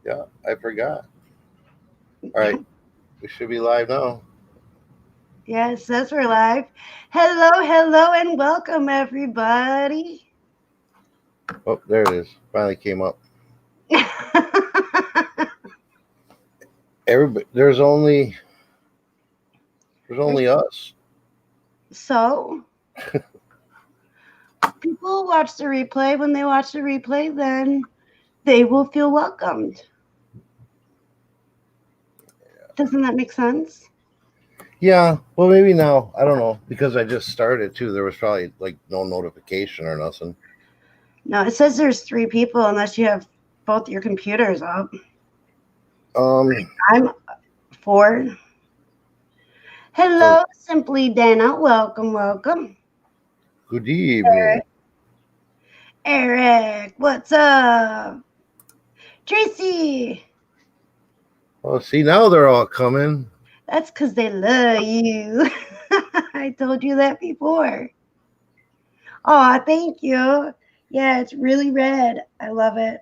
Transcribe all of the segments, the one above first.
Yeah, I forgot. All right, we should be live now. Yes, it says we're live. Hello, hello, and welcome, everybody. Oh, there it is. Finally came up. Everybody, there's only us. So, people watch the replay. When they watch the replay, then they will feel welcomed. Doesn't that make sense? Yeah, well, maybe now. I don't know because I just started too. There was probably like no notification or nothing. No, it says there's three people unless you have both your computers up. Um, I'm four. so Hello, Simply Dana. Welcome, welcome. good evening. Eric, what's up? Tracy. Oh, see now they're all coming. That's because they love you. I told you that before. Oh, thank you. Yeah, it's really red. I love it.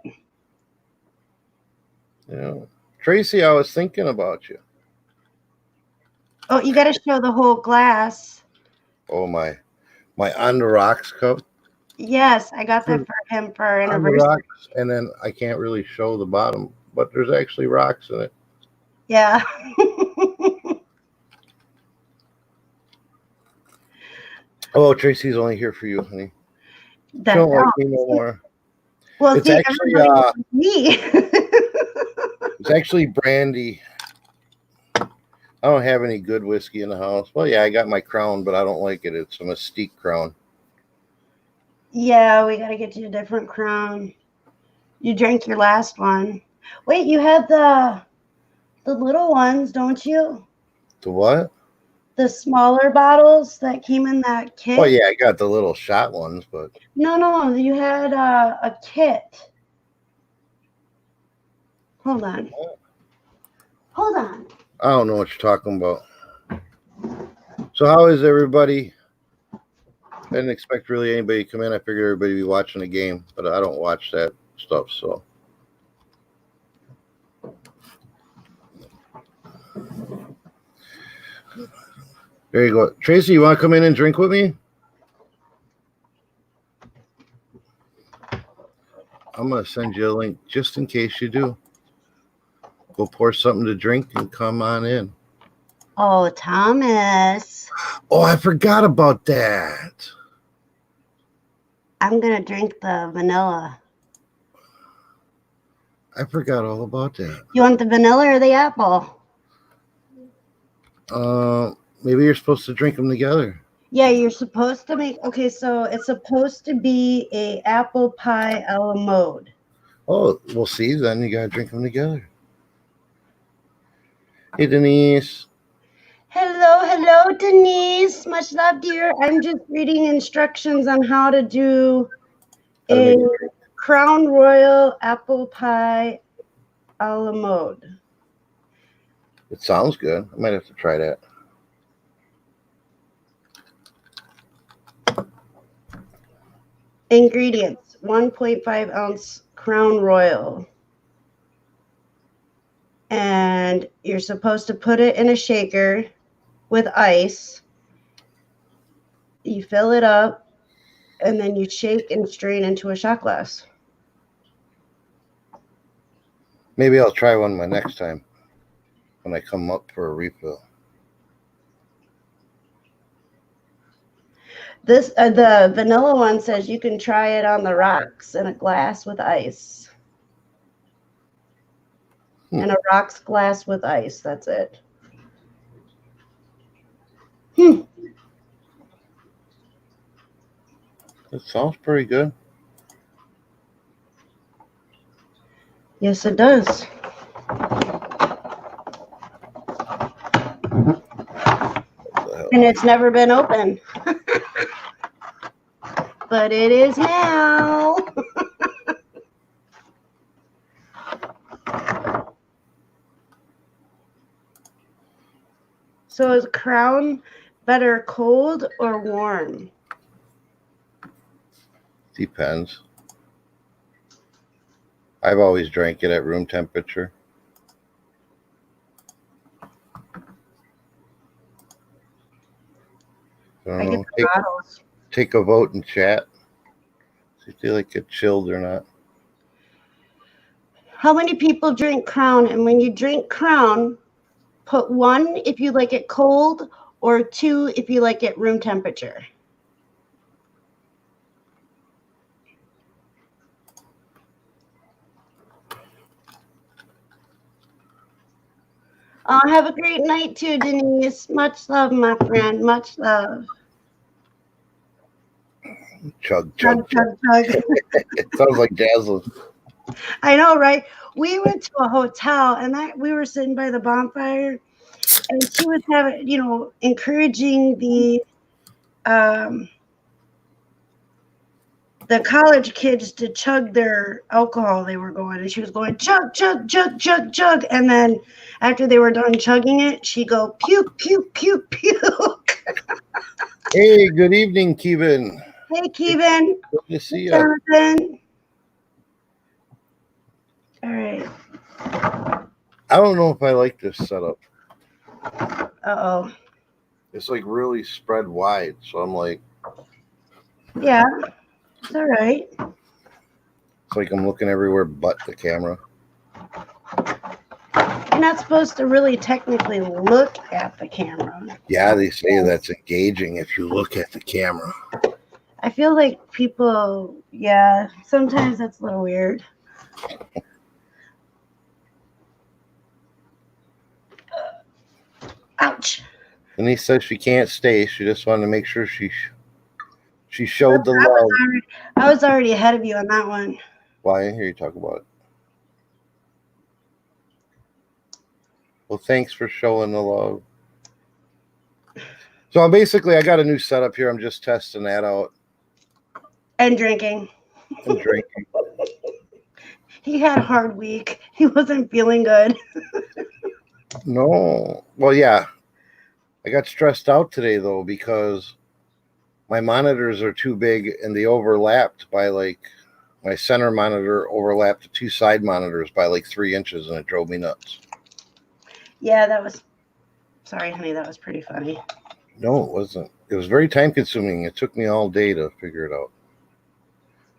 Yeah, Tracy, I was thinking about you. Oh, you got to show the whole glass. Oh my on the rocks cup Yes, I got that for him for our on the anniversary. rocks, and then I can't really show the bottom, but there's actually rocks in it. Yeah. Oh, Tracy's only here for you, honey. She That don't like me no more. well, It's see, actually everybody loves me. it's actually brandy. I don't have any good whiskey in the house. Well, yeah, I got my Crown, but I don't like it. It's a Mystique Crown. Yeah, we got to get you a different crown. You drank your last one. Wait, you had the little ones, don't you? The what? The smaller bottles that came in that Oh kit. yeah, I got the little shot ones, but No, no, you had a kit. Hold on. Hold on. I don't know what you're talking about. So how is everybody? I didn't expect really anybody to come in. I figured everybody would be watching the game, but I don't watch that stuff. So there you go, Tracy. You want to come in and drink with me? I'm gonna send you a link just in case you do. Go pour something to drink and come on in. Oh, Thomas. Oh, I forgot about that. I'm going to drink the vanilla. I forgot all about that. You want the vanilla or the apple? Maybe you're supposed to drink them together. Yeah, you're supposed to make. Okay, so it's supposed to be a apple pie a la mode. Oh, we'll see. Then you gotta drink them together. Hey, Denise. Hello, hello, Denise. Much love, dear. I'm just reading instructions on how to do How to a make a drink. Crown Royal apple pie a la mode. It sounds good. I might have to try that. Ingredients: 1.5 ounce Crown Royal. And you're supposed to put it in a shaker with ice. You fill it up, and then you shake and strain into a shot glass. Maybe I'll try one my next time when I come up for a refill. The vanilla one says you can try it on the rocks in a glass with ice. In a rocks glass with ice. That's it. It sounds pretty good. Yes, it does. And it's never been open. But it is now. So is Crown better cold or warm? Depends. I've always drank it at room temperature. I I don't get know. the bottles. Take a vote in chat. See if you like it chilled or not. How many people drink Crown? And when you drink Crown, put 1 if you like it cold or 2 if you like it room temperature. Have a great night too, Denise. Much love, my friend. Much love. Chug, chug, chug. chug. It sounds like Dazzle. I know, right? We went to a hotel and we were sitting by the bonfire, and she was having, encouraging the college kids to chug their alcohol they were going, and she was going chug, chug, chug, chug, chug, and then after they were done chugging it, she go puke, puke, puke, puke. Hey, good evening, Kevin. Hey, Kevin. Good to see you. Jonathan. All right. I don't know if I like this setup. Uh-oh. It's like really spread wide, so I'm like, yeah, it's all right. It's like I'm looking everywhere but the camera. You're not supposed to really technically look at the camera. Yeah, they say that's engaging if you look at the camera. I feel like people, sometimes that's a little weird. Ouch. And he says she can't stay. She just wanted to make sure she showed the love. I was already ahead of you on that one. Well, I didn't hear you talk about it. Well, thanks for showing the love. So basically, I got a new setup here. I'm just testing that out. And drinking. And drinking. He had a hard week. He wasn't feeling good. No. Well, yeah. I got stressed out today, though, because my monitors are too big and they overlapped by my center monitor overlapped the 2 side monitors by 3 inches, and it drove me nuts. Yeah, sorry, honey, that was pretty funny. No, it wasn't. It was very time consuming. It took me all day to figure it out.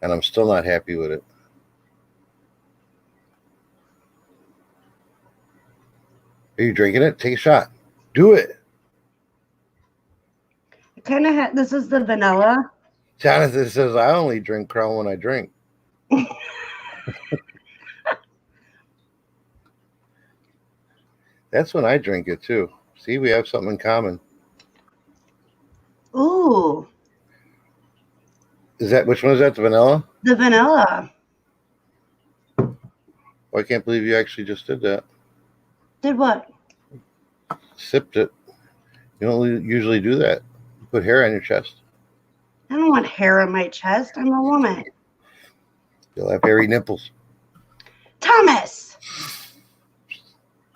And I'm still not happy with it. Are you drinking it? Take a shot. Do it. Kind of this is the vanilla. Jonathan says, I only drink Crown when I drink. That's when I drink it too. See, we have something in common. Ooh. Which one is that? The vanilla? The vanilla. Well, I can't believe you actually just did that. Did what? Sipped it. You don't usually do that. You put hair on your chest. I don't want hair on my chest. I'm a woman. You'll have hairy nipples. Thomas!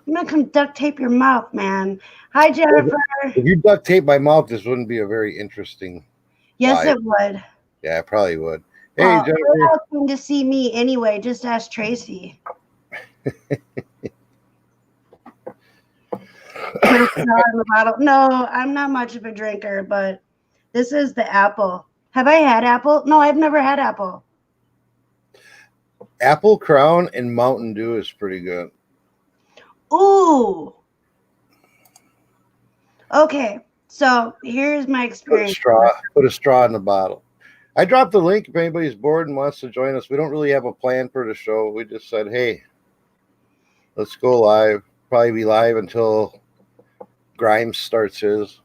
I'm going to come duct tape your mouth, man. Hi, Jennifer. If you duct tape my mouth, this wouldn't be a very interesting Yes, live. it would. Yeah, it probably would. Hey, Jennifer. You're asking to see me anyway. Just ask Tracy. No, I'm not much of a drinker, but this is the apple. Have I had apple? No, I've never had apple. Apple, Crown, and Mountain Dew is pretty good. Ooh. Okay, so here's my experience. Put a straw in the bottle. I dropped the link if anybody's bored and wants to join us. We don't really have a plan for the show. We just said, hey, let's go live. Probably be live until Grimes starts his.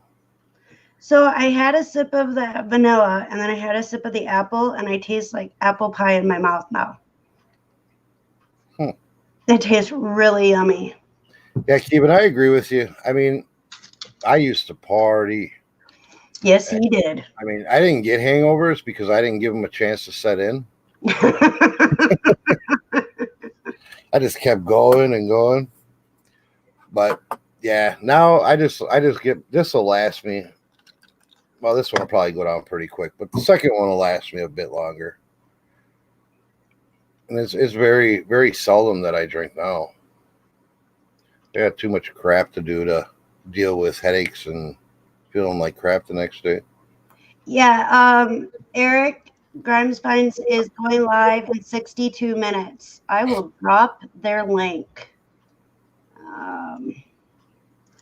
So I had a sip of the vanilla, and then I had a sip of the apple, and I taste like apple pie in my mouth now. It tastes really yummy. Yeah, Keeban, I agree with you. I mean, I used to party. Yes, he did. I mean, I didn't get hangovers because I didn't give them a chance to set in. I just kept going and going. But yeah, now I just get, this will last me. Well, this one will probably go down pretty quick, but the second one will last me a bit longer. And it's very, very seldom that I drink now. I got too much crap to do to deal with headaches and feeling like crap the next day. Yeah, Eric Grimespines is going live in 62 minutes. I will drop their link.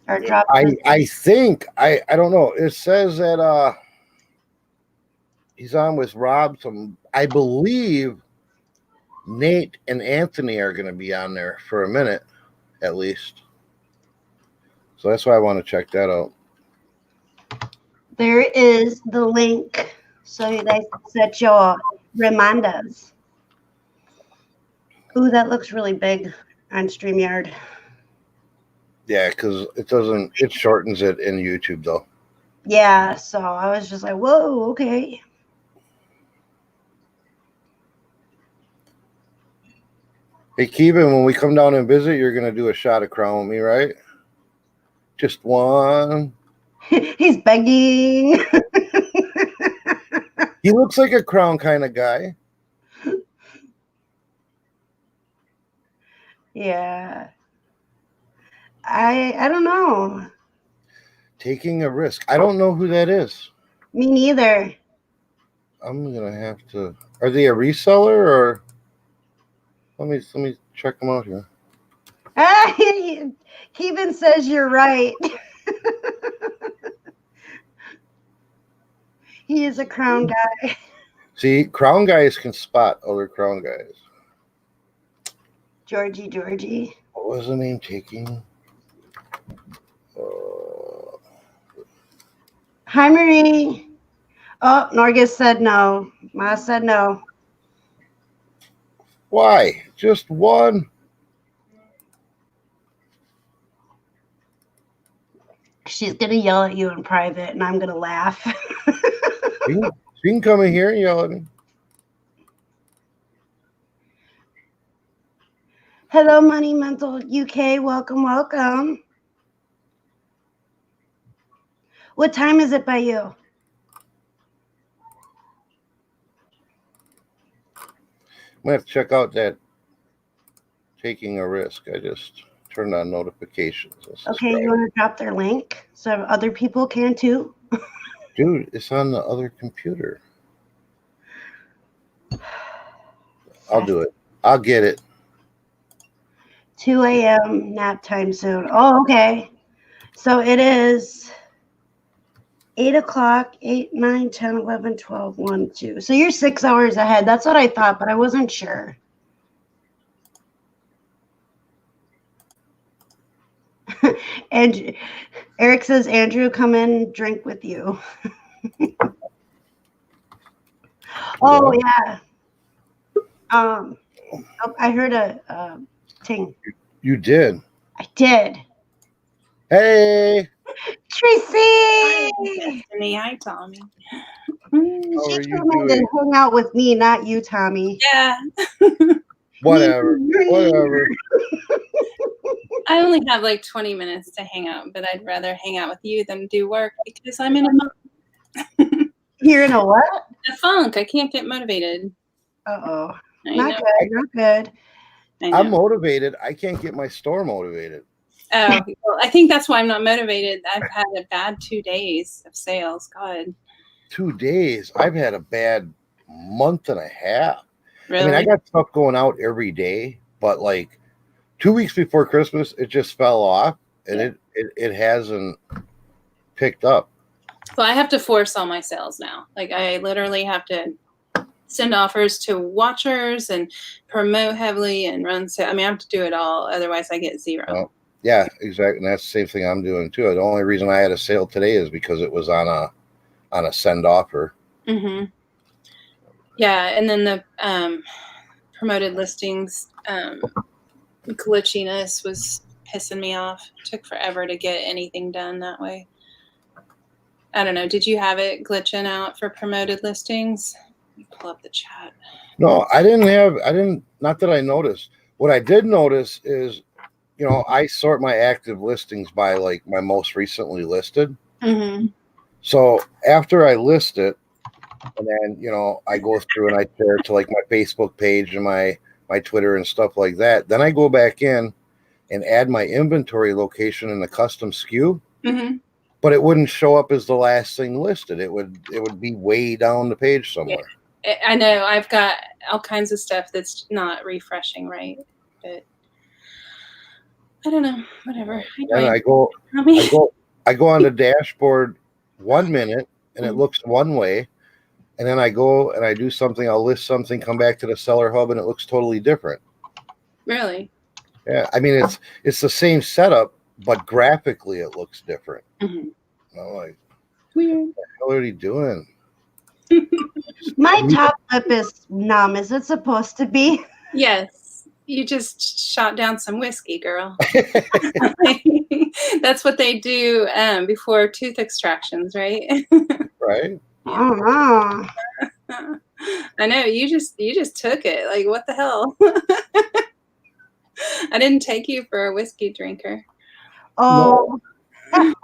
Or drop I think I don't know. It says that he's on with Rob. I believe Nate and Anthony are going to be on there for a minute at least. So that's why I want to check that out. There is the link, so you guys set your reminders. Ooh, that looks really big on StreamYard. Yeah, because it shortens it in YouTube though. Yeah, so I was just like, whoa, okay. Hey, Keevan, when we come down and visit, you're going to do a shot of Crown with me, right? Just one. He's begging. He looks like a Crown kind of guy. Yeah. I don't know. Taking a risk. I don't know who that is. Me neither. I'm going to have to. Are they a reseller or? Let me check them out here. Keevan says you're right. He is a Crown guy. See, Crown guys can spot other Crown guys. Georgie. What was the name taking? Hi, Marie. Oh, Norgus said no. Ma said no. Why? Just one? She's going to yell at you in private, and I'm going to laugh. She can come in here and yell at me. Hello, Money Mental UK. Welcome. What time is it by you? I'm going to have to check out that taking a risk. I just turned on notifications. Okay, you want to drop their link so other people can too? Dude, it's on the other computer. I'll do it. I'll get it. 2 a.m. nap time soon. Oh, okay. So it is 8 o'clock, 8, 9, 10, 11, 12, 1, 2. So you're 6 hours ahead. That's what I thought, but I wasn't sure. And Eric says, Andrew, come in and drink with you. Oh, yeah. I heard a ting. You did. I did. Hey, Tracy! Hi, Destiny. Hi, Tommy. how She are came you in to doing? hang out with me, not you, Tommy. Yeah. Whatever. I only have like 20 minutes to hang out, but I'd rather hang out with you than do work because I'm in You're in a what? a funk. I can't get motivated. Uh-oh. I Not know. good. Not good. I know. I'm motivated. I can't get my store motivated. Oh, well, I think that's why I'm not motivated. I've had a bad 2 days of sales. God. 2 days. I've had a bad month and a half. Really? I mean, I got stuff going out every day, but like 2 weeks before Christmas, it just fell off, and it hasn't picked up. Well, I have to force all my sales now. Like I literally have to send offers to watchers and promote heavily and run sales. I mean, I have to do it all. Otherwise, I get zero. Well, yeah, exactly. And that's the same thing I'm doing too. The only reason I had a sale today is because it was on a send offer. Mm-hmm. Yeah, and then the promoted listings glitchiness was pissing me off. It took forever to get anything done that way. I don't know. Did you have it glitching out for promoted listings? Let me pull up the chat. No, not that I noticed. What I did notice is, I sort my active listings by like my most recently listed. Mm-hmm. So after I list it, and then, I go through and I share it to like my Facebook page and my my Twitter and stuff like that. Then I go back in and add my inventory location in the custom SKU, but it wouldn't show up as the last thing listed. It would be way down the page somewhere. Yeah. I know I've got all kinds of stuff that's not refreshing right, but I don't know. Whatever. And I go on the dashboard 1 minute and it looks one way, and then I go and I do something. I'll list something, come back to the seller hub, and it looks totally different. Really? Yeah, I mean it's the same setup, but graphically it looks different. I'm like, weird. what the hell are you doing? My top lip is numb. Is it supposed to be? Yes. You just shot down some whiskey, girl. That's what they do before tooth extractions, right? Right. Oh, I know. You just took it. Like, what the hell? I didn't take you for a whiskey drinker. no. I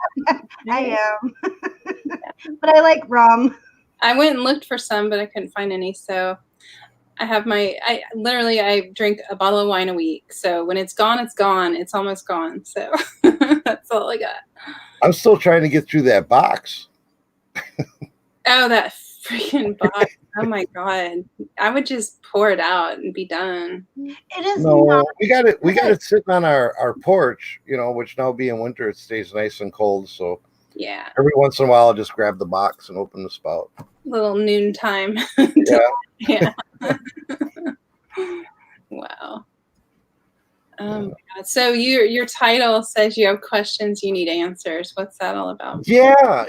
am. But I like rum. I went and looked for some, but I couldn't find any. So I drink a bottle of wine a week. So when it's gone, it's gone. It's almost gone. So that's all I got. I'm still trying to get through that box. Oh, that freaking box. Oh my God. I would just pour it out and be done. It is No, not. we got it sitting on our porch, which now being winter, it stays nice and cold. So Yeah. every once in a while, I'll just grab the box and open the spout. Little noontime. Yeah. Yeah. Wow. Oh my God. So your title says you have questions, you need answers. What's that all about? Yeah,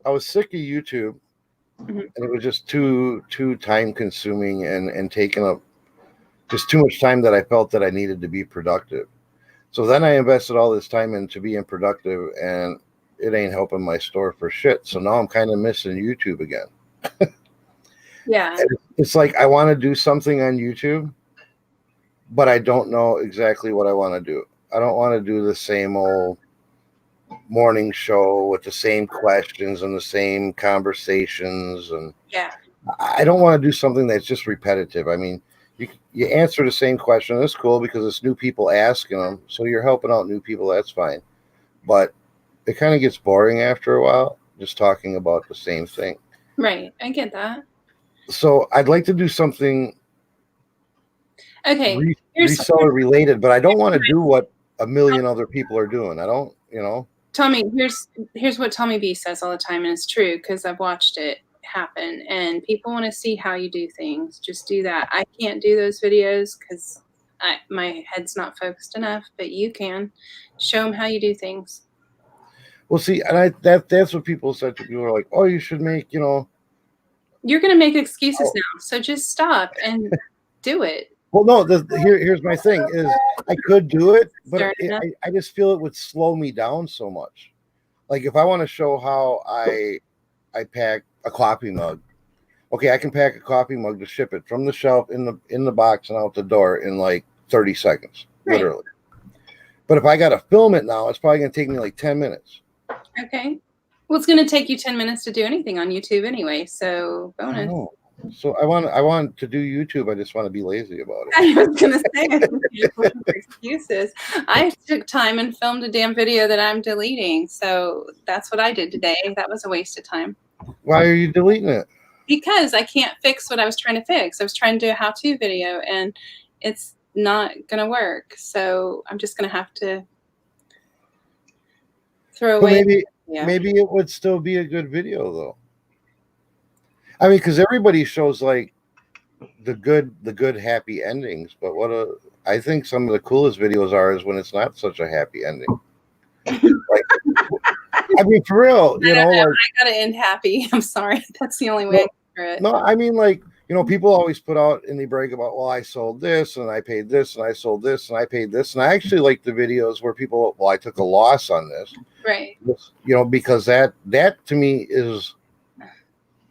I was sick of YouTube, and it was just too time consuming and taking up just too much time that I felt that I needed to be productive. So then I invested all this time into being productive, and it ain't helping my store for shit. So now I'm kind of missing YouTube again. Yeah. It's like I want to do something on YouTube, but I don't know exactly what I want to do. I don't want to do the same old morning show with the same questions and the same conversations, and Yeah. I don't want to do something that's just repetitive. I mean, you answer the same question. That's cool because it's new people asking them, so you're helping out new people. That's fine, but it kind of gets boring after a while, just talking about the same thing. Right. I get that. So I'd like to do something Okay. reseller related, but I don't want to do what a million other people are doing. I don't, Tommy, here's what Tommy B says all the time, and it's true because I've watched it happen, and people want to see how you do things. Just do that. I can't do those videos because my head's not focused enough, but you can show them how you do things. Well, see, and that's what people said to people are like, oh, you should make, You're going to make excuses now, so just stop and do it. Well, no, here's my thing is I could do it, but I just feel it would slow me down so much. Like if I want to show how I pack a coffee mug, okay, I can pack a coffee mug to ship it from the shelf in the box and out the door in like 30 seconds, literally. But if I got to film it now, it's probably going to take me like 10 minutes. Okay. Well, it's going to take you 10 minutes to do anything on YouTube anyway, so bonus. So I want to do YouTube. I just want to be lazy about it. I was going to say, excuses. I took time and filmed a damn video that I'm deleting. So that's what I did today. That was a waste of time. Why are you deleting it? Because I can't fix what I was trying to fix. I was trying to do a how-to video, and it's not going to work. So I'm just going to have to throw away. Maybe it would still be a good video, though. I mean, because everybody shows like the good happy endings, but I think some of the coolest videos is when it's not such a happy ending. Like, I mean, for real, I gotta end happy. I'm sorry, that's the only way I can do it. No, I mean, like, people always put out and they brag about, well, I sold this and I paid this and I sold this and I paid this, and I actually like the videos where people, well, I took a loss on this, right? Because that to me is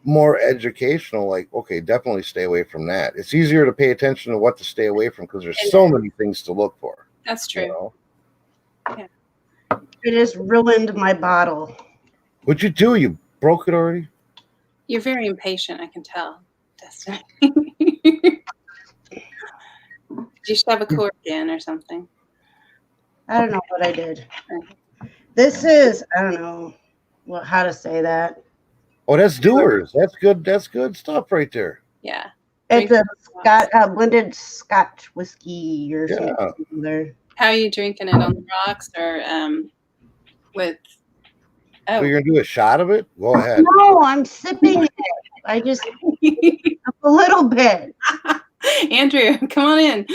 more educational. Like, okay, definitely stay away from that. It's easier to pay attention to what to stay away from because there's so many things to look for. That's true. Yeah. It has ruined my bottle. What'd you do? You broke it already? You're very impatient, I can tell, Destiny. You should have a cord in or something. I don't know what I did. This is, I don't know how to say that. Oh, that's Doers. That's good. That's good stuff right there. Yeah. It's a blended Scotch whiskey or something. There. How are you drinking it, on the rocks or with? Oh, so you're gonna do a shot of it? Go ahead. No, I'm sipping it. I just a little bit. Andrew, come on in.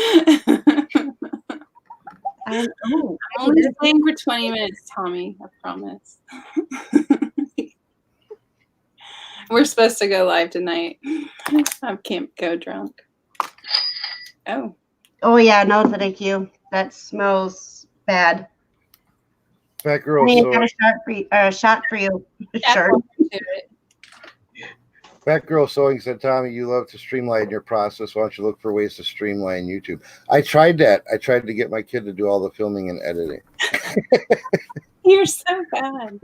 I'm only staying for 20 minutes, Tommy. I promise. We're supposed to go live tonight. I can't go drunk. Oh. Oh yeah, no, thank you. That smells bad. Fat girl. I got a shot for you. Sure. Fat Girl Sewing said, Tommy, you love to streamline your process. Why don't you look for ways to streamline YouTube? I tried that. I tried to get my kid to do all the filming and editing. You're so bad.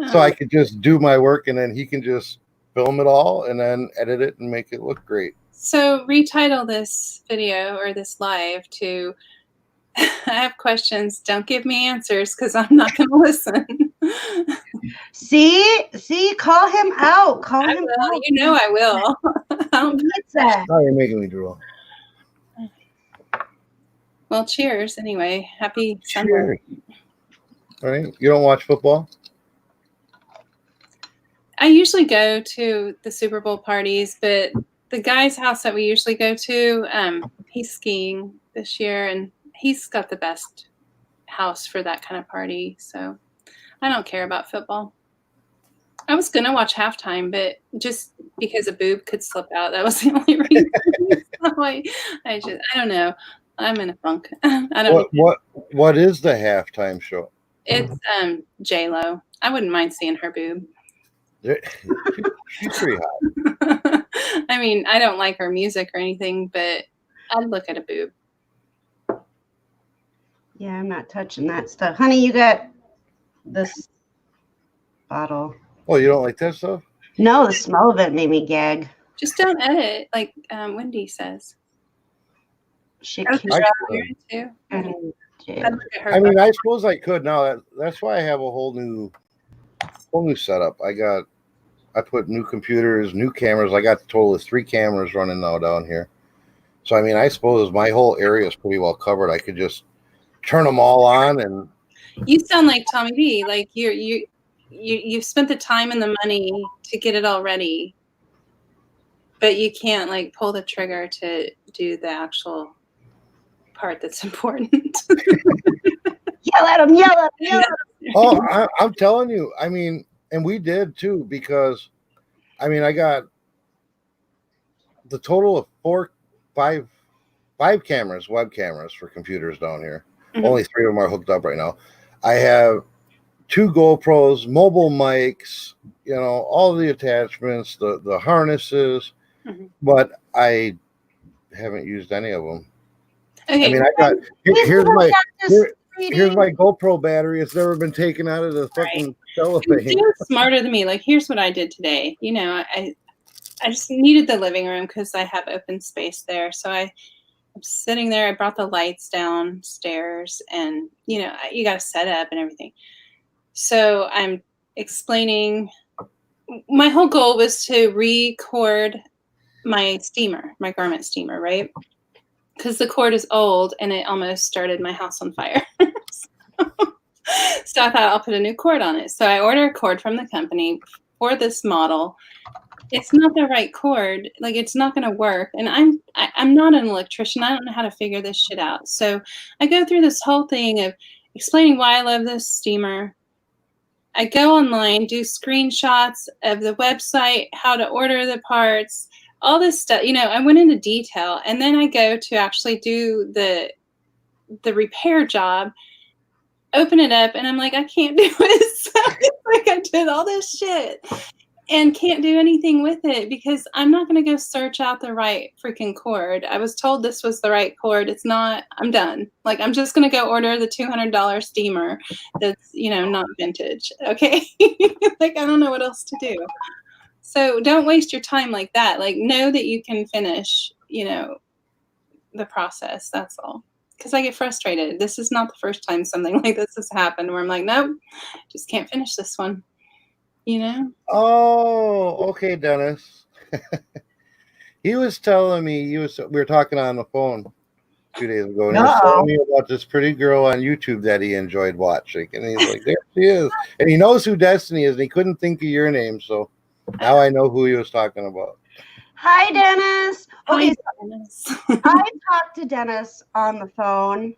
So I could just do my work and then he can just film it all and then edit it and make it look great. So retitle this video or this live to I have questions. Don't give me answers because I'm not going to listen. See, call him out. Call him out. You know I will. What's that? Oh, you're making me drool. Well, cheers anyway. Happy summer. All right. You don't watch football? I usually go to the Super Bowl parties, but the guy's house that we usually go to, he's skiing this year, and he's got the best house for that kind of party. So I don't care about football. I was going to watch halftime, but just because a boob could slip out, that was the only reason. So I don't know. I'm in a funk. I don't know. What is the halftime show? It's J-Lo. I wouldn't mind seeing her boob. She's pretty hot. I mean, I don't like her music or anything, but I'd look at a boob. Yeah, I'm not touching that stuff. Honey, you got this bottle. Oh, you don't like that stuff? No, the smell of it made me gag. Just don't edit, like Wendy says. I mean, I suppose I could now. That's why I have a whole new setup. I put new computers, new cameras. I got a total of 3 cameras running now down here. So I mean, I suppose my whole area is pretty well covered. I could just turn them all on. And you sound like Tommy B. Like you've spent the time and the money to get it all ready, but you can't like pull the trigger to do the actual part that's important. Yell at him! Oh, I'm telling you. I mean, and we did too, because I mean, I got the total of 5 cameras, web cameras for computers down here. Mm-hmm. Only 3 of them are hooked up right now. I have 2 GoPros, mobile mics, all the attachments, the harnesses, mm-hmm. But I haven't used any of them. Okay. I mean, I got here's my GoPro battery. It's never been taken out of the fucking cellophane. You're smarter than me. Like, here's what I did today. I just needed the living room because I have open space there. So I'm sitting there. I brought the lights downstairs, and you got to set up and everything. So I'm explaining. My whole goal was to record my garment steamer, right? Because the cord is old and it almost started my house on fire. So I thought I'll put a new cord on it. So I ordered a cord from the company for this model. It's not the right cord. Like, it's not going to work. And I'm not an electrician. I don't know how to figure this shit out. So I go through this whole thing of explaining why I love this steamer. I go online, do screenshots of the website, how to order the parts, all this stuff. I went into detail, and then I go to actually do the repair job, open it up, and I'm like, I can't do it. So it's like I did all this shit and can't do anything with it because I'm not going to go search out the right freaking cord. I was told this was the right cord. It's not. I'm done. Like, I'm just going to go order the $200 steamer that's, not vintage. Okay. Like, I don't know what else to do. So don't waste your time like that. Like, know that you can finish the process. That's all. Because I get frustrated. This is not the first time something like this has happened where I'm like, nope, just can't finish this one. Oh, okay, Dennis. He was telling me we were talking on the phone 2 days ago, and he was telling me about this pretty girl on YouTube that he enjoyed watching, and he's like, there she is, and he knows who Destiny is, and he couldn't think of your name, so now I know who he was talking about. Hi, Dennis. Okay, Hi, Dennis. I talked to Dennis on the phone,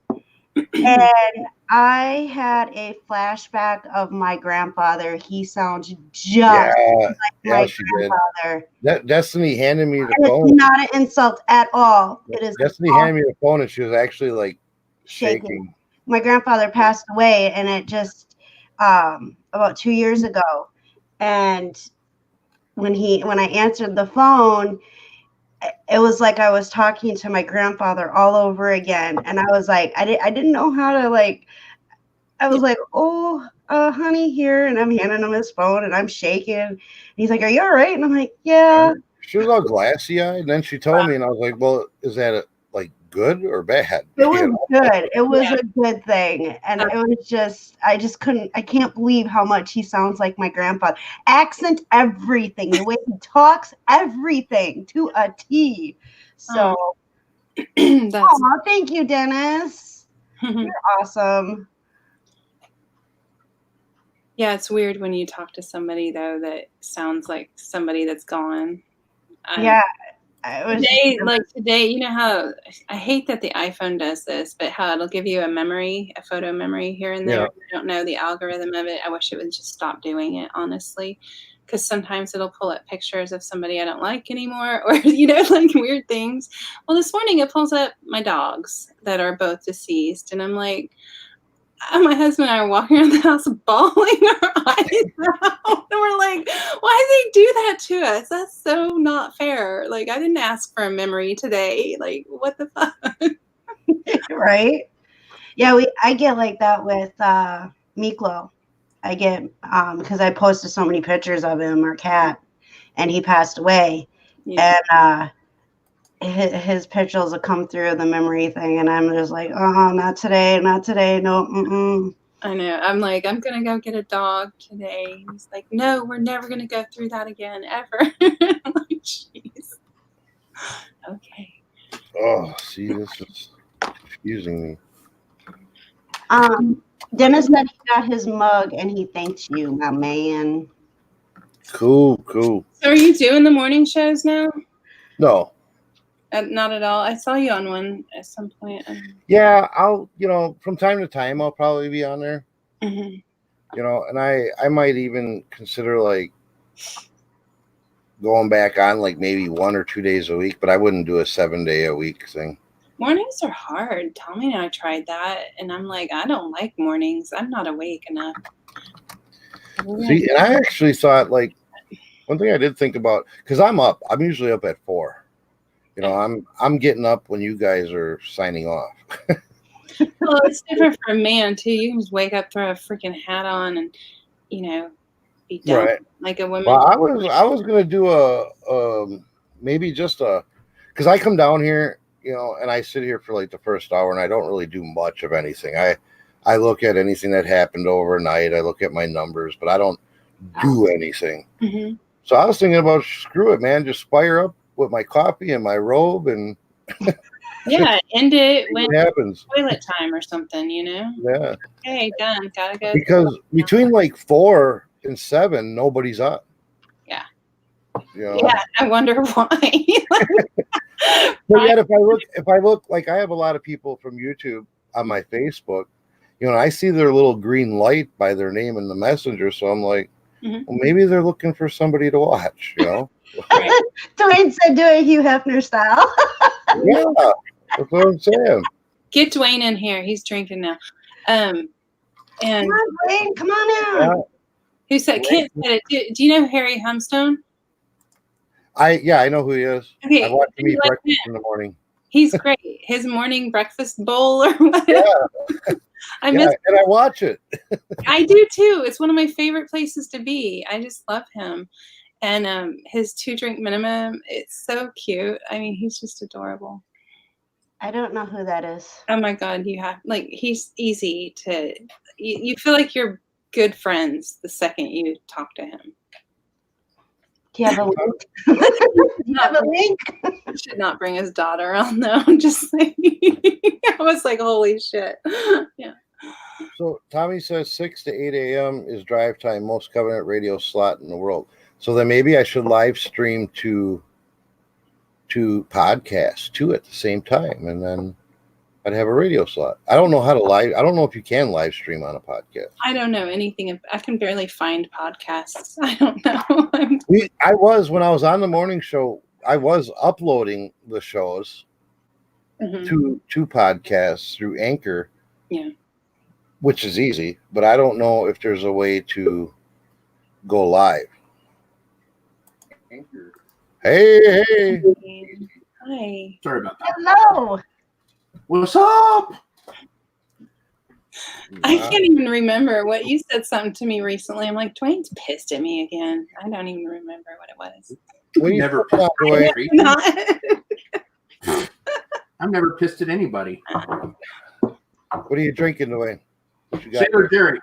and I had a flashback of my grandfather. He sounds just like my grandfather. Destiny handed me the phone. It's not an insult at all. It is. Destiny handed me the phone, and she was actually like shaking. My grandfather passed away, and it just about 2 years ago, and when I answered the phone, it was like I was talking to my grandfather all over again. And I was like, I didn't know how to I was like, oh, honey, here. And I'm handing him his phone and I'm shaking. And he's like, are you all right? And I'm like, yeah. She was all glassy eyed. And then she told me, and I was like, well, is that good or bad? It was good. It was a good thing. And it was just, I can't believe how much he sounds like my grandfather. Accent, everything, the way he talks, everything to a T. So, thank you, Dennis. You're awesome. Yeah, it's weird when you talk to somebody, though, that sounds like somebody that's gone. Yeah. Today, you know how I hate that the iPhone does this, but how it'll give you a photo memory here and there. I don't know the algorithm of it. I wish it would just stop doing it, honestly, because sometimes it'll pull up pictures of somebody I don't like anymore, or like weird things. Well, this morning it pulls up my dogs that are both deceased, and I'm like, my husband and I are walking around the house bawling our eyes out. And we're like, why do they do that to us? That's so not fair. Like, I didn't ask for a memory today. Like, what the fuck? Right? Yeah, I get like that with Miklo. I get, because I posted so many pictures of him, our cat, and he passed away. Yeah. And his pictures will come through the memory thing, and I'm just like, oh, not today, no. I know. I'm like, I'm gonna go get a dog today. He's like, no, we're never gonna go through that again, ever. I'm like, jeez. Okay. Oh, see, this is confusing me. Dennis said he got his mug and he thanks you, my man. Cool. So are you doing the morning shows now? No. Not at all. I saw you on one at some point. Yeah, I'll, from time to time, I'll probably be on there. Mm-hmm. And I might even consider going back on maybe 1 or 2 days a week, but I wouldn't do a 7-day-a-week thing. Mornings are hard. Tommy and I tried that, and I'm like, I don't like mornings. I'm not awake enough. See, and I actually thought, one thing I did think about, because I'm usually up at 4. I'm getting up when you guys are signing off. Well, it's different for a man too. You can just wake up, throw a freaking hat on, and be done. Right. Like a woman. Well, I was gonna do maybe just because I come down here, and I sit here for the first hour, and I don't really do much of anything. I look at anything that happened overnight. I look at my numbers, but I don't do anything. Mm-hmm. So I was thinking about, screw it, man, just fire up with my coffee and my robe and end it when it happens. Toilet time or something, Yeah. Okay, done. Gotta go. Because between 4 and 7, nobody's up. Yeah. Yeah, I wonder why. But yet, if I look, I have a lot of people from YouTube on my Facebook, I see their little green light by their name in the messenger, so I'm like, mm-hmm. Well, maybe they're looking for somebody to watch, Dwayne said do it Hugh Hefner style. Yeah, that's what I'm saying. Get Dwayne in here. He's drinking now. And come on, Dwayne, come on out. Who said Kent said it? Do you know Harry Humstone? I know who he is. Okay, I watch him eat breakfast in the morning. He's great. His morning breakfast bowl or whatever. Yeah. and I watch it. I do too. It's one of my favorite places to be. I just love him. And his 2-drink minimum, it's so cute. I mean, he's just adorable. I don't know who that is. Oh my God, he's easy to, you feel like you're good friends the second you talk to him. Do you have a link? Do you have a link? Should not bring his daughter on though. I'm just saying. I was like, holy shit. Yeah. So Tommy says 6 to 8 a.m. is drive time, most Covenant radio slot in the world. So then maybe I should live stream to podcast too at the same time, and then I'd have a radio slot. I don't know how to live. I don't know if you can live stream on a podcast. I don't know anything. I can barely find podcasts. I don't know. I was, when I was on the morning show, I was uploading the shows to podcasts through Anchor. Yeah. Which is easy, but I don't know if there's a way to go live. Anchor. Hey. Hi. Sorry about that. Hello. What's up? I can't even remember what you said something to me recently. I'm like, Dwayne's pissed at me again. I don't even remember what it was. Never pissed away. Not. I'm never pissed at anybody. What are you drinking, Dwayne? Sailor Jerry.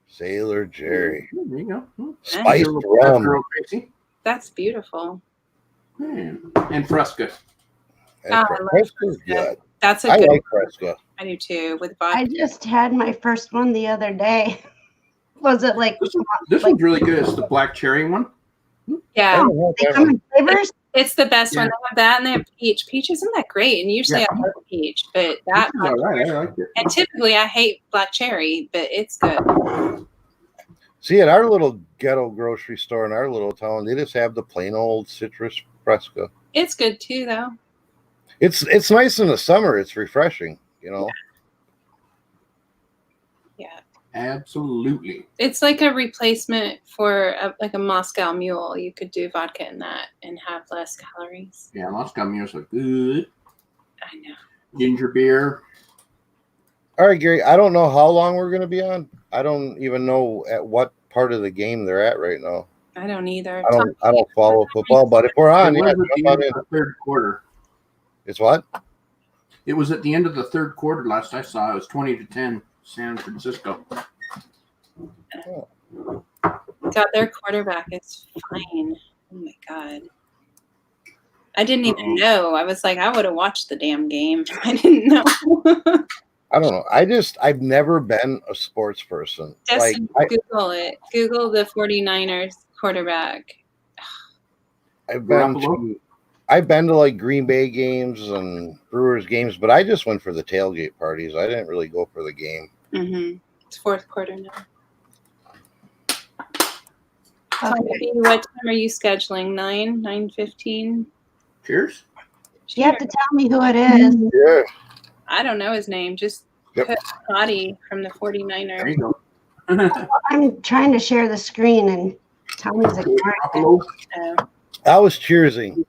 Sailor Jerry. There you go. Spiced Nice. rum. That's beautiful. And Fresca. And I love Fresca's Fresca. good. That's a I good like Fresca. I do too. With I vodka. just had my first one the other day. Was it like This one's really good. It's the black cherry one. Yeah. they come in flavors? It's the best one. Yeah. They have that and they have peach. Peach isn't that great. And usually Yeah. I love peach, but that All right, I like it. and typically I hate black cherry, but it's good. See, at our little ghetto grocery store in our little town, they just have the plain old citrus Fresca. It's good too though. It's nice in the summer. It's refreshing, you know. Yeah. Absolutely. It's like a replacement for like a Moscow Mule. You could do vodka in that and have less calories. Yeah, Moscow mules are good. I know. Ginger beer. All right, Gary, I don't know how long we're going to be on. I don't even know at what part of the game they're at right now. I don't either. I don't follow football, but if we're on, It yeah, was at the jump on end in. of the third quarter. It's what? It was at the end of the third quarter last I saw. It was 20-10 San Francisco. God, their quarterback is fine. Oh my God. I didn't even know. I was like, I would have watched the damn game. I didn't know. I don't know. I've never been a sports person. Just Like Google it. Google the 49ers quarterback. I've been to like Green Bay games and Brewers games, but I just went for the tailgate parties. I didn't really go for the game. Mm-hmm. It's fourth quarter now. Okay. What time are you scheduling? 9:15? Cheers. You have to tell me who it is. Yeah. I don't know his name. Just Yep. put Scotty from the There 49ers. you go. I'm trying to share the screen and Tommy's ignoring it. Buffalo. I was cheersing.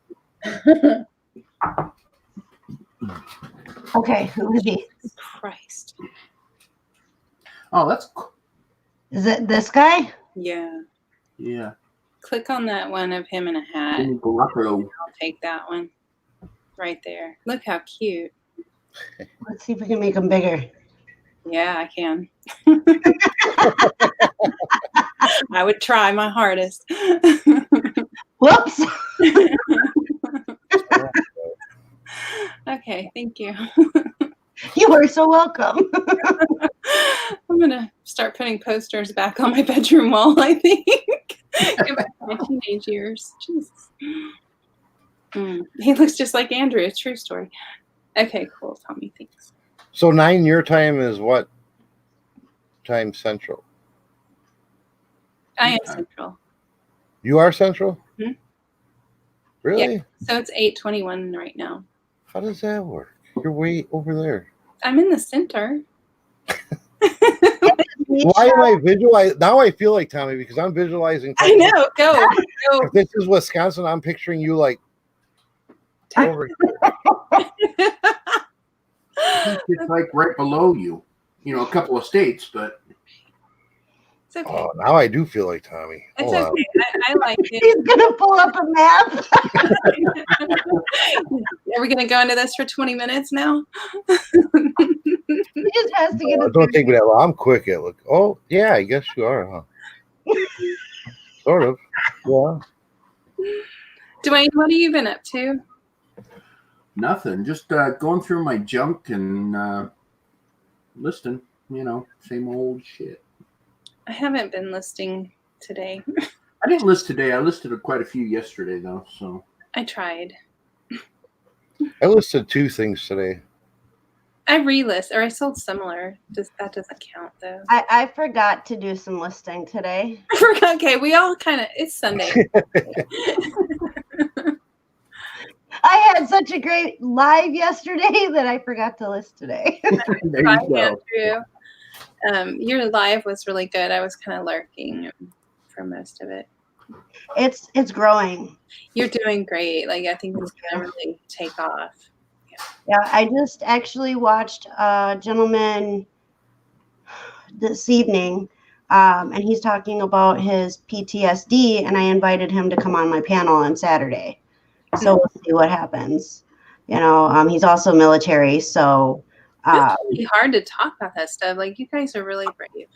Okay, who is he? Christ. Oh, that's cool. Is it this guy? Yeah. Yeah. Click on that one of him in a hat. Buffalo. I'll take that one. Right there. Look how cute. Let's see if we can make him bigger. Yeah, I can. I would try my hardest. Whoops. Okay, thank you. You are so welcome. I'm going to start putting posters back on my bedroom wall, I think. Go back to my teenage years. Jesus. He looks just like Andrew. True story. Okay, cool. Tommy, thanks. So 9 your time is what time central? I am Central. You are central? Hmm? Really? So it's 8:21 right now. How does that work? You're way over there. I'm in the center. Why am I visualizing? Now I feel like Tommy because I'm visualizing. I know. Go. If this is Wisconsin, I'm picturing you like over here. It's like right below you. You know, a couple of states, but It's okay. Oh, now I do feel like Tommy. It's Hold on. okay. I like it. He's gonna pull up a map. Are we gonna go into this for 20 minutes now? He just has to get Oh, his it don't take me that long. I'm quick at look. Oh, yeah, I guess you are, huh? Sort of. Yeah. Dwayne, what have you been up to? Nothing. Just going through my junk and listing. You know, same old shit. I haven't been listing today. I didn't list today. I listed quite a few yesterday, though. So I tried. I listed 2 things today. I relist, or I sold similar. That doesn't count though. I forgot to do some listing today. I forgot. Okay, we all kind of. It's Sunday. I had such a great live yesterday that I forgot to list today. there Bye, you go. Andrew. Your live was really good. I was kind of lurking for most of it. It's growing. You're doing great. Like I think it's gonna really take off. Yeah, I just actually watched a gentleman this evening, and he's talking about his PTSD, and I invited him to come on my panel on Saturday. So we'll see what happens. You know, he's also military, so It's really hard to talk about that stuff. Like you guys are really brave.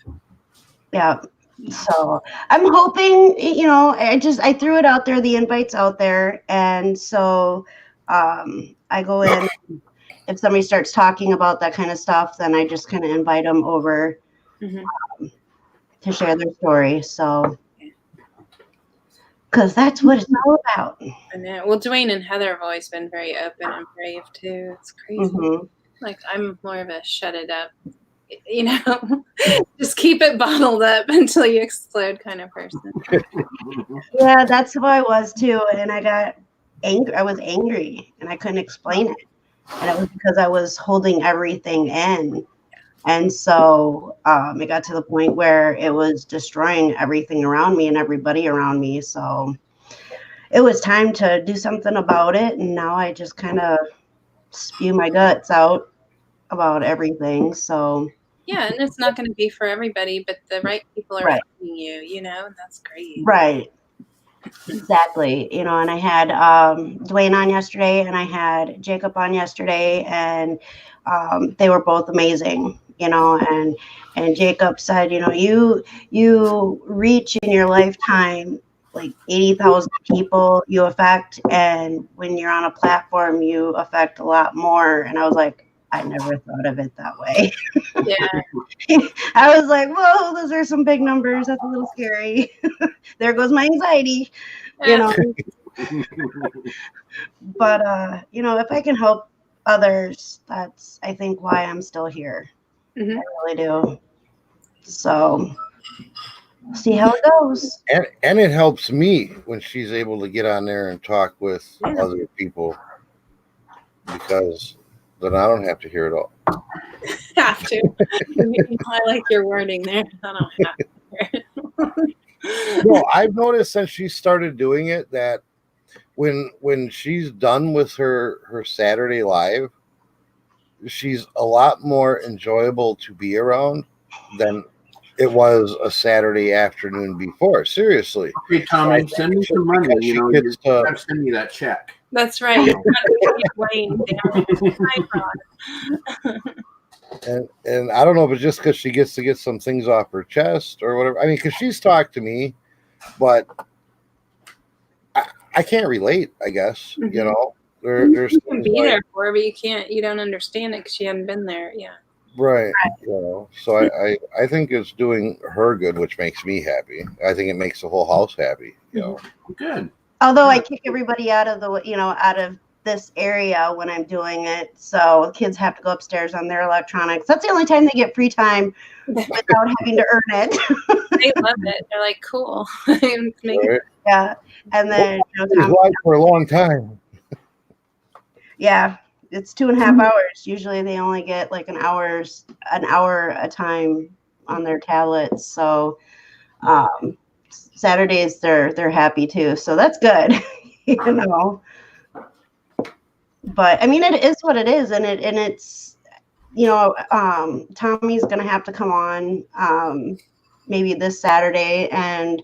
yeah. So I'm hoping, you know, I threw it out there, the invite's out there, and so I go in. If somebody starts talking about that kind of stuff, then I just kind of invite them over to share their story. So, because that's what it's all about. I know. Well, Dwayne and Heather have always been very open and brave too. It's crazy. Mm-hmm. Like I'm more of a shut it up, you know, just keep it bottled up until you explode kind of person. Yeah, that's who I was too. And I got angry. I was angry and I couldn't explain it. And it was because I was holding everything in. And so it got to the point where it was destroying everything around me and everybody around me. So it was time to do something about it. And now I just kind of spew my guts out about everything. So Yeah, and it's not going to be for everybody, but the right people are Right. finding you, you know, and that's great. Right. Exactly. You know, and I had Dwayne on yesterday and I had Jacob on yesterday, and they were both amazing, you know, and Jacob said, you know, you reach in your lifetime like 80,000 people you affect, and when you're on a platform you affect a lot more. And I was like, I never thought of it that way. Yeah. I was like, whoa, those are some big numbers. That's a little scary. There goes my anxiety, you know. But you know, if I can help others, that's I think why I'm still here. Mhm. I really do. So see how it goes. And it helps me when she's able to get on there and talk with other people, because then I don't have to hear it all. Have to. I like your wording there. I don't have to hear it. No, I've noticed since she started doing it that when she's done with her Saturday live, she's a lot more enjoyable to be around than it was a Saturday afternoon before. Seriously. Hey, Tommy, send me some money. Because You know, she you gets gotta send me that check. That's right. You've got to keep Wayne down. And I don't know if it's just because she gets to get some things off her chest or whatever. I mean, because she's talked to me, but I can't relate, I guess. Mhm. You know, there's You can things be like, there for her, but you don't understand it because you haven't been there. Yeah. right. You know, so I think it's doing her good, which makes me happy. I think it makes the whole house happy. You know, Good. Although I kick everybody out of out of this area when I'm doing it, so kids have to go upstairs on their electronics. That's the only time they get free time without having to earn it. They love it. They're like, cool. right? Yeah, and then He's live for a long time. yeah, it's 2.5 hours. Usually they only get like an hour a time on their tablets. So Saturdays they're happy too. So that's good, you know. But I mean, it is what it is, and it's you know, Tommy's gonna have to come on, maybe this Saturday and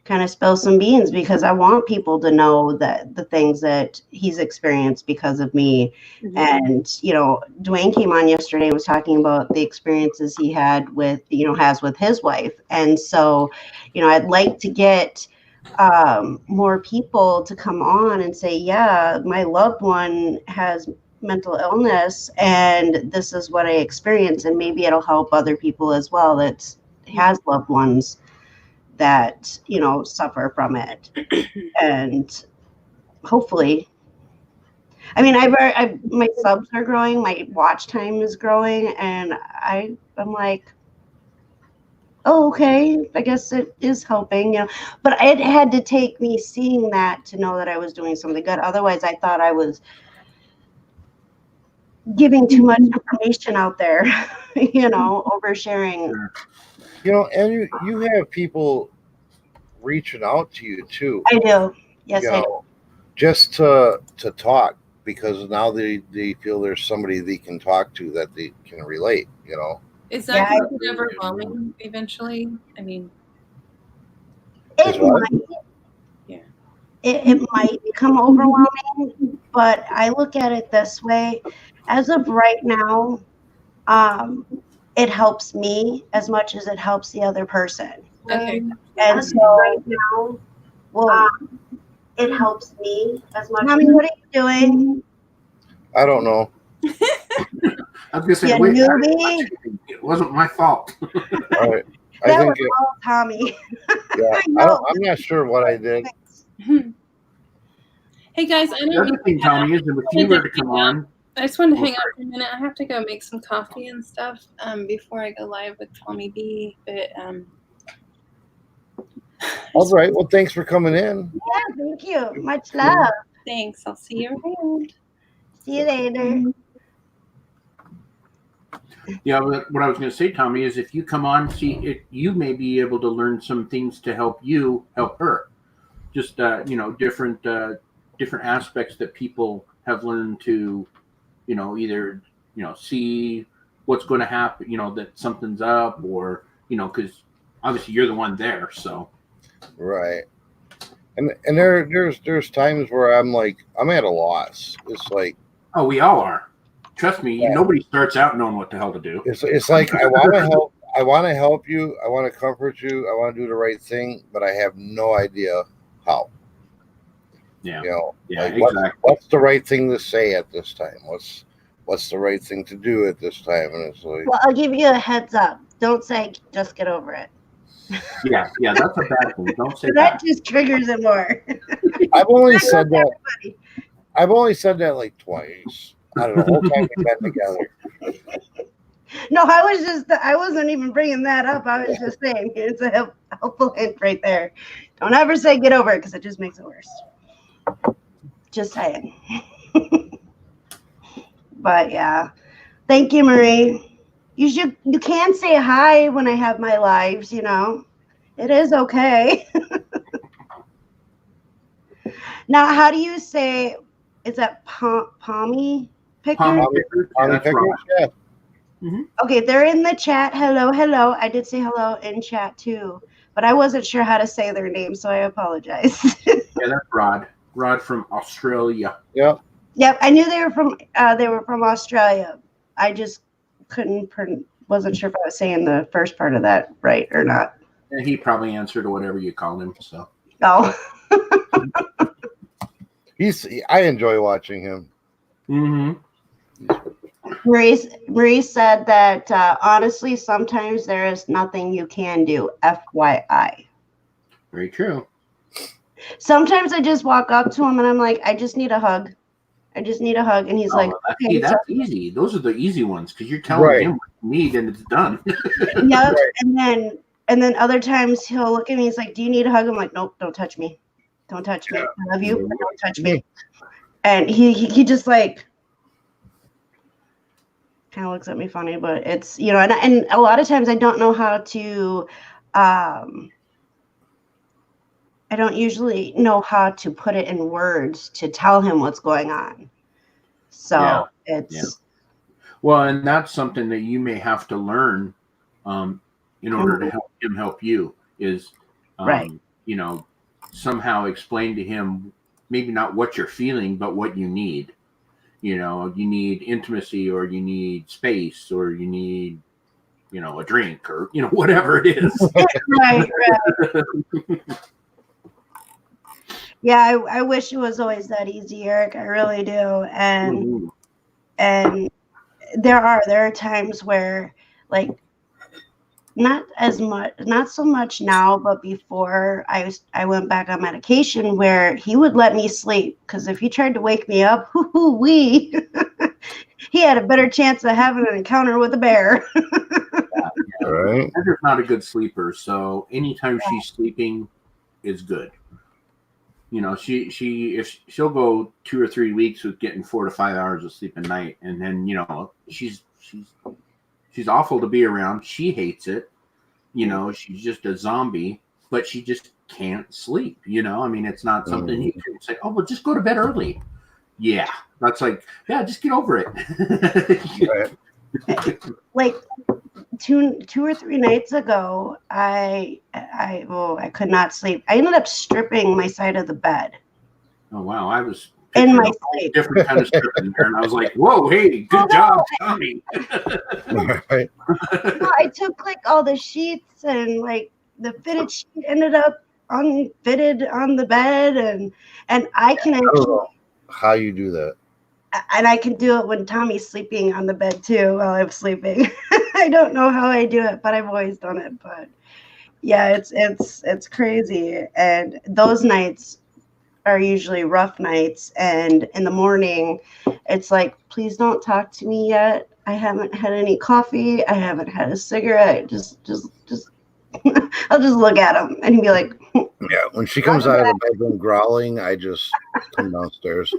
kind of spill some beans, because I want people to know that the things that he's experienced because of me. Mhm. And, you know, Dwayne came on yesterday, was talking about the experiences he had with, you know, has with his wife. And so, you know, I'd like to get more people to come on and say, yeah, my loved one has mental illness and this is what I experienced. And maybe it'll help other people as well that has loved ones that, you know, suffer from it. And hopefully, I mean, my subs are growing, my watch time is growing, and I'm like, oh, okay, I guess it is helping, you know. But it had to take me seeing that to know that I was doing something good. Otherwise, I thought I was giving too much information out there, you know, oversharing. You know, and you have people reaching out to you too. I do. Yes, You I do. know, just to talk, because now they feel there's somebody they can talk to that they can relate. You know. Is that Yeah, going to be overwhelming eventually? I mean, Is It what? might. Yeah. It might become overwhelming, but I look at it this way. As of right now, it helps me as much as it helps the other person. Okay. And so right now, well, it helps me as much. Mommy, what are you doing? I don't know. I was gonna say, You wait, newbie? it wasn't my fault. All right. I That think was all Tommy. yeah. I know. I'm not sure what I did. Hey guys, I The know other thing, Tommy, is that if you were to come on, I just wanted to hang out for a minute. I have to go make some coffee and stuff before I go live with Tommy B. But All right. Well, thanks for coming in. Yeah, thank you. Much love. thanks. I'll see you around. See you later. yeah, what I was going to say, Tommy, is if you come on, you may be able to learn some things to help you help her. Just you know, different aspects that people have learned to, you know, either, you know, see what's going to happen, you know, that something's up, or, you know, because obviously you're the one there, so. Right. And there's times where I'm like, I'm at a loss. It's like, Oh, we all are. Trust me, Yeah. nobody starts out knowing what the hell to do. it's like I want to help. I want to help you. I want to comfort you. I want to do the right thing, but I have no idea how. Yeah. You know, Yeah, like exactly. what's the right thing to say at this time? What's the right thing to do at this time? And it's like, Well, I'll give you a heads up. Don't say just get over it. Yeah, that's a bad thing. Don't say That that. just triggers it more. I've only said that. I've only said that like twice. I don't know. The whole time we've been together. No, I wasn't even bringing that up. I was just saying it's a helpful hint right there. Don't ever say get over it, because it just makes it worse. Just saying. But yeah, thank you, Marie. You can say hi when I have my lives, you know. It is okay. Now, how do you say, is that palmy pickers? Palmy pickers? Yeah, that's Pickers? right. Yeah. Okay, they're in the chat. Hello. I did say hello in chat too, but I wasn't sure how to say their name, so I apologize. Yeah, that's Rod. Rod from Australia. Yep. Yep, I knew they were from Australia. I just wasn't sure if I was saying the first part of that right or not. And he probably answered to whatever you called him. So. Oh. I enjoy watching him. Mm-hmm. Marie said that honestly, sometimes there is nothing you can do. FYI. Very true. Sometimes I just walk up to him and I'm like, I just need a hug. And he's like, okay, that's easy. Those are the easy ones, because you're telling him what you need and it's done. Yep. Right. And then other times he'll look at me. He's like, "Do you need a hug?" I'm like, "Nope, don't touch me. Don't touch me. I love you, but don't touch me." And he just like kind of looks at me funny, but it's, you know, and a lot of times I don't know how to. I don't usually know how to put it in words to tell him what's going on. So it's. Well, and that's something that you may have to learn in order to help him help you is, Right. you know, somehow explain to him maybe not what you're feeling, but what you need. You know, you need intimacy, or you need space, or you need, you know, a drink, or, you know, whatever it is. Right. Yeah, I wish it was always that easy, Eric. I really do. And there are times where, like, not so much now, but before I went back on medication, where he would let me sleep, because if he tried to wake me up, he had a better chance of having an encounter with a bear. Right. Heather's not a good sleeper, so anytime she's sleeping is good. You know, if she'll go 2 or 3 weeks with getting 4 to 5 hours of sleep a night, and then, you know, she's awful to be around. She hates it. You know, she's just a zombie, but she just can't sleep. You know, I mean, it's not something you can say, oh, well, just go to bed early. Yeah, that's like, yeah, just get over it. Like two or 3 nights ago, I could not sleep. I ended up stripping my side of the bed. Oh wow, I was in my sleep. Different kind of stripping there, and I was like, whoa, hey, good job, Tommy. Right. No, I took like all the sheets, and like the fitted sheet ended up unfitted on the bed, and I can actually, I don't know how you do that. and I can do it when Tommy's sleeping on the bed too while I'm sleeping. I don't know how I do it, but I've always done it. But yeah, it's crazy. And those nights are usually rough nights. And in the morning, it's like, please don't talk to me yet. I haven't had any coffee. I haven't had a cigarette. Just I'll just look at him and be like, yeah. When she comes out of the bedroom growling, I just come downstairs.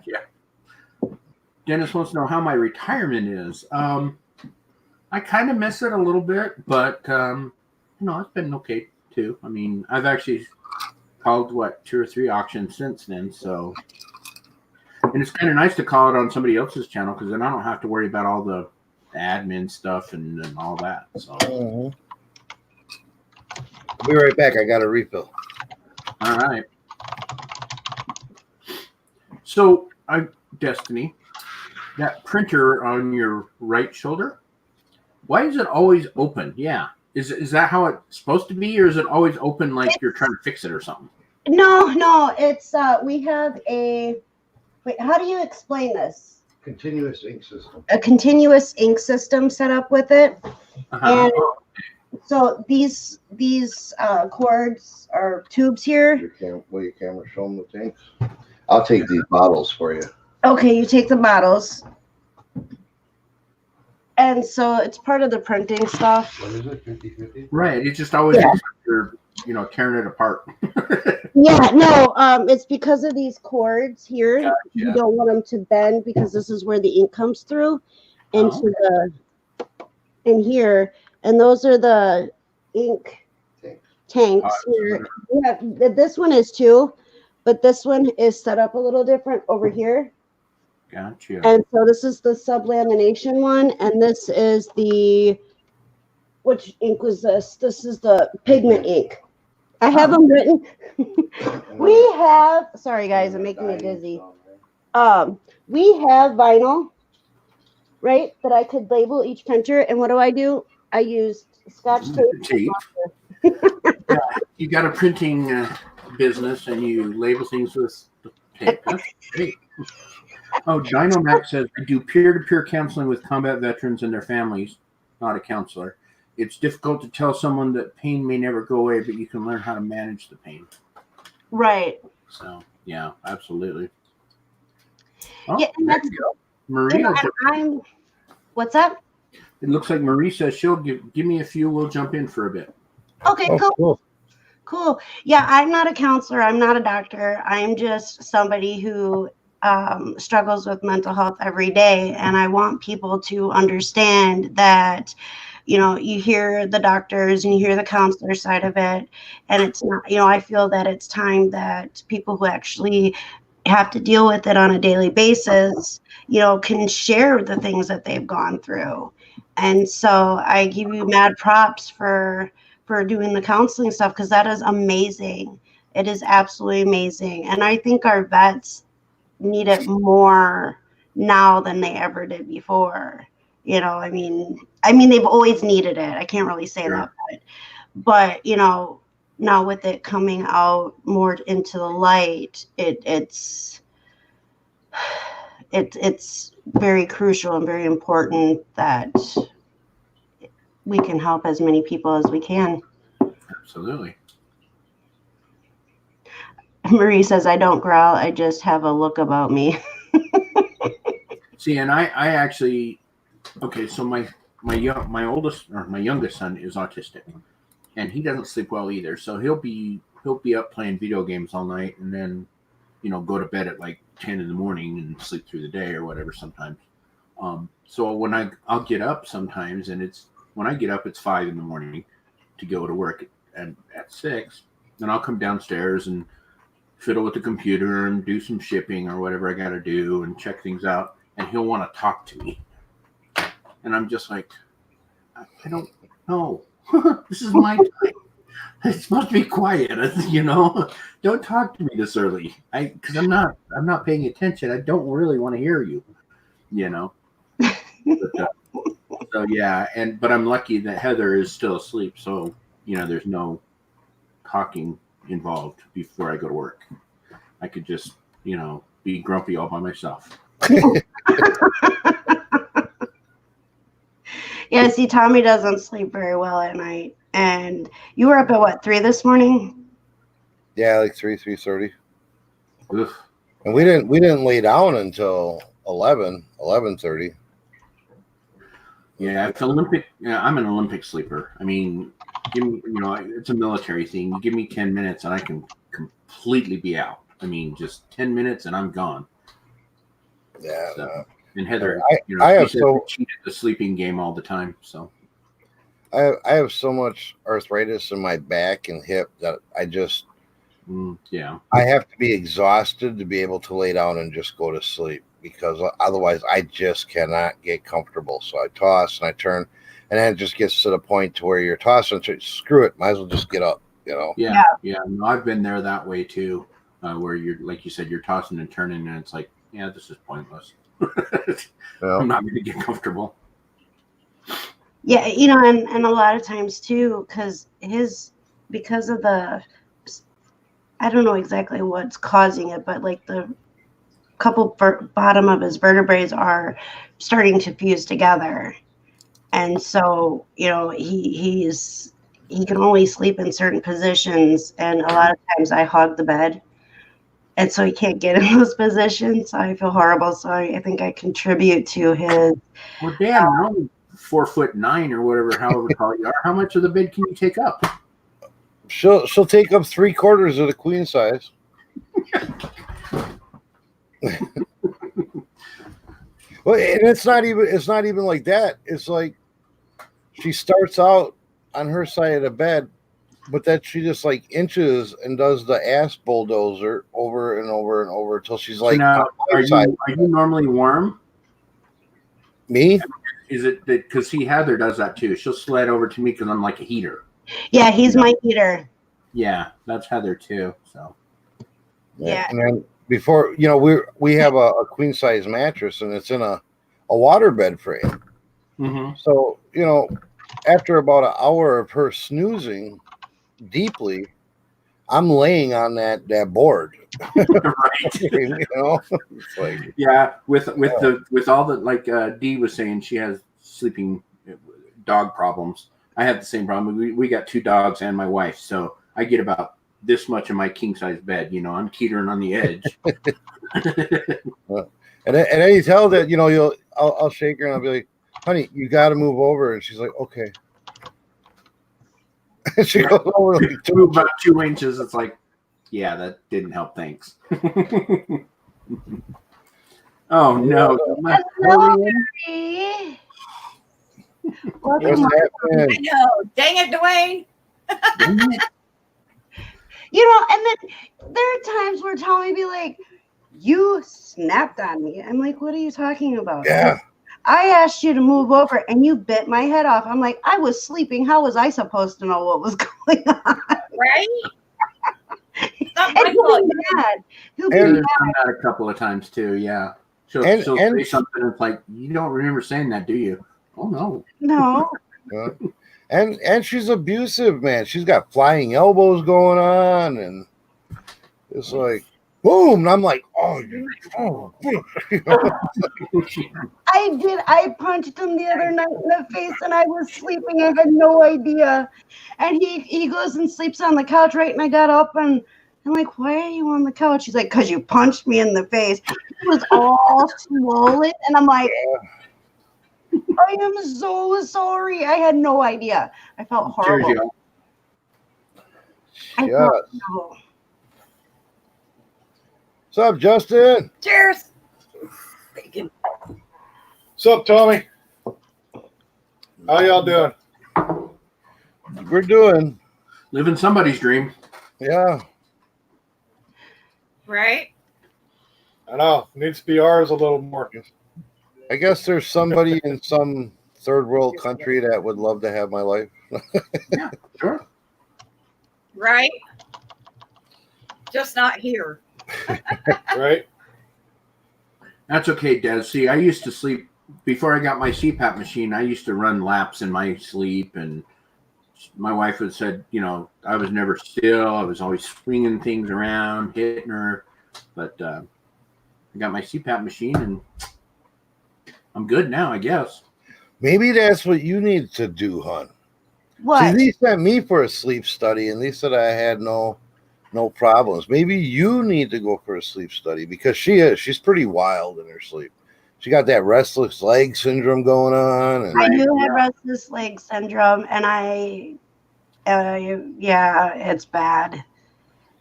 Yeah. Dennis wants to know how my retirement is. I kind of miss it a little bit, but you know, it's been okay too. I mean, I've actually called 2 or 3 auctions since then, so, and it's kind of nice to call it on somebody else's channel, because then I don't have to worry about all the admin stuff and all that. So I'll be right back. I got a refill. all right. So Destiny, that printer on your right shoulder, why is it always open? Yeah. Is that how it's supposed to be, or is it always open like you're trying to fix it or something? No, it's we have how do you explain this? Continuous ink system. A continuous ink system set up with it. And so these cords or tubes here. Your camera show them the tanks? I'll take these bottles for you. Okay, you take the bottles. And so it's part of the printing stuff. What is it, 50/50? Right. It just always looks like you're, you know, tearing it apart. Yeah, no, it's because of these cords here. Gotcha. You don't want them to bend, because this is where the ink comes through into in here. And those are the ink tanks here. Yeah, this one is too, but this one is set up a little different over here. Gotcha. And so this is the sublamination one, and this is which ink was this? This is the pigment ink. I have them written. We have, sorry guys, I'm making me dizzy. We have vinyl, right, that I could label each printer. And what do? I used Scotch tape. Yeah, you got a printing business, and you label things with tape. That's great. Oh, Dinomac says, I do peer-to-peer counseling with combat veterans and their families. Not a counselor. It's difficult to tell someone that pain may never go away, but you can learn how to manage the pain. Right. So, yeah, absolutely. Oh, Yeah, and there you go. Marie, what's that? it looks like Marie says she'll give me a few. We'll jump in for a bit. Okay, cool. Yeah, I'm not a counselor. I'm not a doctor. I'm just somebody who struggles with mental health every day. And I want people to understand that, you know, you hear the doctors and you hear the counselor side of it. And it's not, you know, I feel that it's time that people who actually have to deal with it on a daily basis, you know, can share the things that they've gone through. And so I give you mad props for doing the counseling stuff, because that is amazing. It is absolutely amazing. And I think our vets need it more now than they ever did before. I mean they've always needed it. I can't really say that, but now with it coming out more into the light, it's very crucial and very important that we can help as many people as we can. Absolutely. Marie says, I don't growl, I just have a look about me. See, and I actually, okay, so my youngest son is autistic, and he doesn't sleep well either. So he'll be up playing video games all night, and then go to bed at like 10 in the morning and sleep through the day or whatever sometimes. So when I'll get up sometimes, and when I get up, it's 5 in the morning to go to work at 6. Then I'll come downstairs and fiddle with the computer and do some shipping or whatever I got to do and check things out. And he'll want to talk to me. And I'm just like, I don't know. This is my time. It's supposed to be quiet, Don't talk to me this early. Because I'm not paying attention. I don't really want to hear you, But, so yeah, but I'm lucky that Heather is still asleep, so there's no talking involved before I go to work. I could just be grumpy all by myself. Yeah, see, Tommy doesn't sleep very well at night. And you were up at what, 3 this morning? Yeah, like 3:30. Oof. And we didn't lay down until 11:30. Yeah, it's Olympic. Yeah, I'm an Olympic sleeper. I mean, give me, it's a military thing. You give me 10 minutes and I can completely be out. I mean, just 10 minutes and I'm gone. Yeah. So, and Heather, I have she cheated the sleeping game all the time. So I have so much arthritis in my back and hip that I just I have to be exhausted to be able to lay down and just go to sleep, because otherwise I just cannot get comfortable. So I toss and I turn, and then it just gets to the point to where you're tossing. Screw it, might as well just get up. Yeah. No, I've been there that way too, where you're, like you said, you're tossing and turning, and it's like, yeah, this is pointless. I'm not going to get comfortable. Yeah, and a lot of times too, because of the, I don't know exactly what's causing it, but like the couple bottom of his vertebrae are starting to fuse together, and so he can only sleep in certain positions, and a lot of times I hog the bed, and so he can't get in those positions. I feel horrible, so I think I contribute to his. Well, damn, you're only 4'9" or whatever, however tall you are. How much of the bed can you take up? She'll take up 3/4 of the queen size. Well, and it's not even like that. It's like she starts out on her side of the bed, but then she just like inches and does the ass bulldozer over and over and over until she's like. Now, are you normally warm? Me? Is it that because Heather does that too? She'll slide over to me because I'm like a heater. Yeah, he's my heater. Yeah, that's Heather too. So yeah. And then before we have a queen size mattress, and it's in a water bed frame. Mm-hmm. So after about an hour of her snoozing deeply, I'm laying on that board. Right. It's like, yeah, with all the, like Dee was saying, she has sleeping dog problems. I have the same problem. We got 2 dogs and my wife, so I get about this much in my king size bed. I'm teetering on the edge. and then you tell that I'll shake her and I'll be like, honey, you got to move over, and she's like, okay. She goes over like about 2 inches. It's like, yeah, that didn't help. Thanks. Oh no! Hello, Mary. Welcome. I know. Dang it, Dwayne. And then there are times where Tommy be like, "You snapped on me." I'm like, "What are you talking about?" Yeah. I asked you to move over and you bit my head off. I'm like, I was sleeping. How was I supposed to know what was going on? Right? Not And my he'll fault. be mad. He'll be I've mad. done that a couple of times too. Yeah, she'll And- say something. It's like, you don't remember saying that, do you? Oh no. No. And she's abusive, man. She's got flying elbows going on, and it's like boom. And I'm like, oh. I punched him the other night in the face and I was sleeping. I had no idea. And he goes and sleeps on the couch, right? And I got up and I'm like, why are you on the couch? He's like, because you punched me in the face. He was all swollen. And I'm like, I am so sorry. I had no idea. I felt Cheers, horrible. y'all. I Yes. felt horrible. What's up, Justin? Cheers. Bacon. What's up, Tommy? How y'all doing? We're doing, Living somebody's dream. yeah. Right? I know. Needs to be ours a little more. I guess there's somebody in some third world country that would love to have my life. Yeah, sure. Right? Just not here. Right? That's okay, Des. See, I used to sleep before I got my CPAP machine. I used to run laps in my sleep, and my wife had said, I was never still. I was always swinging things around, hitting her. But I got my CPAP machine, and I'm good now, I guess. Maybe that's what you need to do, hon. What? See, they sent me for a sleep study, and they said I had no problems. Maybe you need to go for a sleep study because she's pretty wild in her sleep. She got that restless leg syndrome going on. And I do have restless leg syndrome, and yeah, it's bad.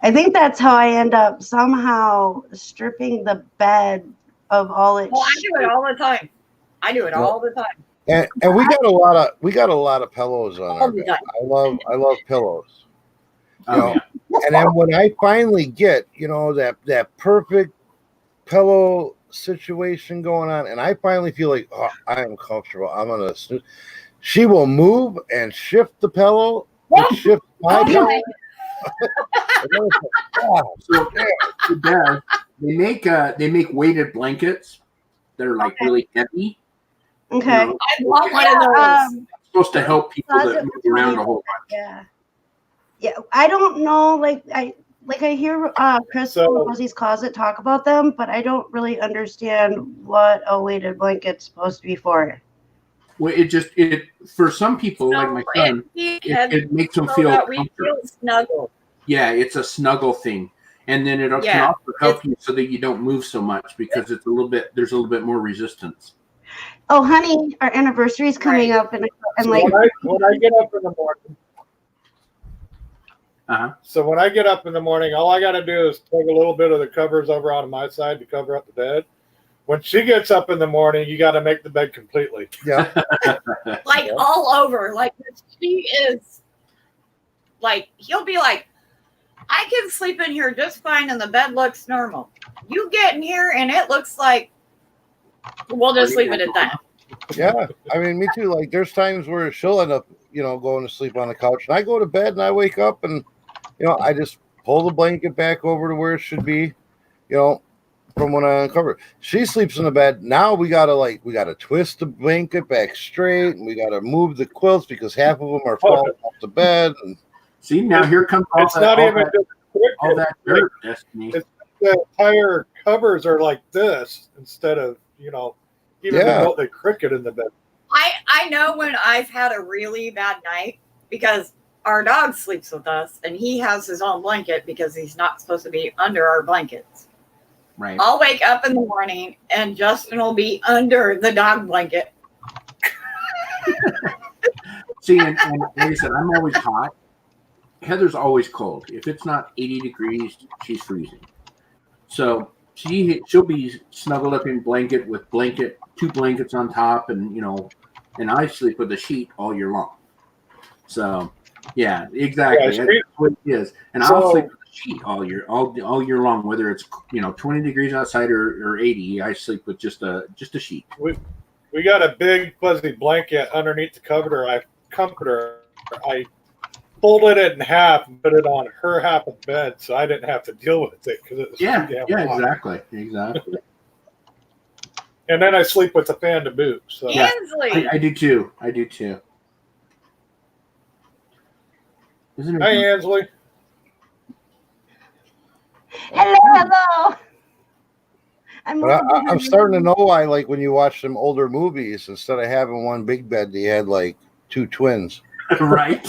I think that's how I end up somehow stripping the bed of all its. Well, I do it all the time. I do it all the time. and we got a lot of pillows on our bed. I love pillows. You know? And then when I finally get, that perfect pillow situation going on, and I finally feel like, oh, I am comfortable. I'm gonna snooze. She will move and shift the pillow, and shift my pillow. So, Dad, they make weighted blankets that are like really heavy. Okay. I want one of those. It's supposed to help people that move around a whole bunch. Yeah. Yeah. I don't know. Like I hear Chris from Rosie's Closet talk about them, but I don't really understand what a weighted blanket's supposed to be for. Well, it for some people, like my son, it makes them feel comfortable. Snuggle. Yeah, it's a snuggle thing, and then it can also help you so that you don't move so much because there's a little bit more resistance. Oh, honey, our anniversary's coming up, and like when I get up in the morning. So when I get up in the morning, all I got to do is take a little bit of the covers over on my side to cover up the bed. When she gets up in the morning, you got to make the bed completely. Yeah. Like all over. Like she is. Like he'll be like, I can sleep in here just fine, and the bed looks normal. You get in here, and it looks like we'll just leave it at that. Yeah, I mean, me too. Like, there's times where she'll end up, going to sleep on the couch, and I go to bed and I wake up and, I just pull the blanket back over to where it should be, from when I uncover it. She sleeps in the bed. Now we gotta twist the blanket back straight, and we gotta move the quilts because half of them are falling off the bed. And see, now here comes all that dirt, Destiny. The entire covers are like this instead of, even though they cricket in the bed. I know when I've had a really bad night because our dog sleeps with us and he has his own blanket because he's not supposed to be under our blankets. Right. I'll wake up in the morning and Justin will be under the dog blanket. See, and like I said, I'm always hot. Heather's always cold. If it's not 80 degrees, she's freezing. So she'll be snuggled up in blanket with two blankets on top, and and I sleep with a sheet all year long. So yeah, exactly. Yeah, that's what it is. And I'll sleep with a sheet all year long, whether it's 20 degrees outside or 80. I sleep with just a sheet. we got a big fuzzy blanket underneath the comforter. I folded it in half and put it on her half of the bed, so I didn't have to deal with it because it was too damn hot. Exactly. And then I sleep with the fan to boot. So Yeah. Ainsley. I do too. Isn't it? Hey, Ansley. Hello. But I'm starting to know why, like, when you watch some older movies, instead of having one big bed, you had like two twins. Right.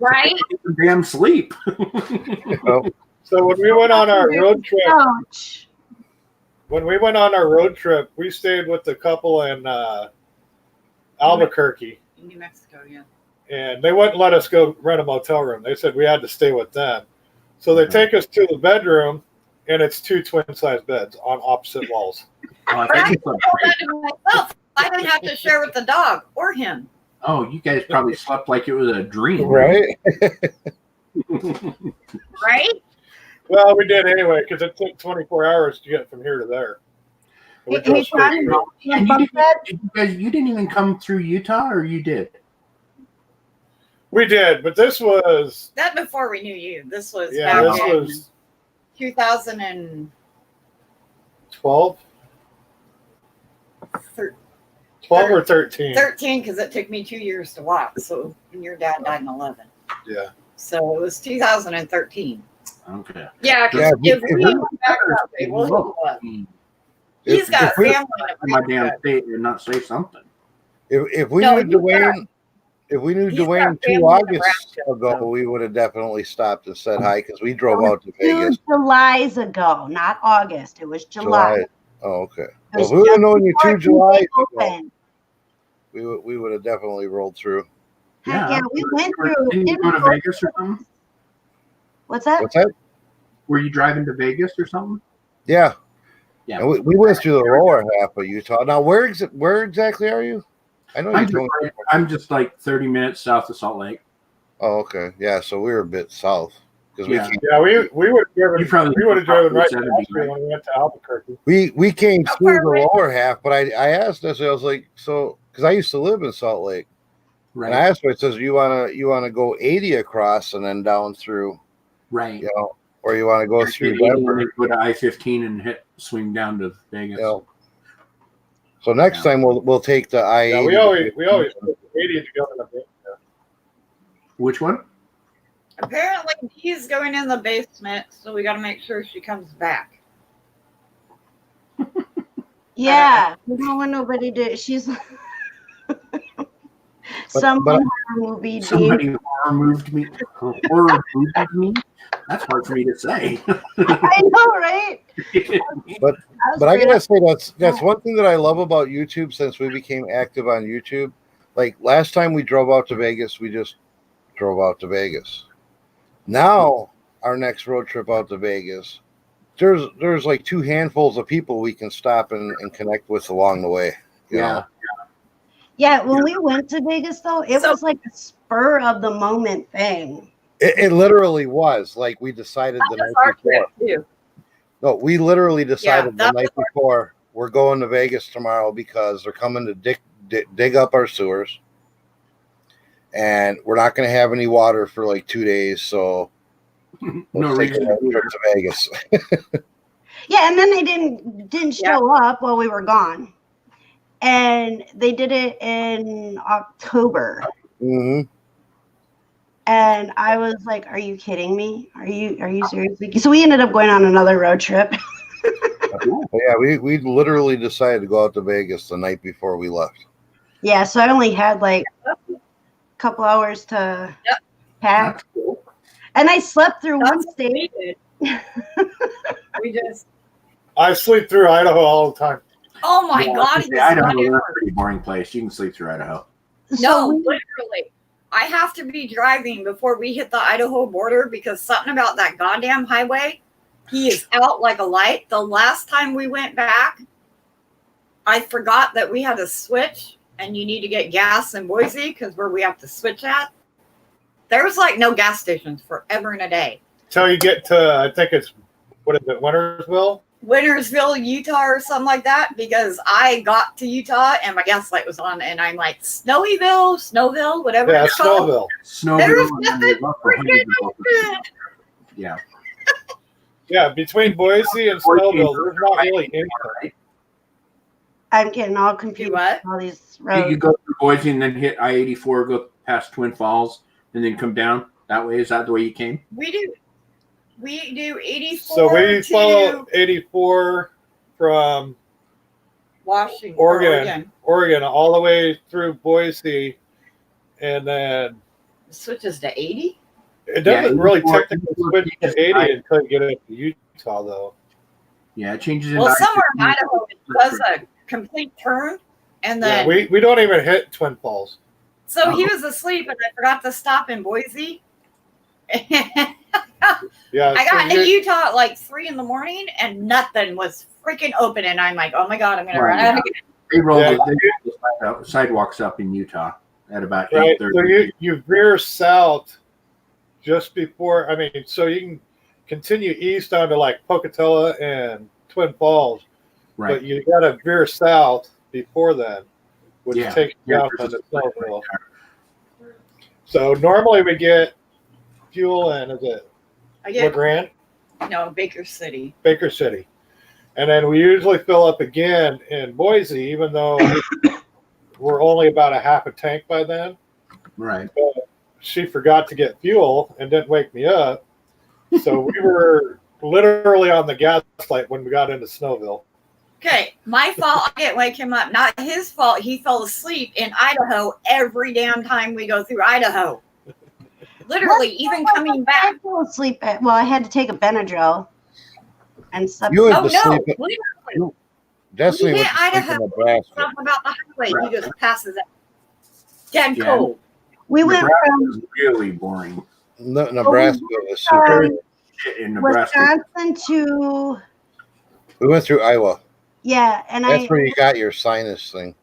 Right? Damn sleep. You know? So when we went on our road trip, Ouch. we stayed with the couple in Albuquerque, New Mexico, yeah. and they wouldn't let us go rent a motel room. They said we had to stay with them. So they take us to the bedroom, and it's two twin-sized beds on opposite walls. Oh, But I told that to myself. I didn't have to share with the dog or him. oh, you guys probably slept like it was a dream. Right? Right? Well, we did anyway because it took 24 hours to get from here to there. We drove Hey, straight Tom, through. And bunk bed? you didn't even come through Utah, or you did? We did, but this was That before we knew you. This was this back in was 2013. 12 or 13. Because it took me 2 years to walk. So and your dad died in 11. Yeah. So it was 2013. Okay. Yeah, Yeah, because if if we we- went back that way, we'll hook you up. He's got if we- family in My America. damn state and not say something. If we No, knew he's got- Dwayne, if we knew he's got Dwayne 2 family in August Nebraska, ago, we would have definitely stopped and said hi because we drove It was out to Vegas. 2 Julys ago, not August. It was July. Oh, okay. It Well, was if we would have just known you before 2 it July ago, opened. we would have definitely rolled through. Heck yeah, we went through. Didn't you go to Vegas or something? What's that? What's that? Were you driving to Vegas or something? Yeah. Yeah. And we went through the lower half of Utah. Now, where exactly are you? I know you told me. I'm just like 30 minutes south of Salt Lake. Oh, okay. Yeah, so we were a bit south because Yeah. Yeah, we would have driven. You We would have driven right to 70, Austria when we went to Albuquerque. we came How through far the away? lower half, but I asked this. I was like, so because I used to live in Salt Lake, Right. and I asked her. It says you wanna go 80 across and then down through, Right. you know, or you want to go through Go Denver, to I-15 and swing down to Vegas. you know. So next time we'll take the I-80. Yeah, we always took 80 to go in the basement. Which one? Apparently, he's going in the basement, so we got to make sure she comes back. Yeah, we don't want nobody to. She's someone horror movie. Somebody horror moved me. Horror moved me. That's hard for me to say. I know, right? But I gotta say that's one thing that I love about YouTube since we became active on YouTube. Like last time we drove out to Vegas, we just drove out to Vegas. Now our next road trip out to Vegas, there's like 2 handfuls of people we can stop and connect with along the way. You know? Yeah, when we went to Vegas though, it was like a spur of the moment thing. It literally was like we decided the That's night our before. trip, too. No, we literally decided the that night before we're going to Vegas tomorrow because they're coming to dig up our sewers, and we're not going to have any water for like 2 days. So No let's take reason a to do trip it. to Vegas. Yeah, and then they didn't show up while we were gone, and they did it in October. Hmm. And I was like, "Are you kidding me? Are you seriously?" So we ended up going on another road trip. Yeah, we literally decided to go out to Vegas the night before we left. Yeah, so I only had like a couple hours to pack, That's cool. and I slept through one That's what we state. did. We just, I sleep through Idaho all the time. oh my Yeah, God, he's Idaho is never- a pretty boring place. You can sleep through Idaho. No, So we- literally. I have to be driving before we hit the Idaho border because something about that goddamn highway, he is out like a light. The last time we went back, I forgot that we had to switch and you need to get gas in Boise because where we have to switch at. There was like no gas stations forever and a day. Till you get to, I think it's, what is it, Wintersville? Wintersville, Utah, or something like that, because I got to Utah and my gas light was on, and I'm like, Snowville, whatever Yeah, it's called. Snowville. There's Snowville. nothing freaking open. Yeah. Yeah, between Boise and Snowville, there's not really anything. Right? I'm getting all confused what? with all these You roads. go through Boise and then hit I-84, go past Twin Falls, and then come down that way. Is that the way you came? We do 84 So we to follow 84 from Washington, Oregon, all the way through Boise, and then Switches to 80. it doesn't really 84 technically switch to 80 until you get into Utah, though. Yeah, it changes. In Well, somewhere in I-15. Idaho it does a complete turn, and then Yeah, we don't even hit Twin Falls. so he was asleep, and I forgot to stop in Boise. Yeah, I so got into Utah at like 3 a.m, and nothing was freaking open, and I'm like, oh my god, I'm gonna run out again. They rolled Yeah. the sidewalks up in Utah at about right. 8:30. So you veer south just before. I mean, so you can continue east onto like Pocatello and Twin Falls, right. but you got to veer south before then, which Yeah. takes you Yeah, out there's on a the split Snowville. right So normally we get fuel in, is it I get LeGrand, Baker City. Baker City, and then we usually fill up again in Boise, even though we're only about a half a tank by then. Right. She forgot to get fuel and didn't wake me up, so we were literally on the gas light when we got into Snowville. Okay, my fault. I didn't wake him up. Not his fault. He fell asleep in Idaho every damn time we go through Idaho. Literally, even coming I back. fell asleep. I had to take a Benadryl and slept. You went Oh to no! sleep. Literally, Destiny We went hit to sleep in Idaho. Nebraska. something about the highway. He just passes out. Dead Yeah. cold. We went Nebraska from was really boring. Nebraska was super. Shit in Nebraska. Wisconsin to We went through Iowa. and That's where you got your sinus thing.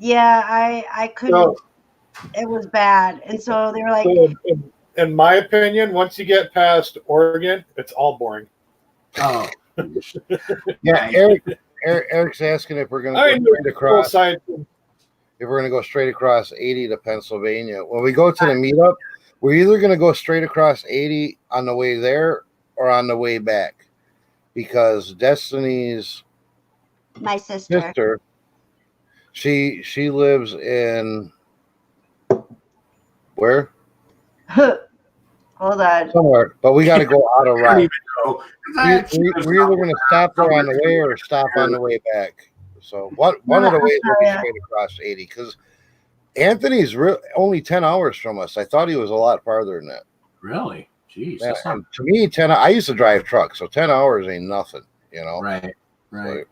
I couldn't. So, It was bad, and so they were like, so in my opinion, once you get past Oregon, it's all boring. Oh. Yeah, Eric's asking if we're going I to mean, go straight across. side. If we're going to go straight across 80 to Pennsylvania. When we go to the meetup, we're either going to go straight across 80 on the way there or on the way back, because Destiny's my sister. sister, she lives in where? Hold on. Somewhere, but we got to go out of I don't route. even know. We're either going to stop there on the way or stop on the way back. So one of the ways will be straight across 80, because Anthony's only 10 hours from us. I thought he was a lot farther than that. Really? Jeez. Yeah, That's not and to me, 10. I used to drive trucks, so 10 hours ain't nothing. You know. right. Right. Like,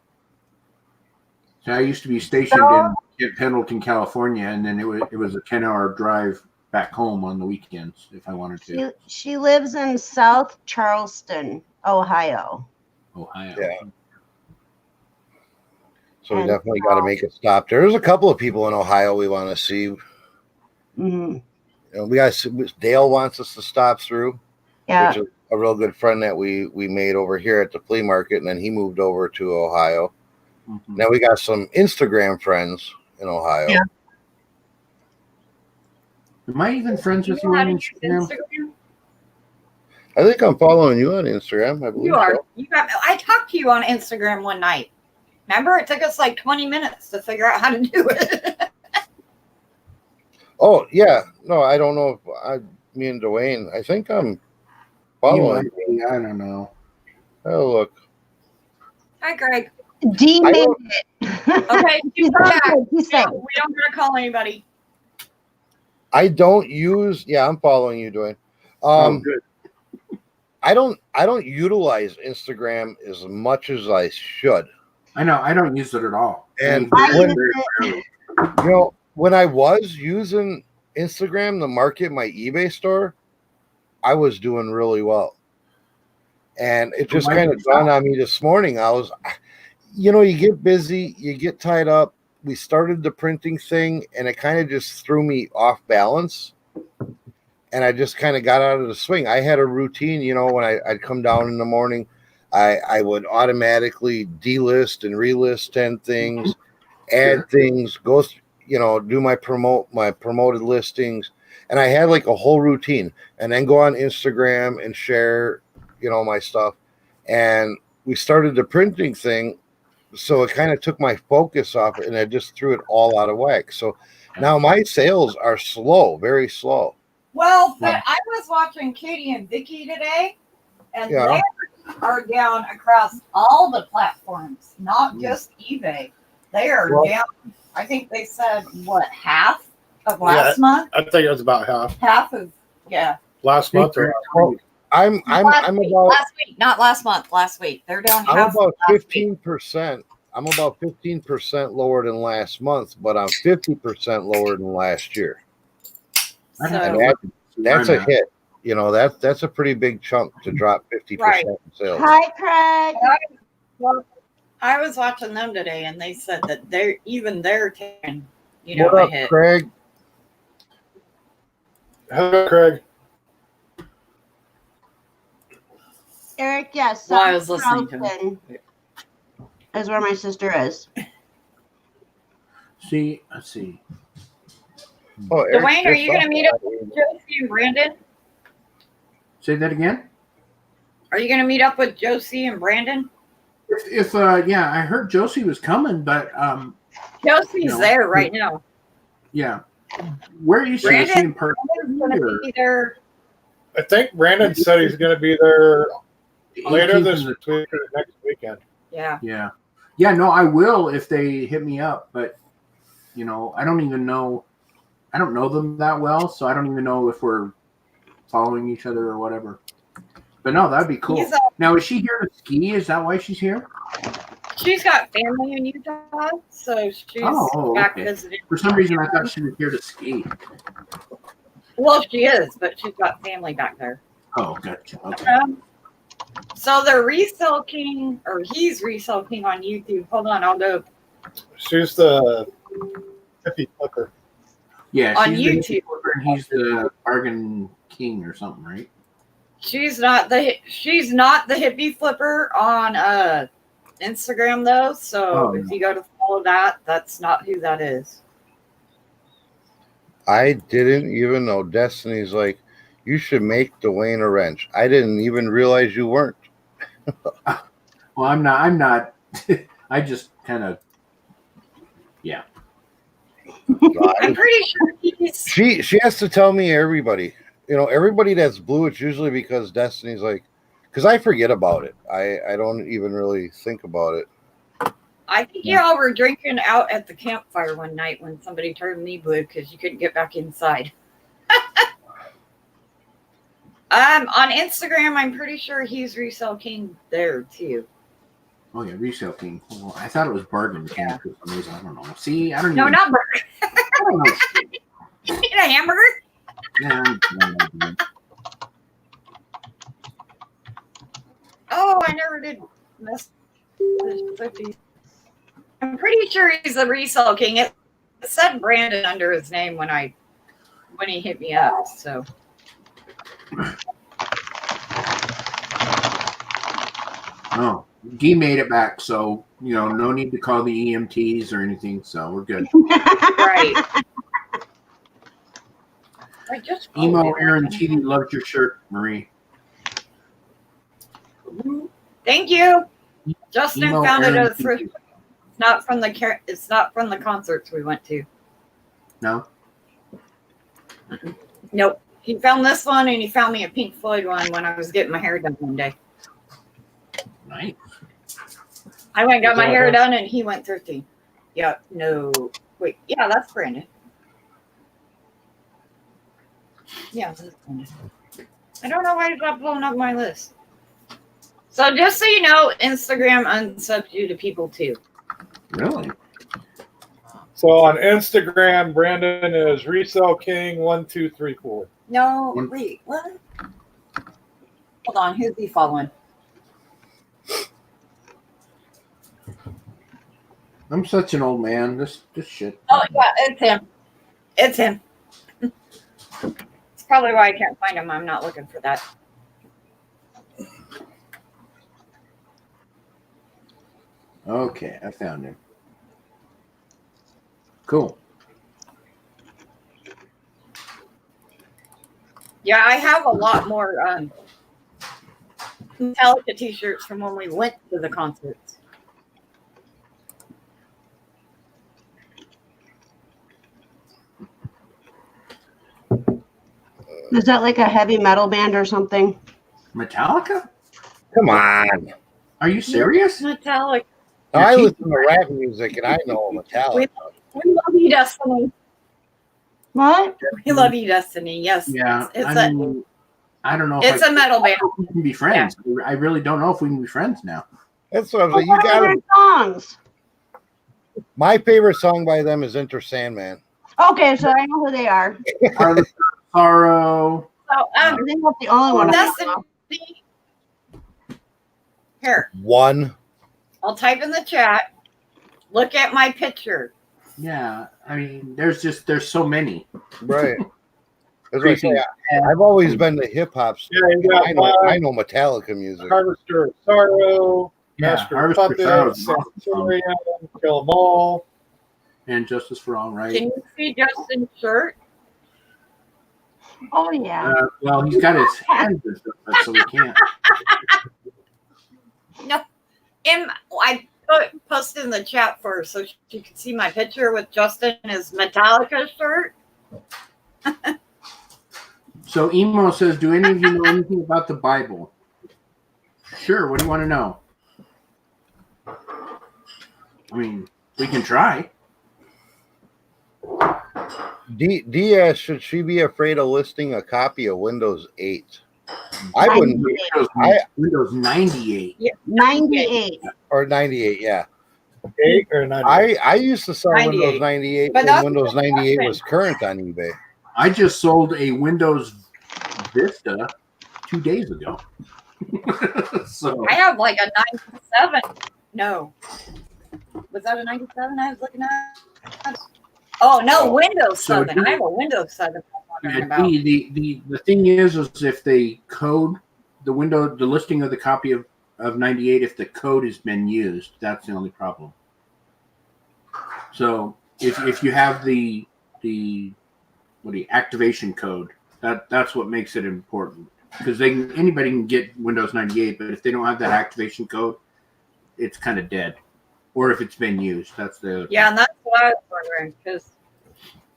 So I used to be stationed in Pendleton, California, and then it was a 10-hour drive back home on the weekends if I wanted to. She lives in South Charleston, Ohio. Ohio. Yeah. So we And, definitely got to make a stop. There's a couple of people in Ohio we want to see. Mm-hmm. We got Dale wants us to stop through, Yeah. which is a real good friend that we made over here at the flea market, and then he moved over to Ohio. Mhm. Now we got some Instagram friends in Ohio. Yeah. Am I even friends with you how on to use Instagram? Instagram? I think I'm following you on Instagram. I believe You are. so. I talked to you on Instagram one night. Remember, it took us like 20 minutes to figure out how to do it. Oh yeah, no, I don't know if me and Dwayne. I think I'm following. You might be, I don't know. Oh look, Hi, Greg. D I made don't- it. Okay, She's come back. okay. She's safe. We don't gotta call anybody. I don't use. Yeah, I'm following you, Dwayne. Oh, good. I don't utilize Instagram as much as I should. I know. I don't use it at all. And I when, use it. when I was using Instagram to market my eBay store, I was doing really well. And it just kind of dawned on me this morning. I was, you get busy, you get tied up. We started the printing thing, and it kind of just threw me off balance. And I just kind of got out of the swing. I had a routine, when I'd come down in the morning, I would automatically delist and relist 10 things, add Sure. things, go, do my promoted listings. And I had like a whole routine, and then go on Instagram and share, my stuff. And we started the printing thing. So it kind of took my focus off it, and I just threw it all out of whack. So now my sales are slow, very slow. Well, but I was watching Katie and Vicky today, and Yeah. they are down across all the platforms, not just eBay. They are down. I think they said half of last month. I think it was about half. Half of Last month or Well, I'm last about week, not last month. Last week they're down I'm half. about last week. 15%. I'm about 15% lower than last month, but I'm 50% lower than last year. So, And that's a hit. That's a pretty big chunk to drop 50% in sales. Hi, Craig. I was watching them today, and they said that they're taking What a up, hit. Craig? Hello, Craig. Eric, yes. Well, I was listening to him. Charleston is where my sister is. Let's see. Oh, Eric, Dwayne, are you going to meet up with Josie and Brandon? Say that again. Are you going to meet up with Josie and Brandon? If I heard Josie was coming, but Josie's there right now. Yeah. Where are you seeing in person? Brandon's going to be there. I think Brandon said he's going to be there later 18th this and week or next weekend. Yeah. Yeah, no, I will if they hit me up, but I don't even know. I don't know them that well, so I don't even know if we're following each other or whatever. But no, that'd be cool. Now, is she here to ski? Is that why she's here? She's got family in Utah, so she's back visiting. For some reason, I thought she was here to ski. Well, she is, but she's got family back there. Oh, gotcha. Okay. So they're Resale King, or he's Resale King on YouTube. Hold on, I'll go. She's the hippie flipper. Yeah, on she's YouTube. The and he's the bargain king or something, right? She's not the hippie flipper on Instagram though. So if you go to follow that, that's not who that is. I didn't even know. Destiny's like, you should make Dwayne a wrench. I didn't even realize you weren't. Well, I'm not. I just kind of, yeah. I'm pretty sure he's. She has to tell me everybody. Everybody that's blue. It's usually because Destiny's like, because I forget about it. I don't even really think about it. I think y'all were drinking out at the campfire one night when somebody turned me blue because you couldn't get back inside. On Instagram, I'm pretty sure he's Resale King there too. Oh yeah, Resale King. Well, I thought it was Bargain King for some reason. I don't know. See, I don't No, even. not burger. I don't know. You need a hamburger? Yeah, Oh, I never did mess with these. I'm pretty sure he's the Resale King. It said Brandon under his name when he hit me up. So. Oh, Dee made it back, so no need to call the EMTs or anything. So we're good. Right. I just Emo Aaron TV loved your shirt, Marie. Thank you. Justin Emo found it Aaron at a thrift. It's not from the concerts we went to. No. Nope. He found this one and he found me a Pink Floyd one when I was getting my hair done one day. Nice. I went and got my hair done and he went thrifting. Yeah, no. Wait, yeah, that's Brandon. Yeah, that's Brandon. I don't know why it's not blowing up my list. So just so you know, Instagram unsubs you to people too. Really? So on Instagram, Brandon is Resale King 1234. No, wait, what? Hold on, who's he following? I'm such an old man. This shit. Oh yeah, it's him. It's him. It's probably why I can't find him. I'm not looking for that. Okay, I found him. Cool. Yeah, I have a lot more Metallica t-shirts from when we went to the concerts. Is that like a heavy metal band or something? Metallica? Come on. Are you serious? Metallica. I listen to rap music and I know Metallica. We love you, Destiny. What? We love you, Destiny. Yes. Yeah. It's I mean, I don't know. If it's a metal band. we can be friends. I really don't know if we can be friends now. That's what I'm Well, saying. You what are got their to. songs? My favorite song by them is Enter Sandman. Okay, so I know who they are. Harvest of Sorrow. So, I think that's the only one. I Destiny. know. Here, One. I'll type in the chat. Look at my picture. Yeah. I mean, there's so many. Right. As I say, I've always been the hip hop. Yeah, you got I know Metallica music. Harvester of Sorrow, Yeah, Master of Harvester of Sorrow Puppets, is an awesome song. Centurion, Kill 'Em All. And Justice for All, right? Can you see Justin's shirt? Oh yeah. Well, he's got his hands and stuff, so we can't. No. I posted in the chat first so you can see my picture with Justin in his Metallica shirt. So Emo says, do any of you know anything about the Bible? Sure. What do you want to know? I mean, we can try. DS, should she be afraid of listing a copy of Windows 8? I wouldn't be. Windows 98. Yeah, 98. Or 98, yeah. 8 or 9? I used to sell 98. Windows 98 But when that's Windows what 98 happened. was current on eBay. I just sold a Windows Vista 2 days ago. So I have like a 97. No. Was that a 97 I was looking at? Oh, no, Windows So 7. I have a Windows 7 I'm wondering yeah, about. the thing is if they code the listing of the copy of 98, if the code has been used, that's the only problem. So if you have the activation code, that's what makes it important, because anybody can get Windows 98, but if they don't have that activation code, it's kind of dead. Or if it's been used, that's the Yeah, and that's what I was wondering, because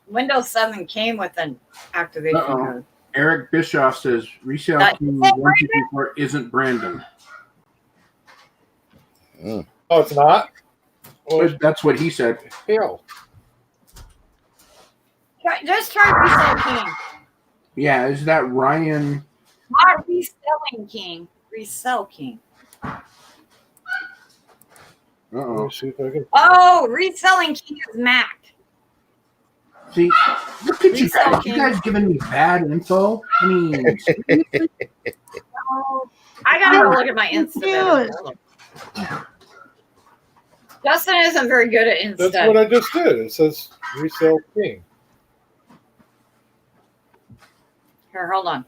Windows 7 came with an activation code. Eric Bischoff says resale King 1224 isn't Brandon. Oh, it's not? Well, That's what he said. hell. Just try Resell King. Yeah, is that Ryan? Not Reselling King. Resell King. Let Uh-oh. me see if I can. Oh, Reselling King is Mac. See, look at you Resell guys. King. You guys giving me bad info. I mean, Oh, I gotta go look at my Insta. Justin isn't very good at Insta. That's what I just did. It says Resell King. Here, hold on.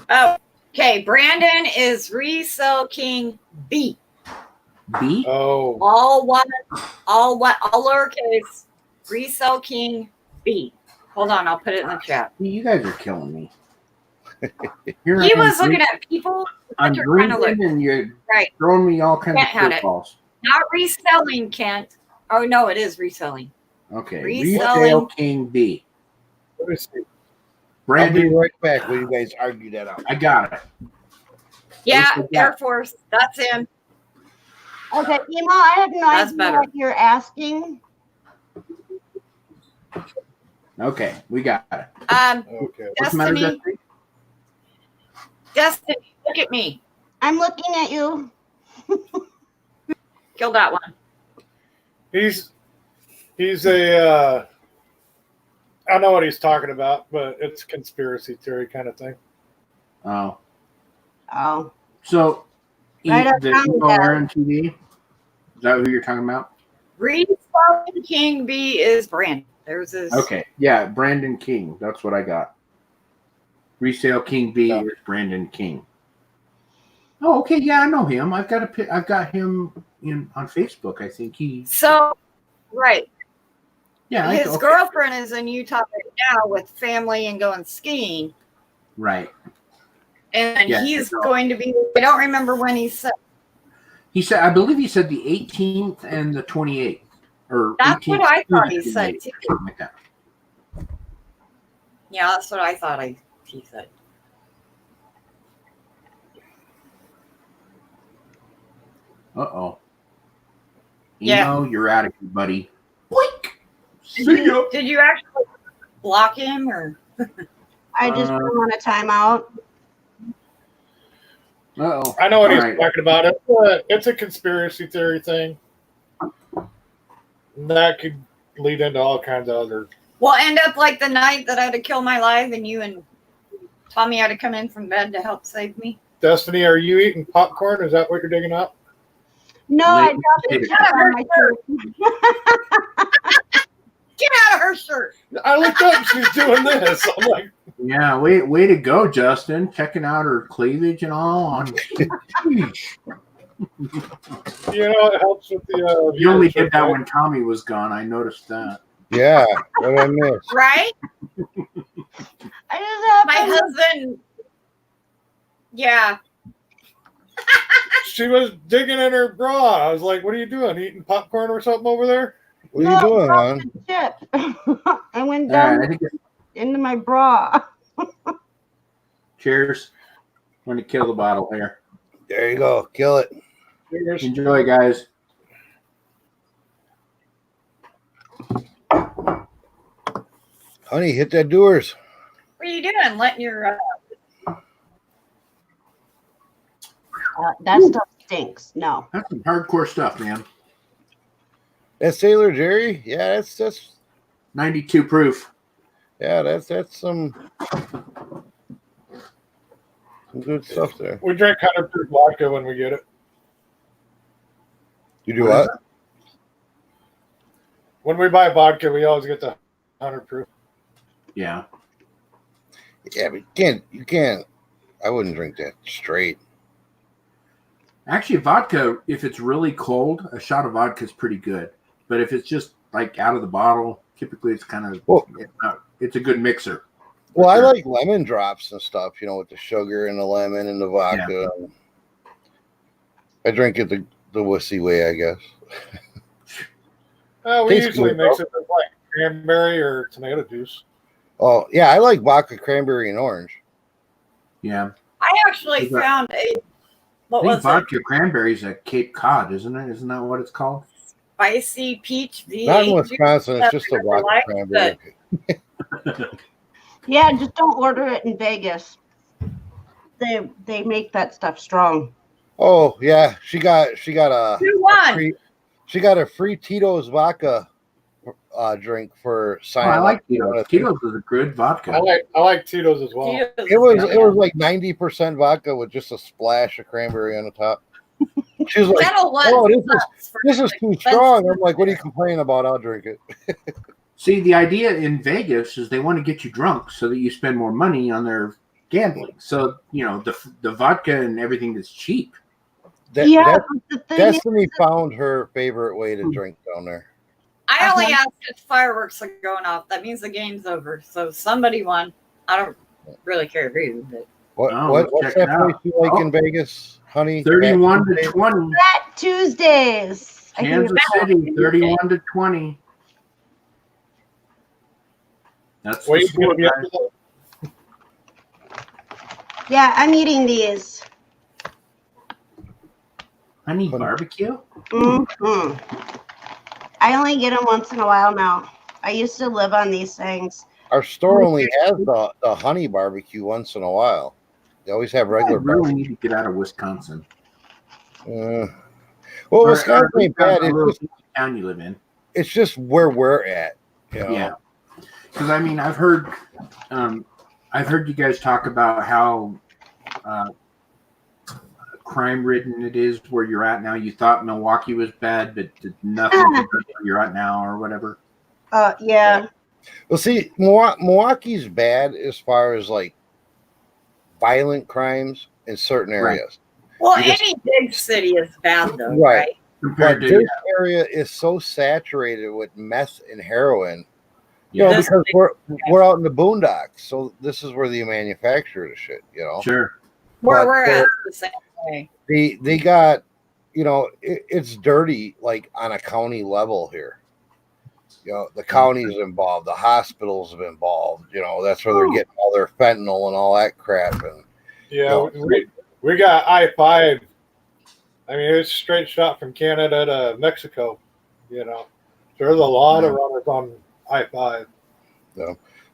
Oh, okay. Brandon is Resell King B. B? Oh, All lowercase. Resell King B. Hold on, I'll put it in the chat. You guys are killing me. Here He I am was looking at people. I'm You're trying to look. drinking and you're Right. throwing me all kinds Can't of have it. curveballs. Not reselling, Kent. Oh no, it is reselling. Okay. Reselling. Resale King B. let me see. I'll be Brandon, right back when you guys argue that out. I got it. Yeah, What's the Air gap? Force. That's him. Okay, Emo, I have no That's idea better. what you're asking. Okay, we got it. Okay. What's the matter, Destiny. Jeffrey? Destiny, look at me. I'm looking at you. Kill that one. He's a I know what he's talking about, but it's conspiracy theory kind of thing. Oh. Oh. So, Right up the front, Emo Dad. Aaron TV? Is that who you're talking about? Reselling King B is Brandon. There's his. Okay. Yeah, Brandon King. That's what I got. Resale King B Yeah. is Brandon King. Oh, okay. Yeah, I know him. I've got him on Facebook. I think he. So, right. Yeah. His Okay. girlfriend is in Utah right now with family and going skiing. Right. And Yeah, he's so- going to be, I don't remember when he said. He said, I believe he said the 18th and the 28th. Or That's 18th what I through thought the he said, 28th, too. something like that. Yeah, that's what I thought he said. Uh-oh. Yeah. Emo, you're out of here, buddy. Boink! See ya! Did you actually block him or? I just put him on a timeout. Uh-oh. I know what he's Alright. talking about. It's a conspiracy theory thing. And that could lead into all kinds of other. We'll end up like the night that I had to kill my life and you and Tommy had to come in from bed to help save me. Destiny, are you eating popcorn? Is that what you're digging up? No, I Late dropped the potato. chip on my shirt. Get out of her shirt. I looked up. She's doing this. I'm like, Yeah, way to go, Justin. Checking out her cleavage and all on. it helps with the. You only did viewership, that right? when Tommy was gone. I noticed that. Yeah, what I missed. Right? I just My happened. husband. Yeah. She was digging in her bra. I was like, "What are you doing? Eating popcorn or something over there?" What are you doing, hon? Chip. I went All down right, I think into my bra. cheers. I'm going to kill the bottle here. There you go. Kill it. Cheers. Enjoy, guys. Honey, hit that doers. What are you doing? Letting your That stuff stinks. No. That's some hardcore stuff, man. That Sailor Jerry? Yeah, that's 92 proof. yeah, that's some good stuff there. We drink 100 proof vodka when we get it. You do What is what? When we buy vodka, we always get the 100 proof. Yeah. Yeah, but you can't. I wouldn't drink that straight. Actually, vodka, if it's really cold, a shot of vodka is pretty good. But if it's just like out of the bottle, typically it's kind of Well- it's a good mixer. Well, I Sure. like lemon drops and stuff, with the sugar and the lemon and the vodka. I drink it the wussy way, I guess. We Tastes usually good, mix it with like cranberry or tomato juice. Oh, yeah, I like vodka, cranberry, and orange. Yeah. I actually Is that- found a what I think was vodka cranberry's a Cape Cod, isn't it? Isn't that what it's called? it? Spicy peach V8 Not in juice Wisconsin, it's just a that I vodka like, cranberry. Yeah, just don't order it in Vegas. They make that stuff strong. Oh, yeah, she got a 2-1. free Tito's vodka drink for Oh, signing I like up. Tito's. Tito's is a good vodka. I like Tito's as well. Tito's It was is like 90% vodka with just a splash of cranberry on the top. She was like, Kettle One "Oh, sucks for this is too strong." I'm like, "What are you complaining about? I'll drink it." See, the idea in Vegas is they want to get you drunk so that you spend more money on their gambling. So, the vodka and everything that's cheap. That, Yeah, that- but the thing is, Destiny found her favorite way to drink down there. I only asked if fireworks are going off. That means the game's over. So somebody won. I don't really care who, but Oh, What's check that it out. place you like Oh. in Vegas, honey? 31 Fat to Tuesday? 20. Fat Tuesdays. I think Kansas it's- City, 31 to 20. That's Wait, the you score, gonna be up guys. to Yeah, I'm eating these. Honey barbecue? Hmm. I only get them once in a while now. I used to live on these things. Our store only has the honey barbecue once in a while. They always have I regular really barbecue. need to get out of Wisconsin. Well, Or Wisconsin ain't bad. the little town you live in. It's just where we're at. Yeah. Because I've heard you guys talk about how crime-ridden it is where you're at now. You thought Milwaukee was bad, but nothing compared to where you're at now, or whatever. Yeah. Well, see, Milwaukee's bad as far as like violent crimes in certain areas. Well, Because- any big city is bad though, Right. right? Compared But to this area is so saturated with meth and heroin, you yeah, know, This because big- we're out in the boondocks, so this is where they manufacture the shit, you know. sure. Where But we're at the same way. they got, you know, it's dirty like on a county level here. You know, the county's involved, the hospitals have involved. You know, that's where they're getting all their fentanyl and all that crap. And Yeah, we got I-5. I mean, it's straight shot from Canada to Mexico. You know, there's a lot of runners on I-5.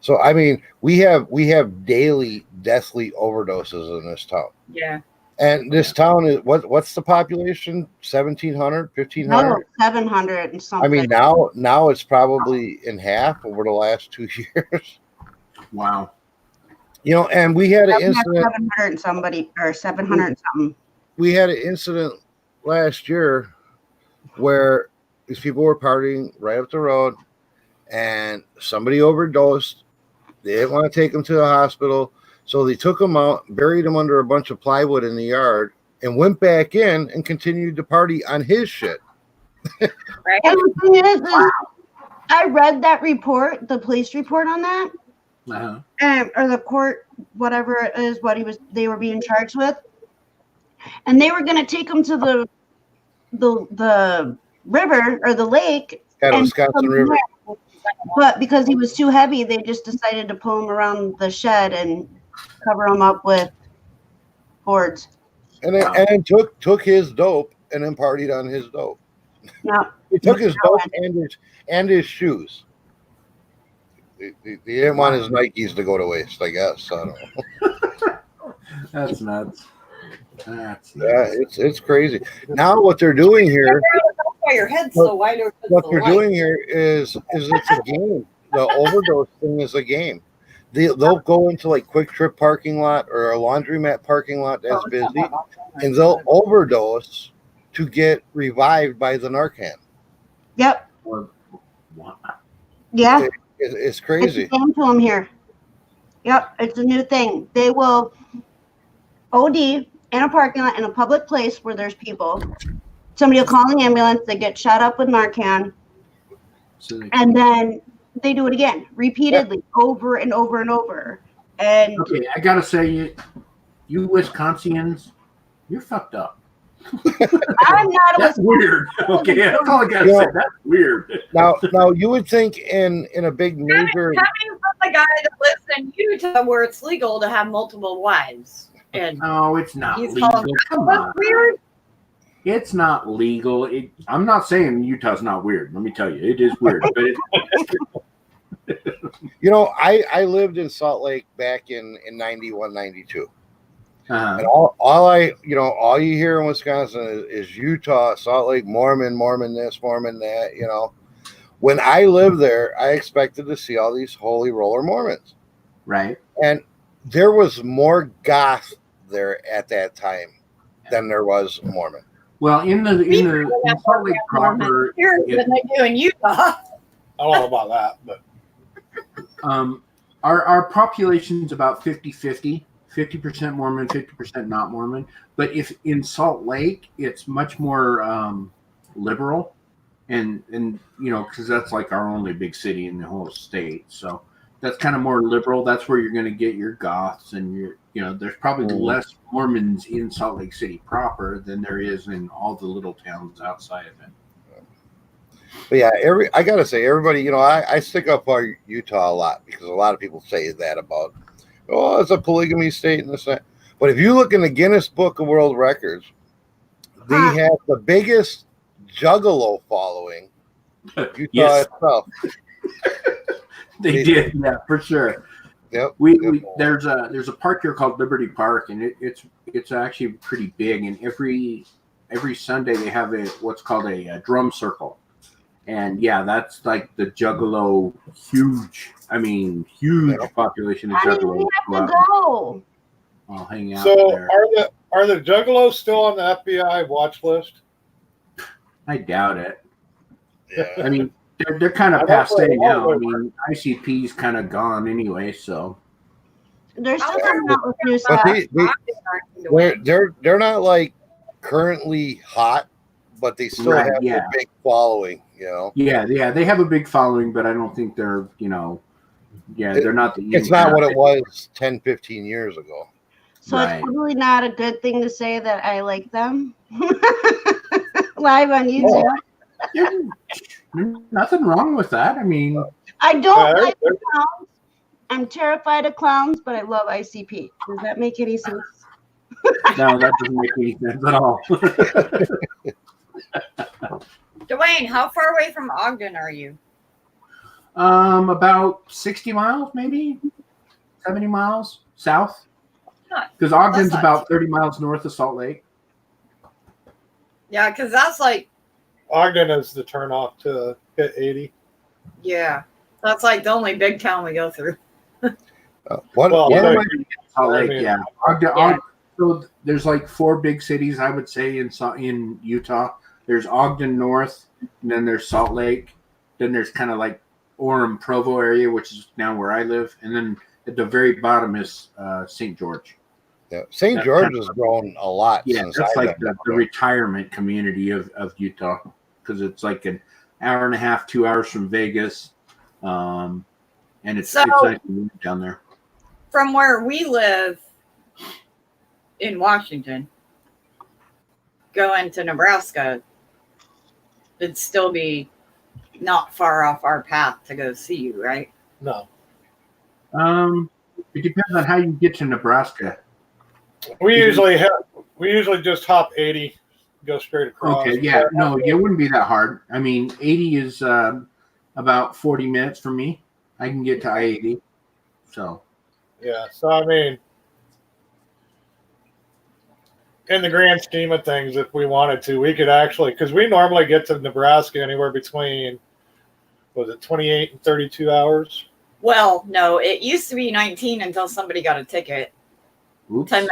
so I mean, we have daily deathly overdoses in this town. Yeah. And this town is what's the population? 1,700, 1,500? No, 700 and something. I mean, now it's probably in half over the last 2 years. Wow. You know, and we had an We have incident. 700 and somebody, or 700 and something. We had an incident last year where these people were partying right up the road, and somebody overdosed. They didn't want to take him to the hospital, so they took him out, buried him under a bunch of plywood in the yard, and went back in and continued to party on his shit. Right. And the thing is, I read that report, the police report on that, Uh-huh. or the court, whatever it is, they were being charged with, and they were going to take him to the river or the lake, At and Wisconsin River. but because he was too heavy, they just decided to pull him around the shed and cover him up with boards. And then took his dope and then partied on his dope. Yeah. He took his dope and his shoes. He didn't want his Nikes to go to waste, I guess. I don't know. That's nuts. That's Yeah, nuts. it's crazy. Now what they're doing here, That's why your head's so wide open. what they're doing here is it's a game. The overdose thing is a game. They'll go into like Quick Trip parking lot or a laundromat parking lot that's busy, and they'll overdose to get revived by the Narcan. Yep. What? Yeah. It's It's crazy. a game to them here. Yep. It's a new thing. They will OD in a parking lot in a public place where there's people. Somebody will call the ambulance. They get shot up with Narcan, So they- and then they do it again, repeatedly, over and over and over. And okay, I gotta say, you Wisconsians, you're fucked up. I'm not a That's weird. Okay, that's all I gotta Yeah. say. That's weird. Now you would think in a big major. Coming from the guy that lives in Utah where it's legal to have multiple wives. And No, it's not he's legal. calling Come that's on. weird. It's not legal. I'm not saying Utah's not weird. Let me tell you, it is weird. But You know, I lived in Salt Lake back in 91, 92. And all you hear in Wisconsin is Utah, Salt Lake, Mormon this, Mormon that, you know. When I lived there, I expected to see all these holy roller Mormons. right. And there was more goth there at that time than there was Mormon. Well, in Salt Lake proper, Here than they do in Utah. I don't know about that, but our population's about 50-50. 50% Mormon, 50% not Mormon. But if in Salt Lake, it's much more liberal, and you know, because that's like our only big city in the whole state. So that's kind of more liberal. That's where you're going to get your goths and there's probably less Mormons in Salt Lake City proper than there is in all the little towns outside of it. But yeah, I gotta say, everybody, I stick up for Utah a lot because a lot of people say that about, oh, it's a polygamy state and this and that. But if you look in the Guinness Book of World Records, they have the biggest juggalo following. Utah Yes. itself. They did, yeah, for sure. Yep. There's a park here called Liberty Park, and it's actually pretty big. And every Sunday they have what's called a drum circle, and yeah, that's like the juggalo huge population of I mean, juggalos. we have to go. I'll hang out so there. are the Juggalos still on the FBI watch list? I doubt it. Yeah. I mean, they're kind I of don't passe know. now. I mean, ICP's kind of gone anyway, so. They're still How coming out with new But stuff. they're not like currently hot, but they still Right, have yeah. a big following. Yeah, they have a big following, but I don't think they're, they're not the. It's not what it was 10, 15 years ago. So Right. it's probably not a good thing to say that I like them live on Oh. YouTube. There's nothing wrong with that. I mean, I don't like clowns. I'm terrified of clowns, but I love ICP. Does that make any sense? no, that doesn't make any sense at all. Dwayne, how far away from Ogden are you? About 60 miles, maybe 70 miles south. Because Ogden's That's about 30 miles north of Salt Lake. Yeah, because that's like, Ogden is the turnoff to hit 80. yeah, that's like the only big town we go through. One of my Salt Lake, I mean, yeah. So there's like 4 big cities, I would say, in Utah. There's Ogden North, and then there's Salt Lake. Then there's kind of like Orem, Provo area, which is now where I live. And then at the very bottom is St. George. St. George has grown a lot. Yeah, since that's I've like been the retirement community of Utah, because it's like an hour and a half, 2 hours from Vegas. And it's nice to live down there. From where we live in Washington, going to Nebraska, it'd still be not far off our path to go see you, right? No. It depends on how you get to Nebraska. We usually just hop 80, go straight across. Okay, yeah, no, it wouldn't be that hard. I mean, 80 is about 40 minutes for me. I can get to I-80. So. Yeah, so I mean, in the grand scheme of things, if we wanted to, we could actually, because we normally get to Nebraska anywhere between, was it 28 and 32 hours? Well, no, it used to be 19 until somebody got a ticket. Oops. 10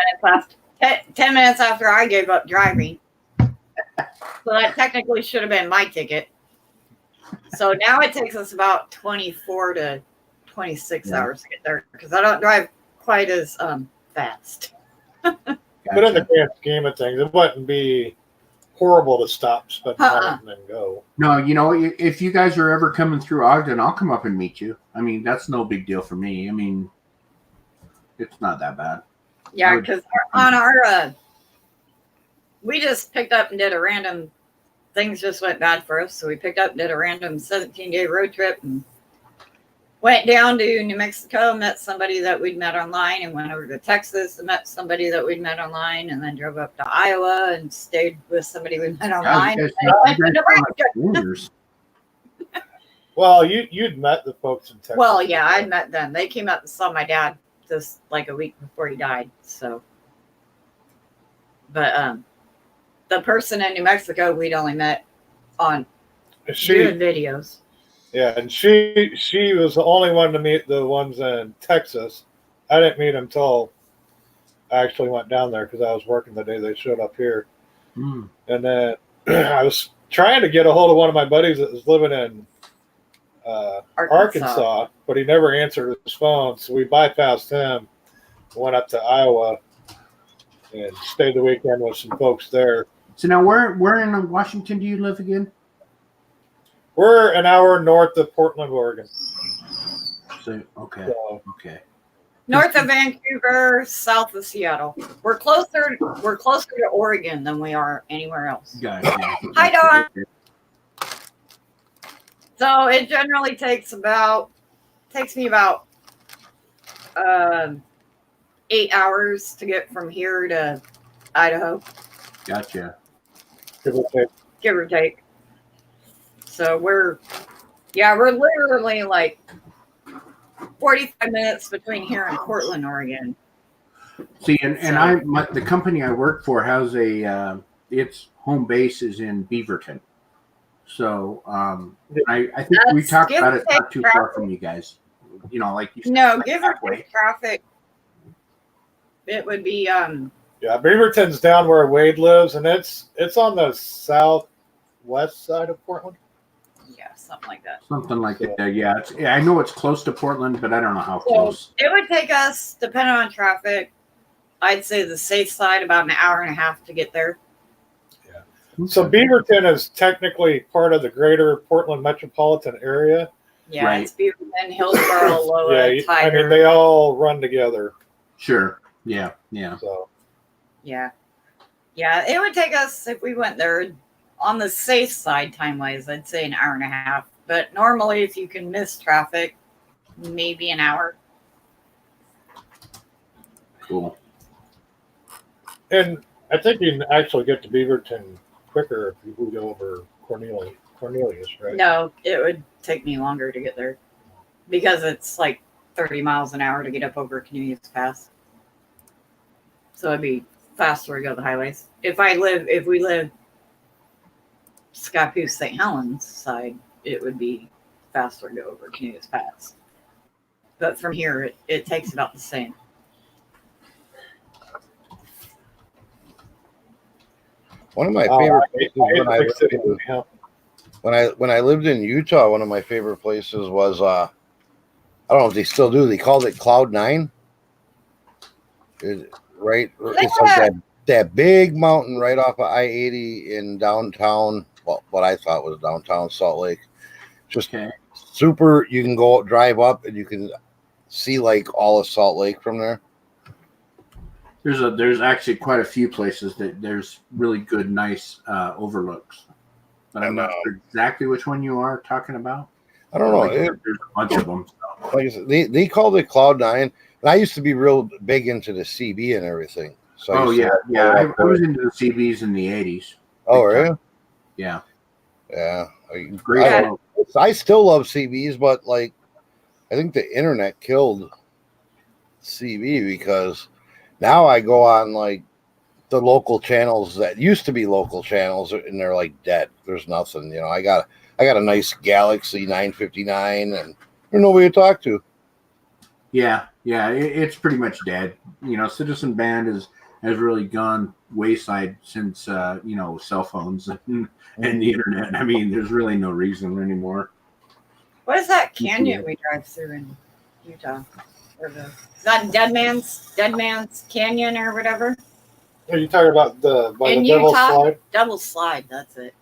minutes after I gave up driving. So that technically should have been my ticket. So now it takes us about 24 to 26 hours to get there because I don't drive quite as fast. Gotcha. But in the grand scheme of things, it wouldn't be horrible to stop, spend time, and then go. No, if you guys are ever coming through Ogden, I'll come up and meet you. I mean, that's no big deal for me. I mean, it's not that bad. Yeah, because on our, we just picked up and did a random, things just went bad for us. So we picked up and did a random 17-day road trip and went down to New Mexico, met somebody that we'd met online, and went over to Texas and met somebody that we'd met online, and then drove up to Iowa and stayed with somebody we met online. Well, you'd met the folks in Texas. Well, yeah, I'd met them. They came up and saw my dad just like a week before he died. So, but the person in New Mexico we'd only met on doing videos. Yeah, and she was the only one to meet the ones in Texas. I didn't meet them until I actually went down there because I was working the day they showed up here. And then I was trying to get a hold of one of my buddies that was living in Arkansas, but he never answered his phone. So we bypassed him, went up to Iowa, and stayed the weekend with some folks there. So now where in Washington do you live again? We're an hour north of Portland, Oregon. So, okay. North of Vancouver, south of Seattle. We're closer to Oregon than we are anywhere else. Gotcha. Hi, Don. So it generally takes me about 8 hours to get from here to Idaho. Gotcha. Give or take. So we're literally like 45 minutes between here and Portland, Oregon. See, the company I work for has its home base is in Beaverton. So I think we talked about it not too far from you guys. Like you said. No, like give or take traffic. It would be Yeah, Beaverton's down where Wade lives, and it's on the southwest side of Portland. Yeah, something like that. Something like that. Yeah, I know it's close to Portland, but I don't know how So close. it would take us, depending on traffic, I'd say the safe side about an hour and a half to get there. So Beaverton is technically part of the greater Portland metropolitan area. Yeah, Right. it's Beaverton, Hillsborough, Loa, Yeah, Tiger. I mean they all run together. Sure. Yeah. Yeah. So Yeah. Yeah, it would take us, if we went there, on the safe side time-wise, I'd say an hour and a half. But normally, if you can miss traffic, maybe an hour. Cool. and I think you can actually get to Beaverton quicker if you go over Cornelius, right? No, it would take me longer to get there because it's like 30 miles an hour to get up over Cornelius Pass. So it'd be faster to go the highways. If we live Scappoose St. Helens side, it would be faster to go over Cornelius Pass. But from here, it takes about the same. One of my favorite places when I lived in Utah, one of my favorite places was I don't know if they still do. They called it Cloud 9. Right, it's like that big mountain right off of I-80 in downtown. Well, what I thought was downtown Salt Lake. Just super. You can go drive up and you can see like all of Salt Lake from there. There's actually quite a few places that there's really good, nice overlooks. But I'm not sure exactly which one you are talking about. I don't know. There's a bunch of them. So. Like I said, they called it Cloud 9. And I used to be real big into the CB and everything. So I was into the CBs in the 80s. Oh, really? Yeah. Yeah. Great. I still love CBs, but like I think the internet killed CB because now I go on like the local channels that used to be local channels and they're like dead. There's nothing. You know, I got a nice Galaxy 959 and there's nobody to talk to. Yeah, it's pretty much dead. You know, Citizen Band has really gone wayside since cell phones and the internet. I mean, there's really no reason anymore. What is that canyon we drive through in Utah? Is that Dead Man's Canyon or whatever? Are you talking about the Devil's Slide? Devil's Slide, that's it.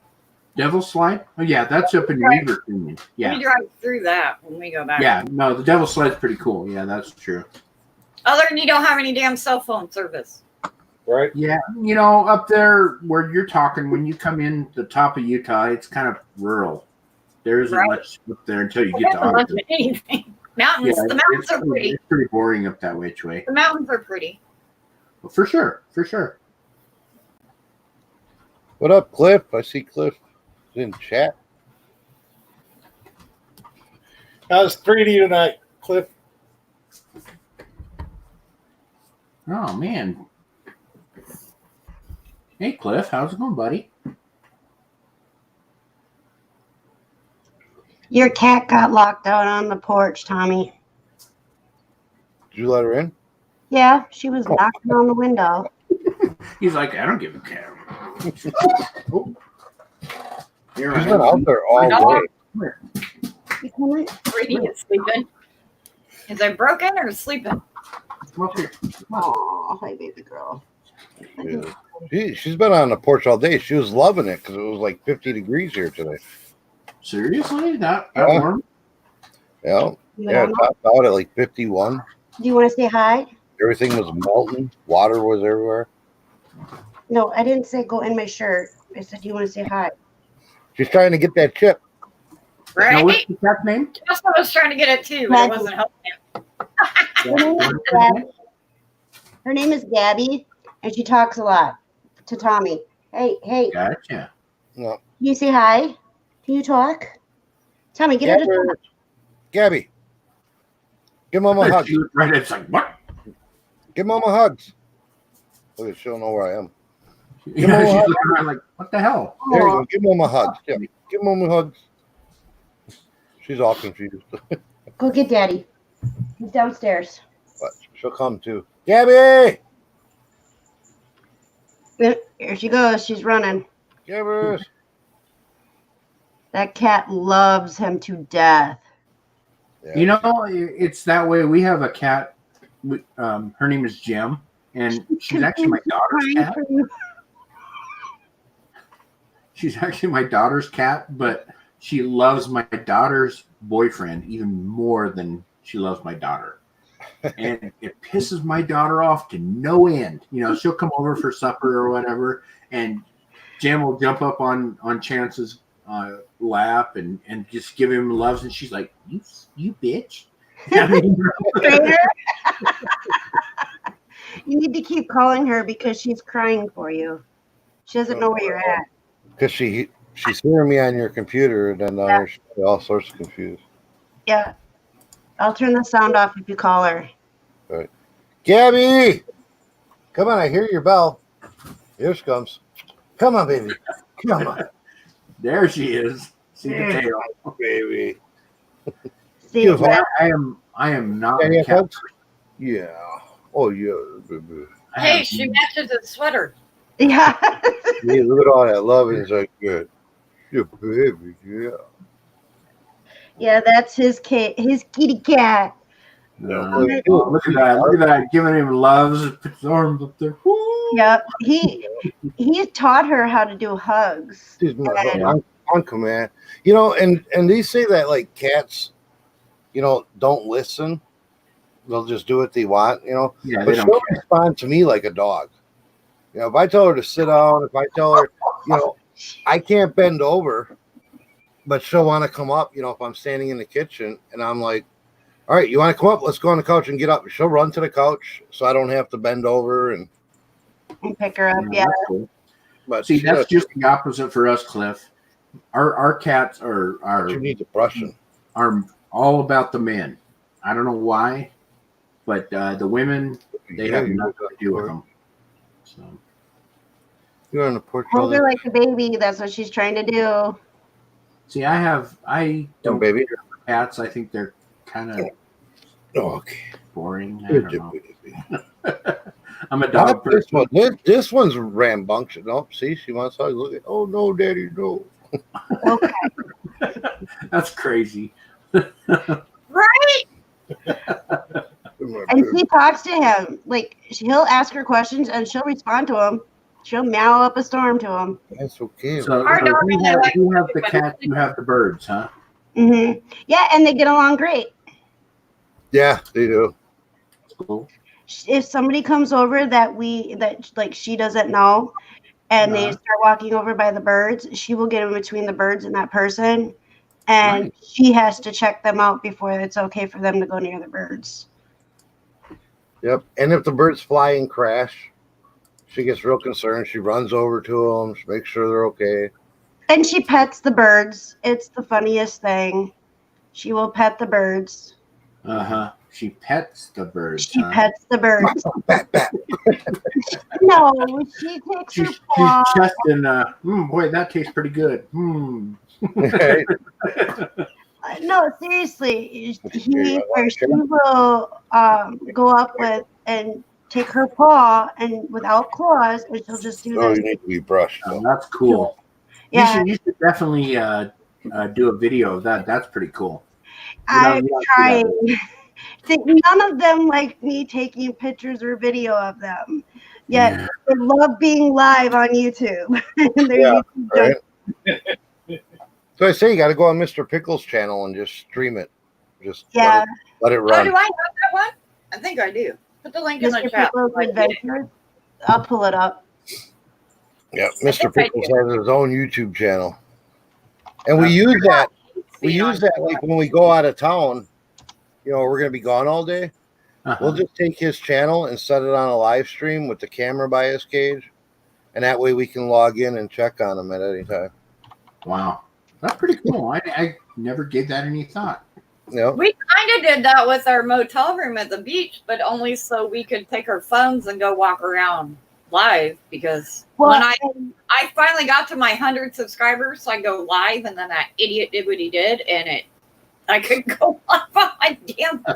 Devil's Slide? Oh yeah, that's up in Weaver Canyon. Yeah. We drive through that when we go back. Yeah, no, the Devil's Slide's pretty cool. Yeah, that's true. Other than you don't have any damn cell phone service. Right? Yeah, you know, up there where you're talking, when you come in the top of Utah, it's kind of rural. There isn't much up there until you get to Austin. Anything. Mountains. Yeah, the mountains are pretty. It's pretty boring up that way. The mountains are pretty. Well, for sure. What up, Cliff? I see Cliff in chat. How's 3D tonight, Cliff? Oh man. Hey Cliff, how's it going, buddy? Your cat got locked out on the porch, Tommy. Did you let her in? Yeah, she was knocking on the window. He's like, I don't give a care. Oh. She's been out there all day. You coming? Brady is sleeping. Is I broken or sleeping? Oh, hi, baby girl. She's been on the porch all day. She was loving it because it was like 50 degrees here today. Seriously? That warm? Yeah. Yeah, it topped out at like 51. Do you want to say hi? Everything was melting. Water was everywhere. No, I didn't say go in my shirt. I said, do you want to say hi? She's trying to get that chip. Right? Now, what's the cat's name? That's what I was trying to get it too, but it wasn't helping him. Her name is Gabby, and she talks a lot to Tommy. Hey. Gotcha. No. Can you say hi? Can you talk? Tommy, get her to talk. Gabby. Give Mama a hug. Right, it's like, what? Give Mama hugs. Look, she'll know where I am. She's looking around like, what the hell? There you go. Give Mama hugs. Yeah. Give Mama hugs. She's all confused. Go get Daddy. He's downstairs. But she'll come too. Gabby! Here she goes. She's running. Gabbers! That cat loves him to death. Yeah. You know, it's that way. We have a cat. Her name is Jim, and she's actually my daughter's cat. She's actually my daughter's cat, but she loves my daughter's boyfriend even more than she loves my daughter. And it pisses my daughter off to no end. You know, she'll come over for supper or whatever, and Jim will jump up on Chance's lap and just give him loves, and she's like, "You bitch." I mean, You need to keep calling her because she's crying for you. She doesn't know where you're at. Because she's hearing me on your computer, and then now she's all sorts of confused. Yeah. I'll turn the sound off if you call her. All right. Gabby! Come on, I hear your bell. Here she comes. Come on, baby. Come on. there she is. See the tail, Baby. See, Give her- I am not Yeah, a cat. folks. Yeah. Oh, yeah, baby. I Hey, have- she matches his sweater. yeah. Yeah, look at all that love. It's like, good. Yeah, baby, yeah. Yeah, that's his kitty cat. look at that! Look at that! Giving him loves. Puts his arms up there. Woo! Yep. He taught her how to do hugs. She's my on command. You know, and they say that like cats, you know, don't listen. They'll just do what they want, you know. Yeah, But they don't she'll care. respond to me like a dog. You know, if I tell her to sit down, if I tell her, you know, I can't bend over, but she'll want to come up, you know, if I'm standing in the kitchen and I'm like, all right, you want to come up? Let's go on the couch and get up. She'll run to the couch so I don't have to bend over and Pick her up. Yeah. That's cool. but See, she that's does- just the opposite for us, Cliff. Our cats are you need to brushing. are all about the men. I don't know why, but the women, they have nothing to do with them. So You're on the porch. Hold her like a baby. That's what she's trying to do. see, I don't baby. care for cats. I think they're kind of Okay. boring. I don't know. Not I'm a dog this person. one. This one's rambunctious. Oh, see, she wants to look at. Oh no, Daddy, no. Okay. That's crazy. Right? And she talks to him. Like, he'll ask her questions and she'll respond to him. She'll meow up a storm to him. That's okay. So Our dog you and have, I like you have the to- cat, you have the birds, huh? Yeah, and they get along great. Yeah, they do. Cool. If somebody comes over that like she doesn't know and they Uh-huh. start walking over by the birds, she will get in between the birds and that person, and Nice. she has to check them out before it's okay for them to go near the birds. Yep. And if the birds fly and crash, she gets real concerned. She runs over to them, she makes sure they're okay. And she pets the birds. It's the funniest thing. She will pet the birds. Uh-huh. She pets the birds, She huh? pets the birds. Bat, bat. No, she takes her She's paw. testing, boy, that tastes pretty good. Right? No, seriously, Okay, he I or like she will go up with and take her paw and without claws, and she'll just do Oh, this. you need to be brushed. Oh, that's cool. Yeah, You should definitely do a video of that. That's pretty cool. I'm you don't do trying. See, none of them like me taking pictures or video of them. Yet Yeah. they love being live on YouTube. Their Yeah, YouTube right? So I say you got to go on Mr. Pickles' channel and just stream it. Just Yeah. let it Oh, run. do I have that one? I think I do. Put the link in the Mr. chat. Pickles Adventures. I'll pull it up. Yeah, I Mr. think I Pickles do. has his own YouTube channel, and we use that. We use that like when we go out of town. You know, we're gonna be gone all day. Uh-huh. We'll just take his channel and set it on a live stream with the camera by his cage, and that way we can log in and check on him at any time. Wow. That's pretty cool. I never gave that any thought. You know? We kind of did that with our motel room at the beach, but only so we could take our phones and go walk around live. Because when I finally got to my 100 subscribers, so I go live, and then that idiot did what he did, and I could go live on my damn phone.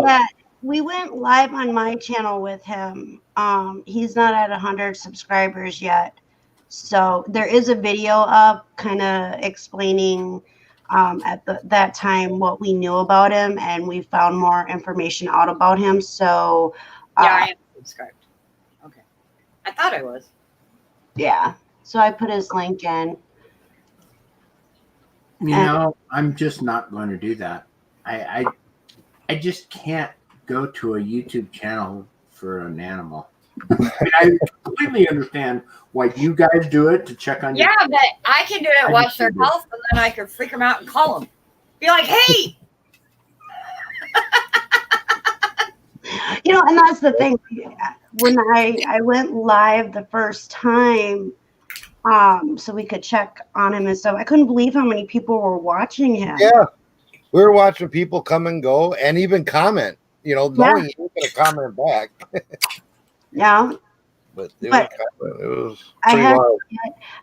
Yeah, we went live on my channel with him. He's not at 100 subscribers yet, So there is a video up kind of explaining at that time what we knew about him, and we found more information out about him. So Yeah, I am subscribed. Okay. I thought I was. yeah. So I put his link in. You know, I'm just not going to do that. I just can't go to a YouTube channel for an animal. I mean, I completely understand why you guys do it to check on. Yeah, but I can do it, watch their health, and then I can freak them out and call them. Be like, hey! You know, and that's the thing. When I went live the first time, so we could check on him and stuff, I couldn't believe how many people were watching him. Yeah. We were watching people come and go and even comment, you know, knowing you were going to comment back. Yeah. But it was I pretty wild.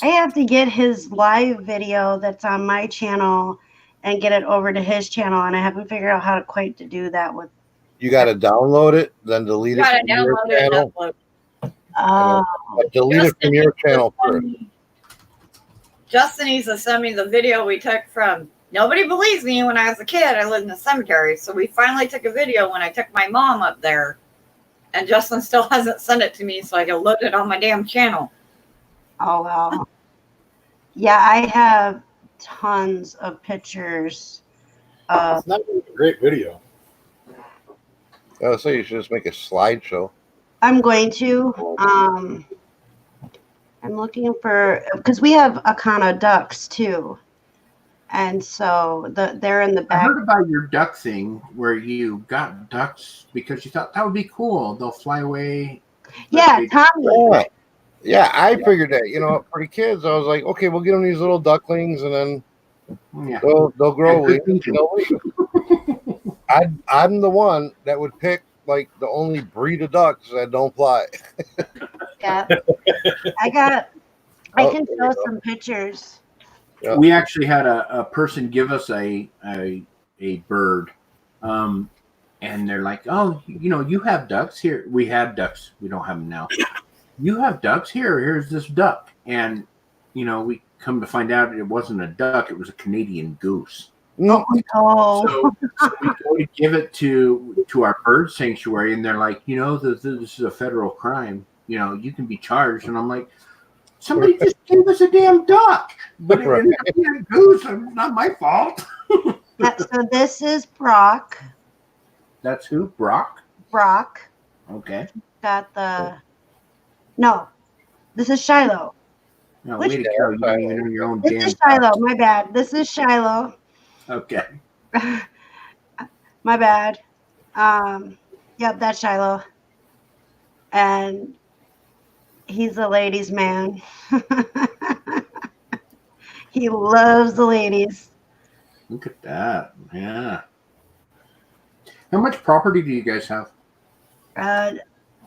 have to get his live video that's on my channel and get it over to his channel, and I haven't figured out how to quite to do that with. You got to download it, then delete it from your channel. Delete it from your channel first. Justin needs to send me the video we took from. Nobody believes me when I was a kid. I lived in a cemetery, so we finally took a video when I took my mom up there, and Justin still hasn't sent it to me, so I can load it on my damn channel. Oh wow! Yeah, I have tons of pictures. It's not really a great video. I would say you should just make a slideshow. I'm going to. I'm looking for, because we have Akana ducks too, and so they're in the I back. heard about your duck thing where you got ducks because you thought that would be cool. They'll fly away. Yeah, Tommy. Yeah, I figured that. You know, for the kids, I was like, okay, we'll get them these little ducklings, and then they'll grow wings. You know, I'm the one that would pick like the only breed of ducks that don't fly. Yeah, I can show some pictures. Yeah. We actually had a person give us a bird, and they're like, "Oh, you know, you have ducks here. We had ducks. We don't have them now. You have ducks here. Here's this duck." And you know, we come to find out it wasn't a duck; it was a Canadian goose. Oh. So we go to give it to our bird sanctuary, and they're like, "You know, this is a federal crime. You know, you can be charged." And I'm like, somebody just gave us a damn duck, but it ended up being a goose. It's not my fault. So this is Brock. That's who? Brock? Brock. Okay. Got the. No, this is Shiloh. No, way to go. You don't even know your own damn. This is Shiloh. My bad. This is Shiloh. Okay. My bad. Yep, that's Shiloh. And he's a ladies' man. He loves the ladies. Look at that. Yeah. How much property do you guys have?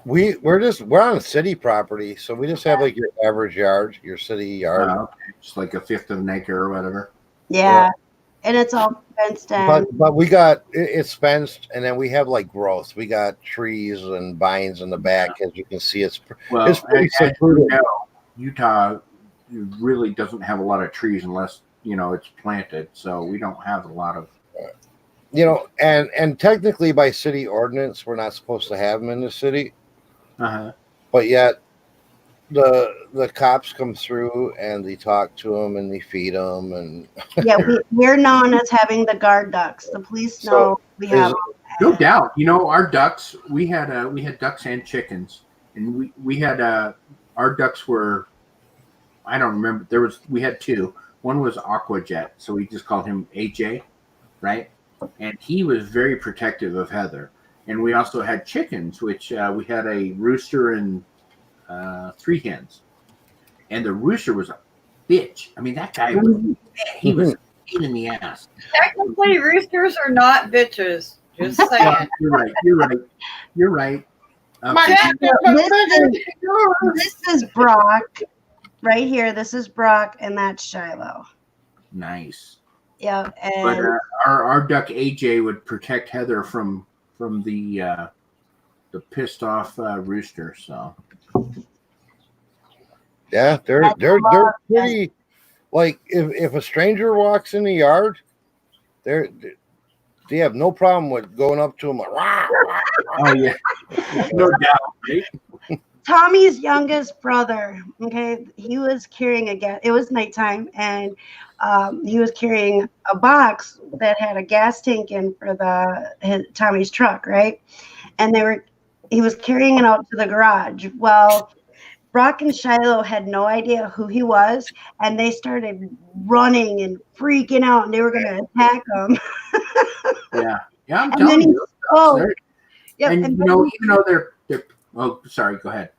We're on a city property, so we just have like your average yard, your city yard. Okay. Just like a fifth of an acre or whatever. Yeah. And it's all fenced in. But we got it's fenced, and then we have like growth. We got trees and vines in the back, as you can see. It's pretty secluded. You know, Utah really doesn't have a lot of trees unless it's planted. So we don't have a lot of. And technically by city ordinance, we're not supposed to have them in the city. But yet, the cops come through and they talk to them and they feed them and. Yeah, we're known as having the guard ducks. The police know we have. No doubt, our ducks. We had ducks and chickens, and we had our ducks were. I don't remember. We had two. One was Aquajet, so we just called him AJ, right? And he was very protective of Heather. And we also had chickens, which we had a rooster and 3 hens. And the rooster was a bitch. I mean, that guy he was a pain in the ass. Technically, roosters are not bitches. Just saying. You're right. This is Brock. Right here, this is Brock, and that's Shiloh. Nice. Yeah, and but our duck AJ would protect Heather from the pissed off rooster. So Yeah, they're pretty. Like if a stranger walks in the yard, they have no problem with going up to them like, "Wah, wah." Oh yeah, no doubt, right? Tommy's youngest brother, okay, he was carrying it was nighttime, and he was carrying a box that had a gas tank in for Tommy's truck, right? And he was carrying it out to the garage. Well, Brock and Shiloh had no idea who he was, and they started running and freaking out, and they were going to attack him. Yeah, I'm And then telling he you. spoke. Yep, And and you know, even though they're oh, sorry, go ahead.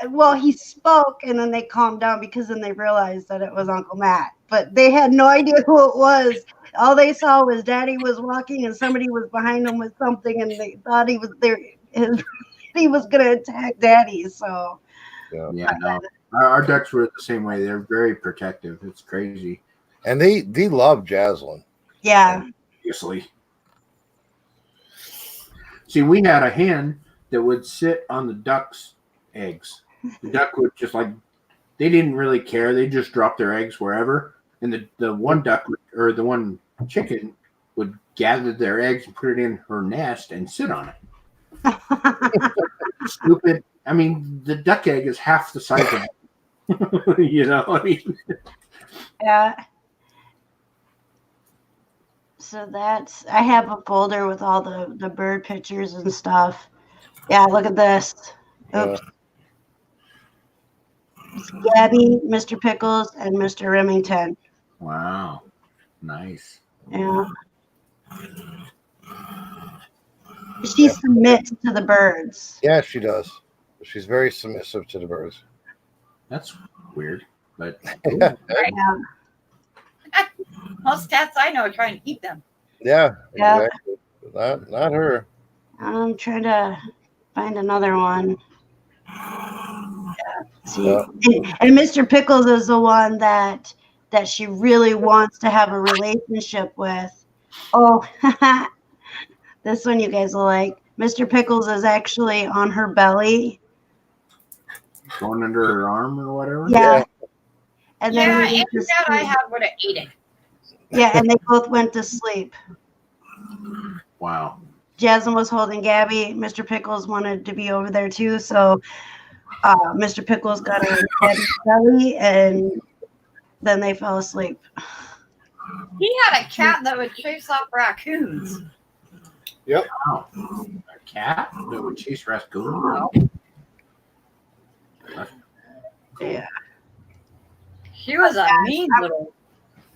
well, he spoke, and then they calmed down because then they realized that it was Uncle Matt. But they had no idea who it was. All they saw was Daddy was walking, and somebody was behind him with something, and they thought he was there. He was going to attack Daddy. So Yeah, no, our ducks were the same way. They're very protective. It's crazy. And they love Jaslyn. yeah, Obviously. See, we had a hen that would sit on the duck's eggs. The duck would just they didn't really care. They just dropped their eggs wherever. And the one duck or the one chicken would gather their eggs and put it in her nest and sit on it. Stupid. I mean, the duck egg is half the size of it. You know, I mean. yeah. So I have a folder with all the bird pictures and stuff. Yeah, look at this. Oops. It's Gabby, Mr. Pickles, and Mr. Remington. Wow. Nice. Yeah. She submits to the birds. Yeah, she does. She's very submissive to the birds. That's weird, but Yeah. Most cats I know are trying to keep them. Yeah, Yeah. exactly. Not her. I'm trying to find another one. Yeah. See, Yeah. and Mr. Pickles is the one that she really wants to have a relationship with. Oh, this one you guys will like. Mr. Pickles is actually on her belly. going under her arm or whatever. Yeah. And then Yeah, he went and to that I sleep. had would have ate it. Yeah, and they both went to sleep. Wow. Jasmine was holding Gabby. Mr. Pickles wanted to be over there too, so Mr. Pickles got on Gabby's belly, and then they fell asleep. He had a cat that would chase off raccoons. Wow. A cat that would chase raccoons. Yeah. She was a mean little.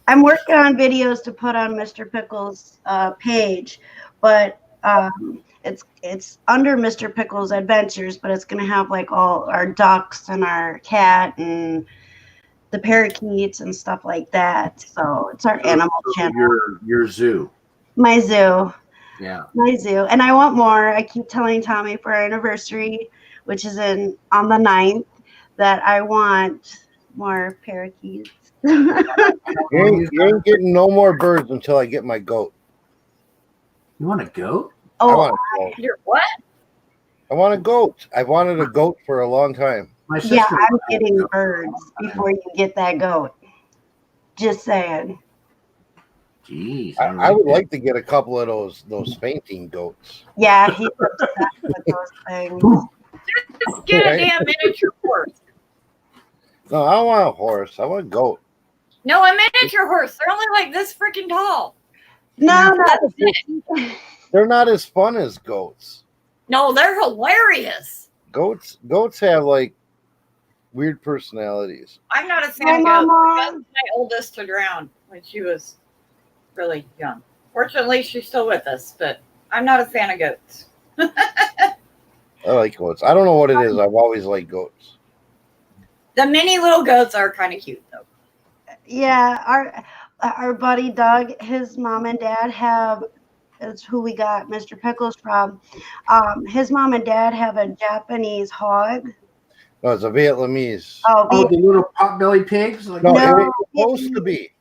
I'm working on videos to put on Mr. Pickles' page, but it's under Mr. Pickles Adventures, but it's gonna have like all our ducks and our cat and the parakeets and stuff like that. So it's our animal channel. Your zoo. My zoo. Yeah. My zoo. And I want more. I keep telling Tommy for our anniversary, which is on the 9th, that I want more parakeets. You ain't getting no more birds until I get my goat. You want a goat? I Oh, want a goat. You're what? I want a goat. I've wanted a goat for a long time. My sister. yeah, I'm getting birds before you get that goat. Just saying. Jeez. I would like to get a couple of those fainting goats. Yeah, he's obsessed with those things. Just get a damn miniature horse. No, I don't want a horse. I want a goat. No, a miniature horse. They're only like this freaking tall. No, That's it. They're not as fun as goats. No, they're hilarious. Goats have like weird personalities. I'm not a Hi, fan of goats. Mama. That's my oldest to drown when she was really young. Fortunately, she's still with us, but I'm not a fan of goats. I like goats. I don't know what it is. I've always liked goats. The mini little goats are kind of cute, though. yeah, our buddy Doug, his mom and dad have. It's who we got Mr. Pickles from. His mom and dad have a Japanese hog. No, it's a Vietnamese. Oh, Oh, the little pot-bellied pigs? Like, No, No. it was supposed to be.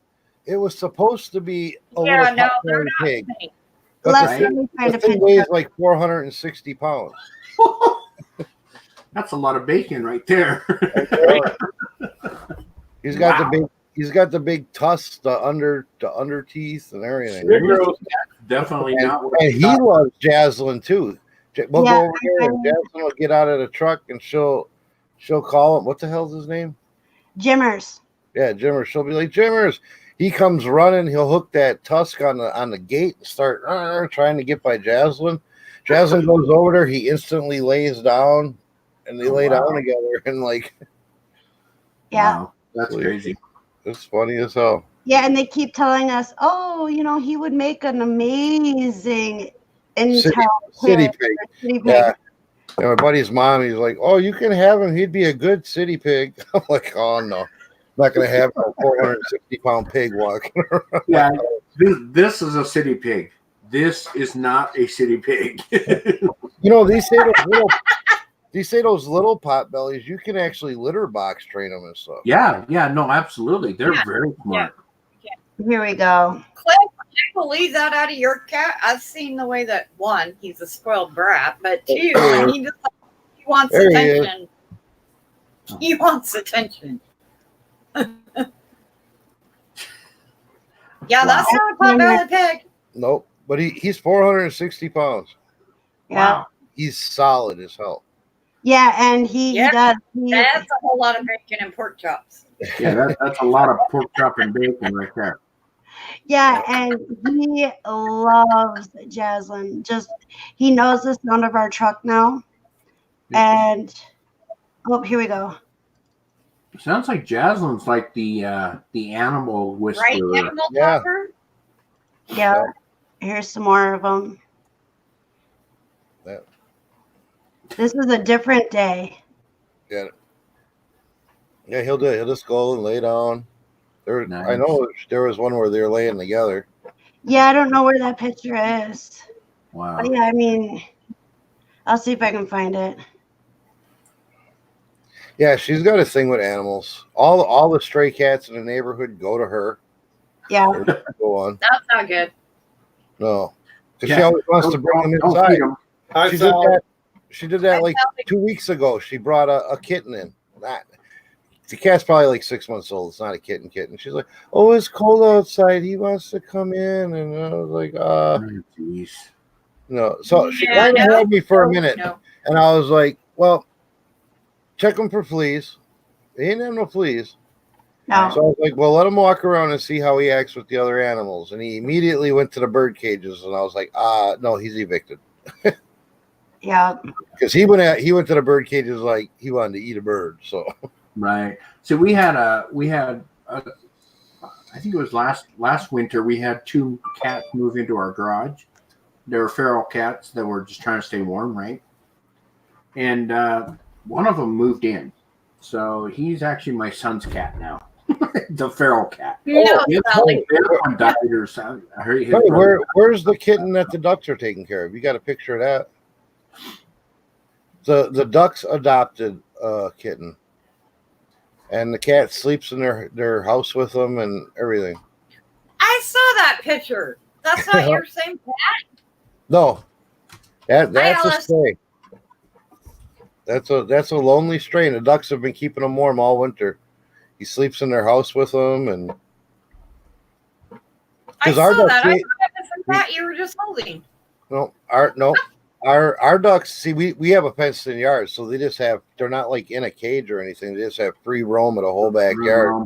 It was supposed to be a Yeah, little no, pot they're bellied not pig. mini. But let's the let me find a thing picture. weighs like 460 pounds. That's a lot of bacon right there. He's got Wow. he's got the big tusks, the under teeth and everything. Definitely And, not what and he loves Jaslyn too. We'll Yeah, go over there and Jaslyn will get out of the truck and she'll call him. What the hell's his name? Jimmers. Yeah, Jimmers. She'll be like, Jimmers. He comes running. He'll hook that tusk on the gate and start trying to get by Jaslyn. Jaslyn goes over there. He instantly lays down, and they lay down together. And like, Yeah. Wow, that's crazy. It's funny as hell. Yeah, and they keep telling us, oh, he would make an amazing city pig. Yeah. And my buddy's mom, he's like, oh, you can have him. He'd be a good city pig. I'm like, oh, no. I'm not going to have a 460-pound pig walking around. Yeah, this is a city pig. This is not a city pig. These say those little pot bellies, you can actually litter box train them and stuff. Yeah, no, absolutely. They're very smart. Here we go. Cliff, I believe that out of your cat. I've seen the way that, one, he's a spoiled brat, but two, when he wants attention. He wants attention. Yeah, that's not a pot-bellied pig. Nope. But he's 460 pounds. Yeah. Wow. He's solid as hell. Yeah, and he does. That's a whole lot of bacon and pork chops. Yeah, that's a lot of pork chop and bacon right there. Yeah, and he loves Jaslyn. He knows the sound of our truck now. And here we go. Sounds like Jaslyn's like the animal whisperer. Right, animal talker? Yeah. Here's some more of them. Yeah. This is a different day. Yeah. Yeah, he'll do it. He'll just go and lay down. Nice. I know there was one where they were laying together. Yeah, I don't know where that picture is. Wow. But yeah, I mean, I'll see if I can find it. Yeah, she's got a thing with animals. All the stray cats in the neighborhood go to her. Yeah. Go on. That's not good. No. Because she always wants to bring them inside. She did that like 2 weeks ago. She brought a kitten in. The cat's probably like 6 months old. It's not a kitten. She's like, oh, it's cold outside. He wants to come in. And I was like, geez. No. So she kind of held me for a minute. And I was like, well, check them for fleas. They didn't have no fleas. No. So I was like, well, let him walk around and see how he acts with the other animals. And he immediately went to the bird cages. And I was like, no, he's evicted. Yeah. Because he went to the bird cages like he wanted to eat a bird. So right. So we had I think it was last winter, we had 2 cats move into our garage. They were feral cats that were just trying to stay warm, right? And one of them moved in. So he's actually my son's cat now. The feral cat. The other one died or something. Where's the kitten that the ducks are taking care of? You got a picture of that? The ducks adopted a kitten. And the cat sleeps in their house with them and everything. I saw that picture. That's not your same cat? No. That's a stray. That's a lonely strain. The ducks have been keeping him warm all winter. He sleeps in their house with them, and I saw that. I thought it was the cat you were just holding. No, our ducks. See, we have a fenced-in yard, so they're not like in a cage or anything. They just have free roam of the whole backyard.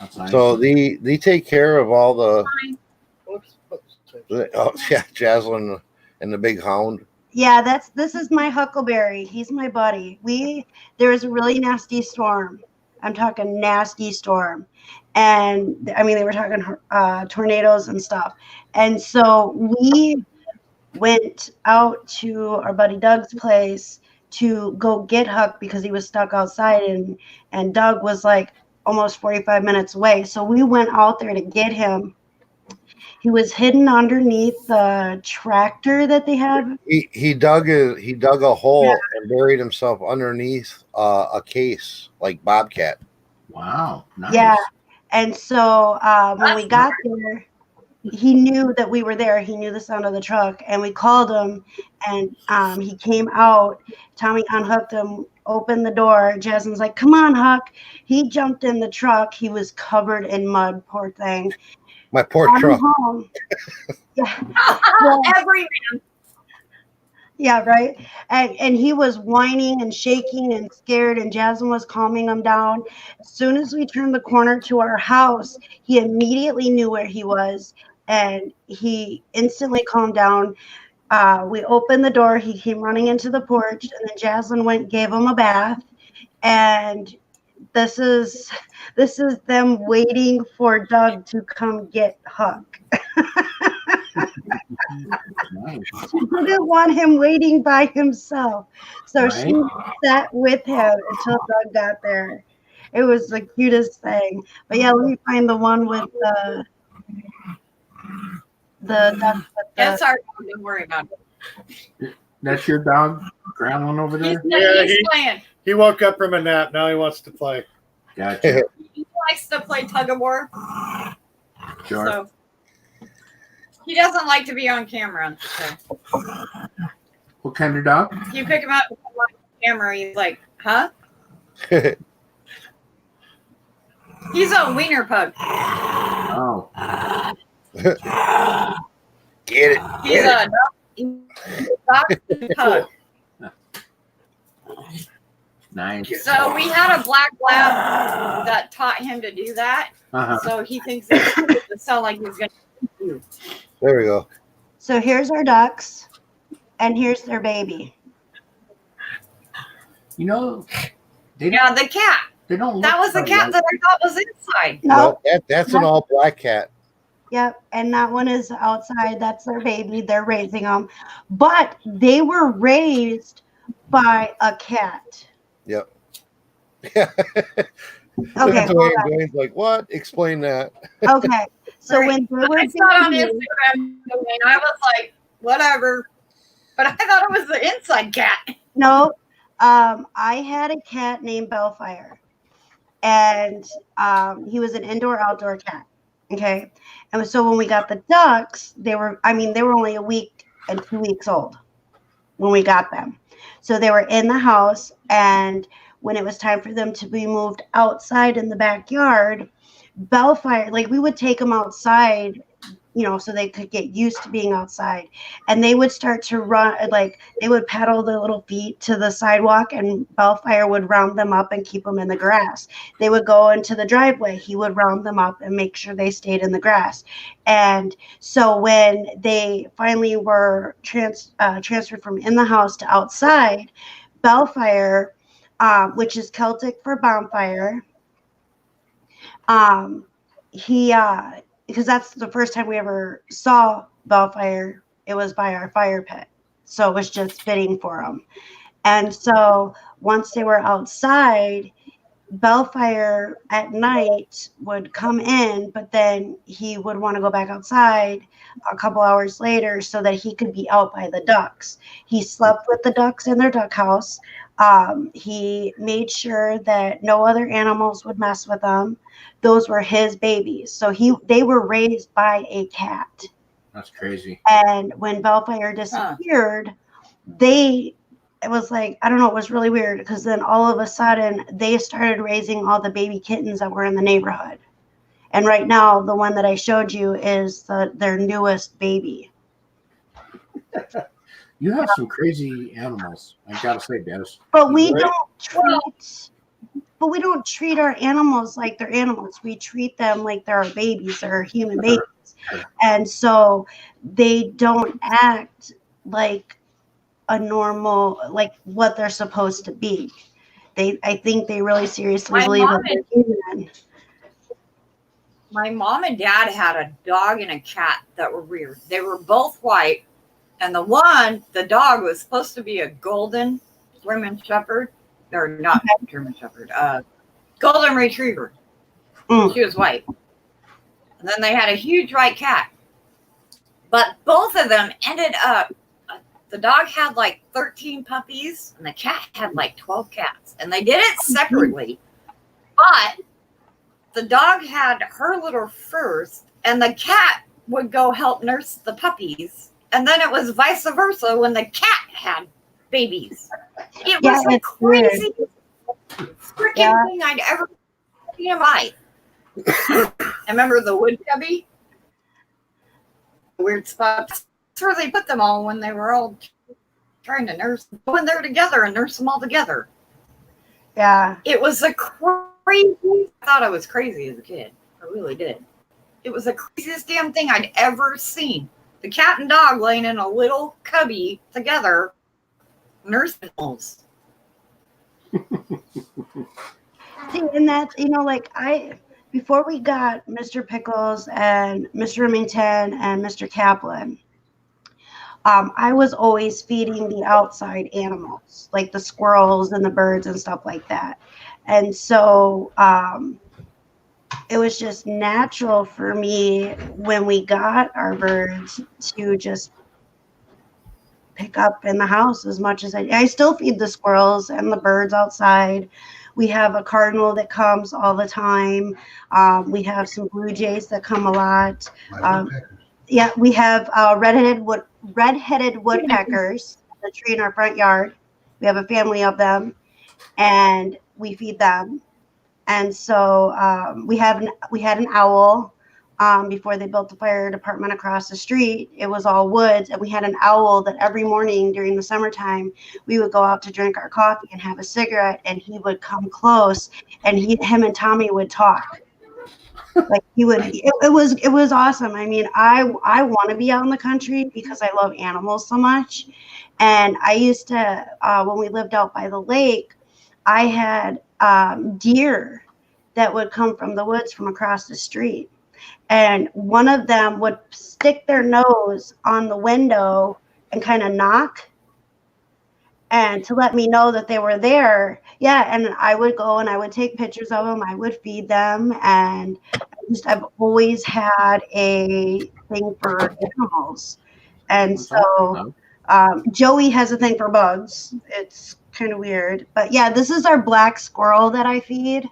That's nice. So they take care of all the. Jaslyn and the big hound. Yeah, this is my Huckleberry. He's my buddy. There was a really nasty storm. I'm talking nasty storm. And I mean, they were talking tornadoes and stuff. And so we went out to our buddy Doug's place to go get Huck because he was stuck outside, and Doug was like almost 45 minutes away. So we went out there to get him. He was hidden underneath the tractor that they have. He dug a hole and buried himself underneath a case like Bobcat. Wow. Nice. Yeah. And so when we got there, he knew that we were there. He knew the sound of the truck, and we called him, and he came out. Tommy unhooked him, opened the door. Jasmine's like, "Come on, Huck." He jumped in the truck. He was covered in mud, poor thing. My poor Brought him truck. home. Yeah. Well, Every man. yeah, right. And he was whining and shaking and scared, and Jasmine was calming him down. As soon as we turned the corner to our house, he immediately knew where he was, and he instantly calmed down. We opened the door. He came running into the porch, and then Jasmine went and gave him a bath. And this is them waiting for Doug to come get Huck. Nice. She didn't want him waiting by himself. So she sat with him until Doug got there. It was the cutest thing. But yeah, let me find the one with the duck with It's the, our dog. Don't worry about it. That's your dog growling over He's, there? he's playing. He woke up from a nap. Now he wants to play. Gotcha. He likes to play tug of war. Sure. So he doesn't like to be on camera. So What kind of dog? if you pick him up on camera, he's like, huh? He's a wiener pug. Oh, Get it. He's a dog pug. nice. So we had a black lab that taught him to do that. Uh-huh. So he thinks it sound like he's gonna do. There we go. so here's our ducks, and here's their baby. You know, they don't, Yeah, the cat. they don't look That was the so cat like- that I thought was inside. No, That's an all black cat. yep, and that one is outside. That's their baby. They're raising them, but they were raised by a cat. Yep. Okay, hold on. Dwayne's like, what? Explain that. Okay, so when they were I saw it on babies, Instagram and I was like, whatever. But I thought it was the inside cat. no, I had a cat named Bellfire, and he was an indoor-outdoor cat. Okay, and so when we got the ducks, they were only a week and 2 weeks old when we got them. So they were in the house, and when it was time for them to be moved outside in the backyard, Bellfire, like we would take them outside, so they could get used to being outside, and they would start to run, like they would pedal their little feet to the sidewalk, and Bellfire would round them up and keep them in the grass. They would go into the driveway. He would round them up and make sure they stayed in the grass. And so when they finally were transferred from in the house to outside, Bellfire, which is Celtic for bonfire, because that's the first time we ever saw Bellfire, it was by our fire pit. So it was just fitting for him. And so once they were outside, Bellfire at night would come in, but then he would want to go back outside a couple hours later so that he could be out by the ducks. He slept with the ducks in their duck house. He made sure that no other animals would mess with them. Those were his babies. So they were raised by a cat. That's crazy. And when Bellfire disappeared, it was like, I don't know, it was really weird, because then all of a sudden they started raising all the baby kittens that were in the neighborhood. And right now, the one that I showed you is their newest baby. You have some crazy animals. I gotta say, Des. But we Right. don't treat our animals like they're animals. We treat them like they're our babies. They're human babies. And so they don't act like a normal, like what they're supposed to be. I think they really seriously My believe mom that they're human. My mom and dad had a dog and a cat that were weird. They were both white. And the dog was supposed to be a golden German Shepherd. Or not German Shepherd. Golden Retriever. She was white. And then they had a huge white cat. But both of them ended up, the dog had like 13 puppies and the cat had like 12 cats. And they did it separately. But the dog had her litter first and the cat would go help nurse the puppies, and then it was vice versa when the cat had babies. It was the craziest freaking thing I'd ever seen in my life. I remember the wood cubby. Weird spots. That's where they put them all when they were all trying to go in there together and nurse them all together. Yeah. It was a crazy. I thought I was crazy as a kid. I really did. It was the craziest damn thing I'd ever seen. The cat and dog laying in a little cubby together, nursing animals. See, and that's, like before we got Mr. Pickles and Mr. Remington and Mr. Kaplan, I was always feeding the outside animals, like the squirrels and the birds and stuff like that. And so it was just natural for me when we got our birds to just pick up in the house as much as I still feed the squirrels and the birds outside. We have a cardinal that comes all the time. We have some blue jays that come a lot. Yeah, we have red-headed woodpeckers, the tree in our front yard. We have a family of them, and we feed them. And so we had an owl before they built the fire department across the street. It was all woods, and we had an owl that every morning during the summertime we would go out to drink our coffee and have a cigarette, and he would come close, and him and Tommy would talk. Like he would. It was awesome. I mean, I want to be out in the country because I love animals so much, and I used to when we lived out by the lake, I had deer that would come from the woods from across the street. And one of them would stick their nose on the window and kind of knock and to let me know that they were there. Yeah. And I would go and I would take pictures of them. I would feed them. And I've always had a thing for animals. And so Joey has a thing for bugs. It's kind of weird. But yeah, this is our black squirrel that I feed.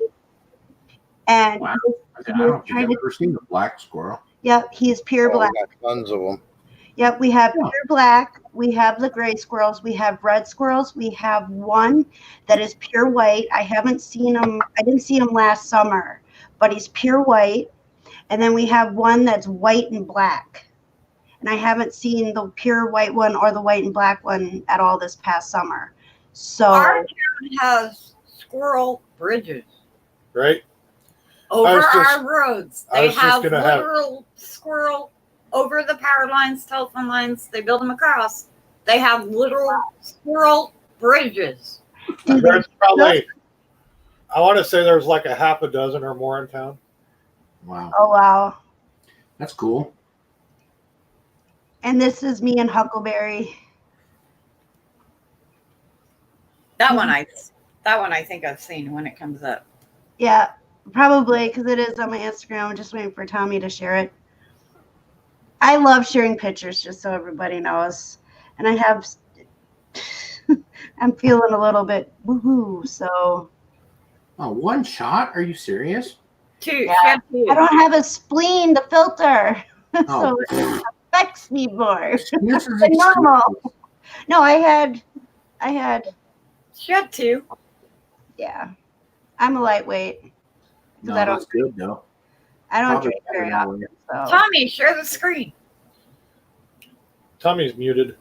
And wow. I don't think I've ever seen a black squirrel. Yep, he is pure black. We got tons of them. Yep, we have pure black. We have the gray squirrels. We have red squirrels. We have one that is pure white. I haven't seen him. I didn't see him last summer, but he's pure white. And then we have one that's white and black. And I haven't seen the pure white one or the white and black one at all this past summer. So our town has squirrel bridges. Right? Over our roads. They have literal squirrel over the power lines, telephone lines. They build them across. They have literal squirrel bridges. There's probably, I want to say there's like a half a dozen or more in town. Wow. Oh, wow. That's cool. And this is me and Huckleberry. That one I think I've seen when it comes up. Yeah, probably because it is on my Instagram. I'm just waiting for Tommy to share it. I love sharing pictures just so everybody knows. And I have, I'm feeling a little bit woohoo, so. Oh, one shot? Are you serious? Two. Yeah. I don't have a spleen to filter. Oh. So it affects me more This is than normal. No, I had. She had two. Yeah. I'm a lightweight. No, I don't that's good though. I don't Probably drink very better often. So. Tommy, share the screen. Tommy's muted.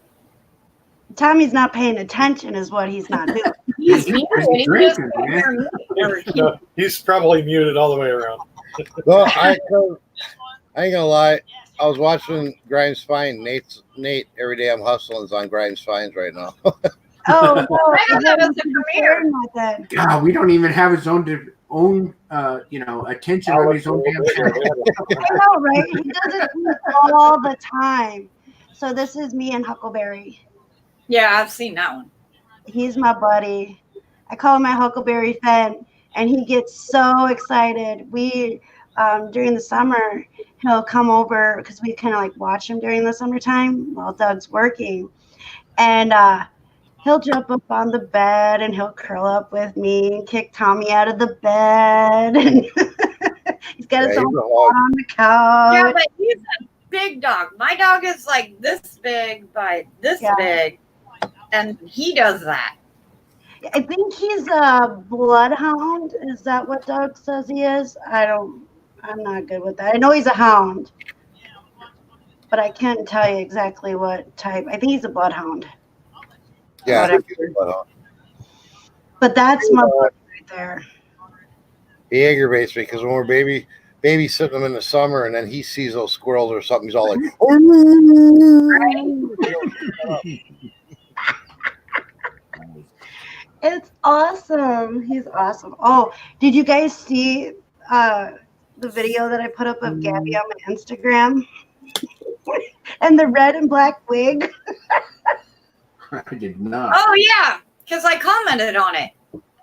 Tommy's not paying attention is what he's not doing. He's drinking, man. He's probably muted all the way around. Well, I ain't gonna lie. I was watching Grimes Fine. Nate, every day I'm hustling is on Grimes Fines right now. Oh, no. That was the premiere. God, we don't even have his own attention on his own damn channel. I know, right? He does it all the time. So this is me and Huckleberry. Yeah, I've seen that one. He's my buddy. I call him my Huckleberry friend, and he gets so excited. We during the summer, he'll come over because we kind of like watch him during the summertime while Doug's working, and he'll jump up on the bed and he'll curl up with me and kick Tommy out of the bed. And he's got his own spot on the couch. Yeah, but big dog. My dog is like this big by this big, and he does that. I think he's a bloodhound. Is that what Doug says he is? I'm not good with that. I know he's a hound, but I can't tell you exactly what type. I think he's a bloodhound. Yeah. Whatever. But that's my book right there. He aggravates me because when we're babysitting him in the summer, and then he sees those squirrels or something, he's all like, It's awesome. He's awesome. Oh, did you guys see the video that I put up of Gabby on my Instagram? And the red and black wig? I did not. Oh, yeah, because I commented on it.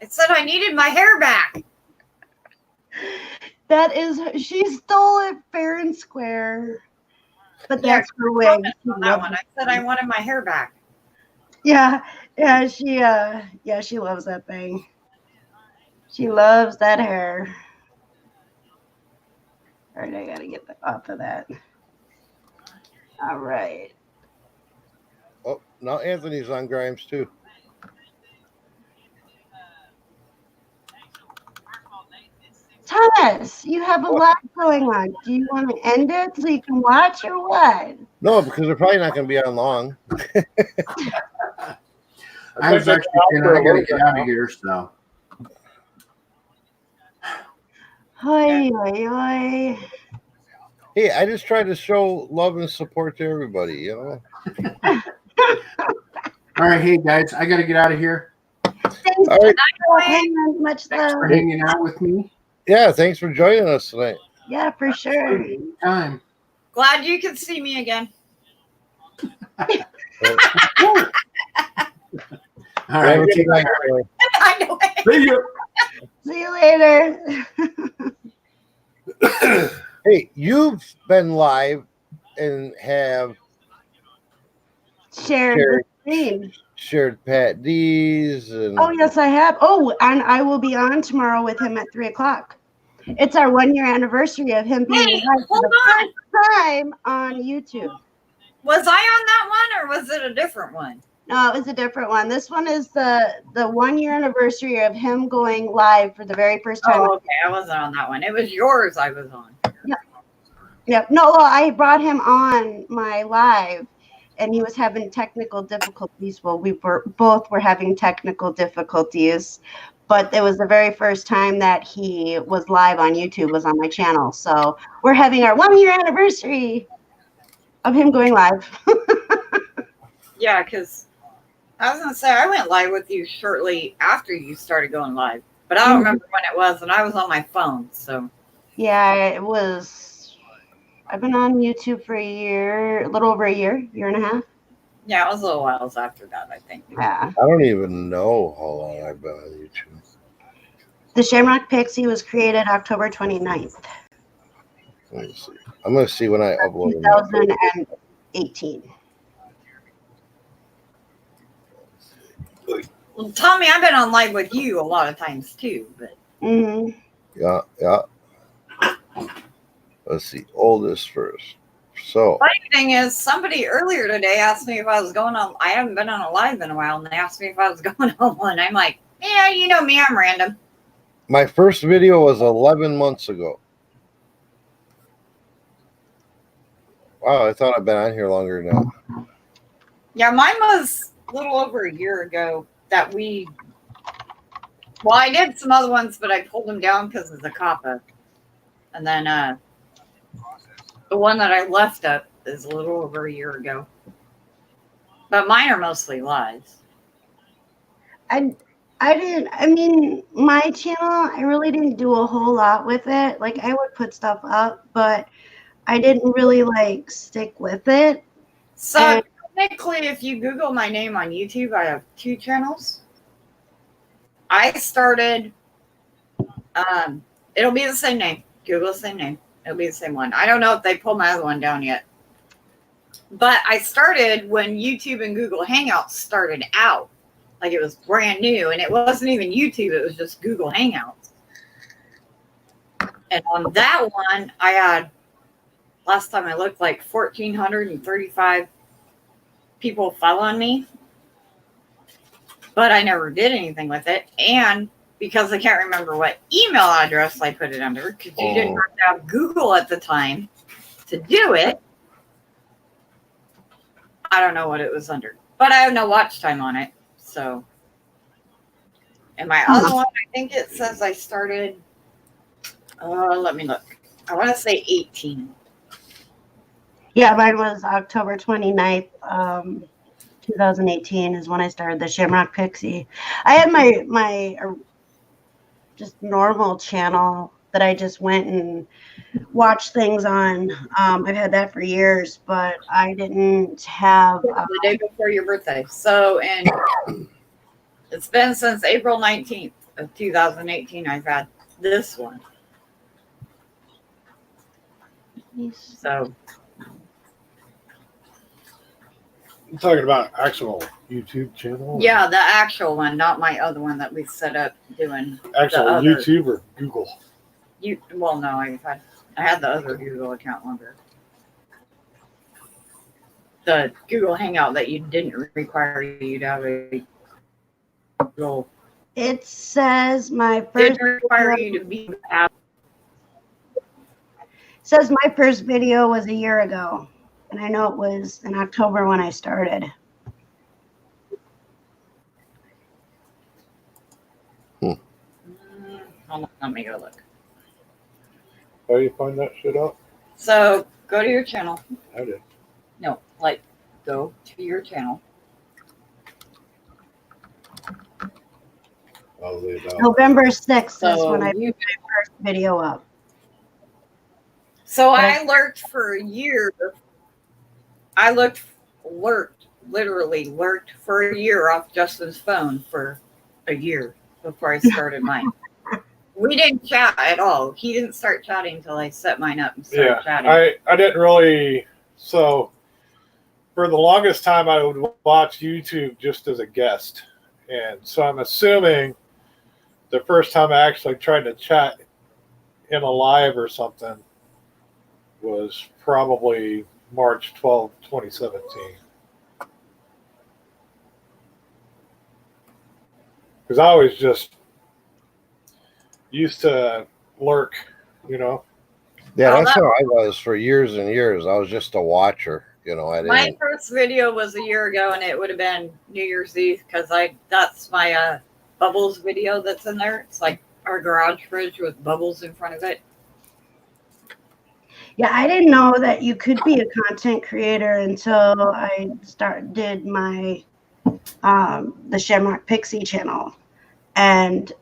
It said I needed my hair back. That is, she stole it fair and square. But that's her wig. On that one. I said I wanted my hair back. Yeah, she loves that thing. She loves that hair. All right, I gotta get off of that. All right. oh, now Anthony's on Grimes too. Thomas, you have a lot going on. Do you want to end it so you can watch or what? No, because they're probably not going to be on long. I was actually saying I got to get out of here, so. Hoi, hoi, hoi. Hey, I just try to show love and support to everybody, you know? All right, hey, guys, I got to get out of here. Thanks All right. for hanging, much Thanks love. for hanging out with me. Yeah, thanks for joining us tonight. Yeah, for sure. Time. Glad you could see me again. All right. Have a good night. I know. See you. See you later. Hey, you've been live and have Shared the screen. shared Pat D's and Oh, yes, I have. Oh, and I will be on tomorrow with him at 3:00. It's our 1-year anniversary of him being Hey, live for hold the on. first time on YouTube. Was I on that one or was it a different one? No, it was a different one. This one is the 1-year anniversary of him going live for the very first time. Oh, okay. I wasn't on that one. It was yours I was on. Yep. No, well, I brought him on my live, and he was having technical difficulties. Well, we both were having technical difficulties, but it was the very first time that he was live on YouTube, was on my channel. So we're having our 1-year anniversary of him going live. Yeah, because I was going to say I went live with you shortly after you started going live, but I don't remember when it was, and I was on my phone. So Yeah, it was. I've been on YouTube for a little over a year and a half. yeah, it was a little while after that, I think. Yeah. I don't even know how long I've been on YouTube. The Shamrock Pixie was created October 29th, Let me see. I'm going to see when I upload it. 2018. Well, Tommy, I've been on live with you a lot of times too, but Mm-hmm. Yeah. Let's see. Oldest first. So, funny thing is, somebody earlier today asked me if I was going on. I haven't been on a live in a while, and they asked me if I was going on one. I'm like, yeah, you know me, I'm random. my first video was 11 months ago. Wow, I thought I'd been on here longer now. Yeah, mine was a little over a year ago that we. Well, I did some other ones, but I pulled them down because of the COPPA. And then the one that I left up is a little over a year ago. But mine are mostly lives. I mean, my channel, I really didn't do a whole lot with it. Like, I would put stuff up, but I didn't really, like, stick with it. So technically, if you Google my name on YouTube, I have 2 channels. I started, it'll be the same name. Google the same name. It'll be the same one. I don't know if they pulled my other one down yet. But I started when YouTube and Google Hangouts started out. Like, it was brand new. And it wasn't even YouTube. It was just Google Hangouts. And on that one, I had last time I looked, like 1,435 people following me. But I never did anything with it. And because I can't remember what email address I put it under, because you didn't have to have Google at the time to do it. I don't know what it was under. But I have no watch time on it. So. And my other one, I think it says I started, let me look. I want to say 18. Yeah, mine was October 29th, 2018 is when I started the Shamrock Pixie. I had my just normal channel that I just went and watched things on. I've had that for years, but I didn't have... the day before your birthday. So, and it's been since April 19th of 2018 I've had this one. So... I'm talking about actual YouTube channel? Yeah, the actual one, not my other one that we set up doing. Actual the other, YouTube or Google? Well, no, I had the other Google account longer. The Google Hangout that you didn't require you to have a Google. It says my Didn't first... require you to be... says my first video was a year ago. And I know it was in October when I started. Hold on, let me go look. How do you find that shit out? So go to your channel. I did. No, like go to your channel. I'll leave it out. November 6th is So when I put my first video up. So I lurked for a year. I literally lurked for a year off Justin's phone for a year before I started mine. We didn't chat at all. He didn't start chatting until I set mine up and started chatting. I didn't really. So for the longest time, I would watch YouTube just as a guest. And so I'm assuming the first time I actually tried to chat in a live or something was probably March 12, 2017. Because I always just used to lurk, you know. Yeah, Well, that's how I was for years and years. I was just a watcher, you know. I My didn't. first video was a year ago, and it would have been New Year's Eve because that's my Bubbles video that's in there. It's like our garage fridge with bubbles in front of it. Yeah, I didn't know that you could be a content creator until I did my the Shamrock Pixie channel, and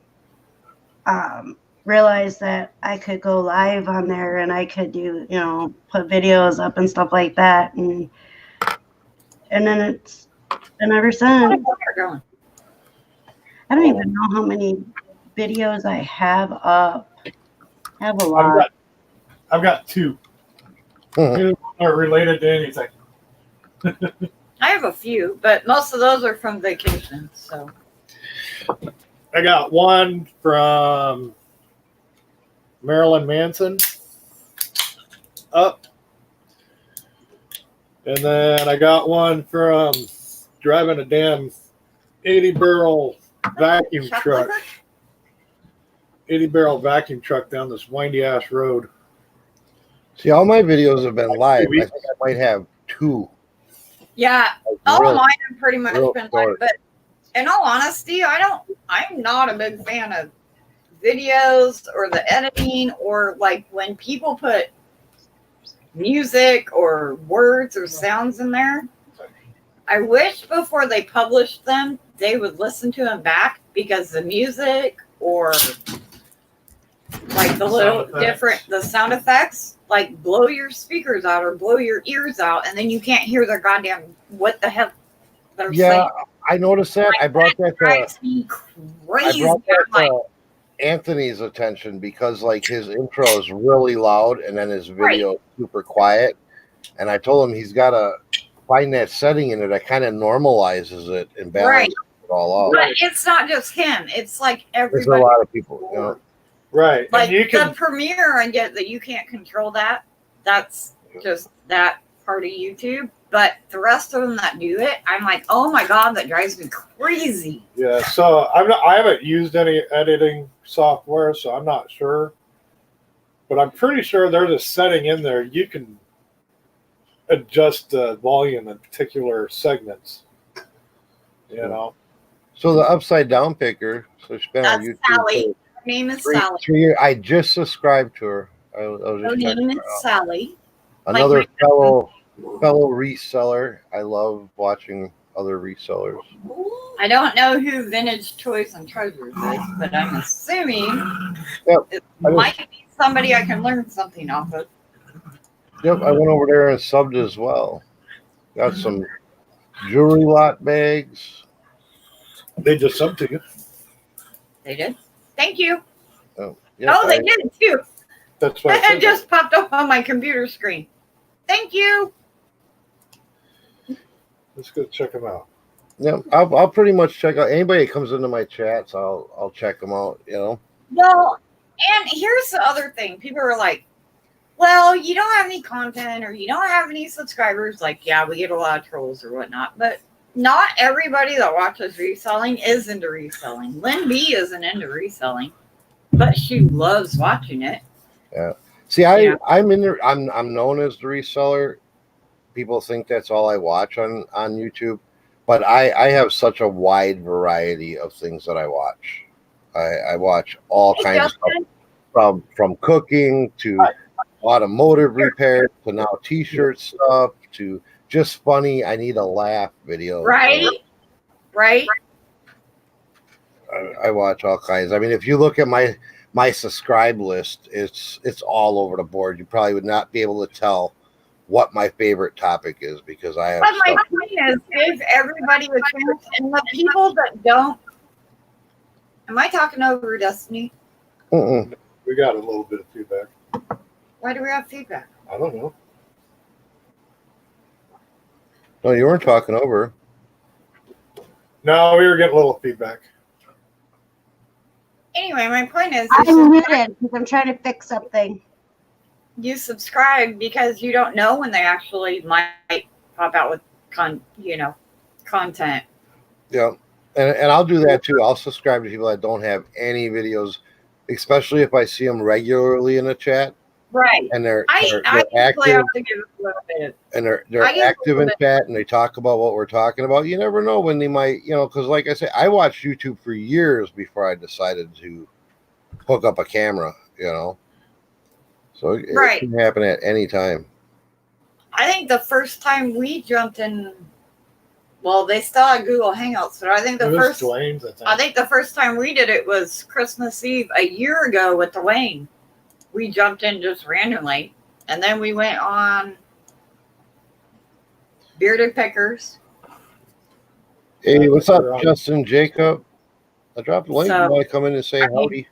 realized that I could go live on there and I could do, you know, put videos up and stuff like that, and then it's been ever since. I don't even know how many videos I have up. I have a lot. I've got two. Two aren't related to anything. I have a few, but most of those are from vacations. So I got one from Marilyn Manson up. And then I got one from driving a damn 80-barrel vacuum truck. 80-barrel vacuum truck down this windy-ass road. See, all my videos have been live. I think I might have two. yeah, Like, all real- mine have pretty much real been short. like, but in all honesty, I'm not a big fan of videos or the editing or like when people put music or words or sounds in there. I wish before they published them, they would listen to them back because the music or like the little different, the sound effects, like blow your speakers out or blow your ears out and then you can't hear their goddamn, what the hell they're saying. I noticed that. I brought that to, Drives me I crazy. brought that Like, to Anthony's attention because like his intro is really loud and then his video is super quiet. And I told him he's got to find that setting in it that kind of normalizes it and balances it all out. but it's not just him. It's like There's a everybody. lot of people, you know. Right. Like And you can, the premiere, I get that you can't control that. That's just that part of YouTube. But the rest of them that do it, I'm like, oh my God, that drives me crazy. Yeah, so I haven't used any editing software, so I'm not sure. But I'm pretty sure there's a setting in there you can adjust the volume in particular segments. You know. So the upside down picker. So she's been on That's YouTube. Sally. Her name is Sally. 3 years. I just subscribed to her. I was Her just name checking is her out. Sally. Another Like fellow reseller. I love watching other resellers. I don't know who Vintage Toys and Treasures is, but I'm assuming it I just- might be somebody I can learn something off of. Yep, I went over there and subbed as well. Got some jewelry lot bags. They just sub to you. They did. Thank you. Oh, yep, Oh, they did too. That's why It just popped up on my computer screen. Thank you. let's go check them out. Yeah, I'll pretty much check out anybody that comes into my chats. I'll check them out. You know. Well, and here's the other thing. People are like, well, you don't have any content or you don't have any subscribers. Like, yeah, we get a lot of trolls or whatnot, but not everybody that watches reselling is into reselling. Lynn B isn't into reselling, but she loves watching it. Yeah. See, I'm in there. I'm known as the reseller. People think that's all I watch on YouTube, but I have such a wide variety of things that I watch. I watch all kinds of stuff from cooking to automotive repair to now t-shirt stuff to just funny. I need a laugh video. Right. I watch all kinds. I mean, if you look at my subscribe list, it's all over the board. You probably would not be able to tell what my favorite topic is because I have. But my point is, give everybody a chance, and the people that don't. Am I talking over Destiny? Mm-mm. We got a little bit of feedback. Why do we have feedback? I don't know. No, you weren't talking over. No, we were getting a little feedback. Anyway, my point is, I'm muted because I'm trying to fix something. you subscribe because you don't know when they actually might pop out with content. Yeah, and I'll do that too. I'll subscribe to people that don't have any videos, especially if I see them regularly in the chat. Right. And they're I active. have to give it a little bit. And they're active in chat and they talk about what we're talking about. You never know when they might, because like I say, I watched YouTube for years before I decided to hook up a camera, So it can happen at any time. I think the first time we jumped in, well, they still had Google Hangouts, but I think the first time we did it was Christmas Eve a year ago with Dwayne. We jumped in just randomly, and then we went on Bearded Pickers. Hey, what's up, Justin Jacob? I dropped a link. You want to come in and say howdy?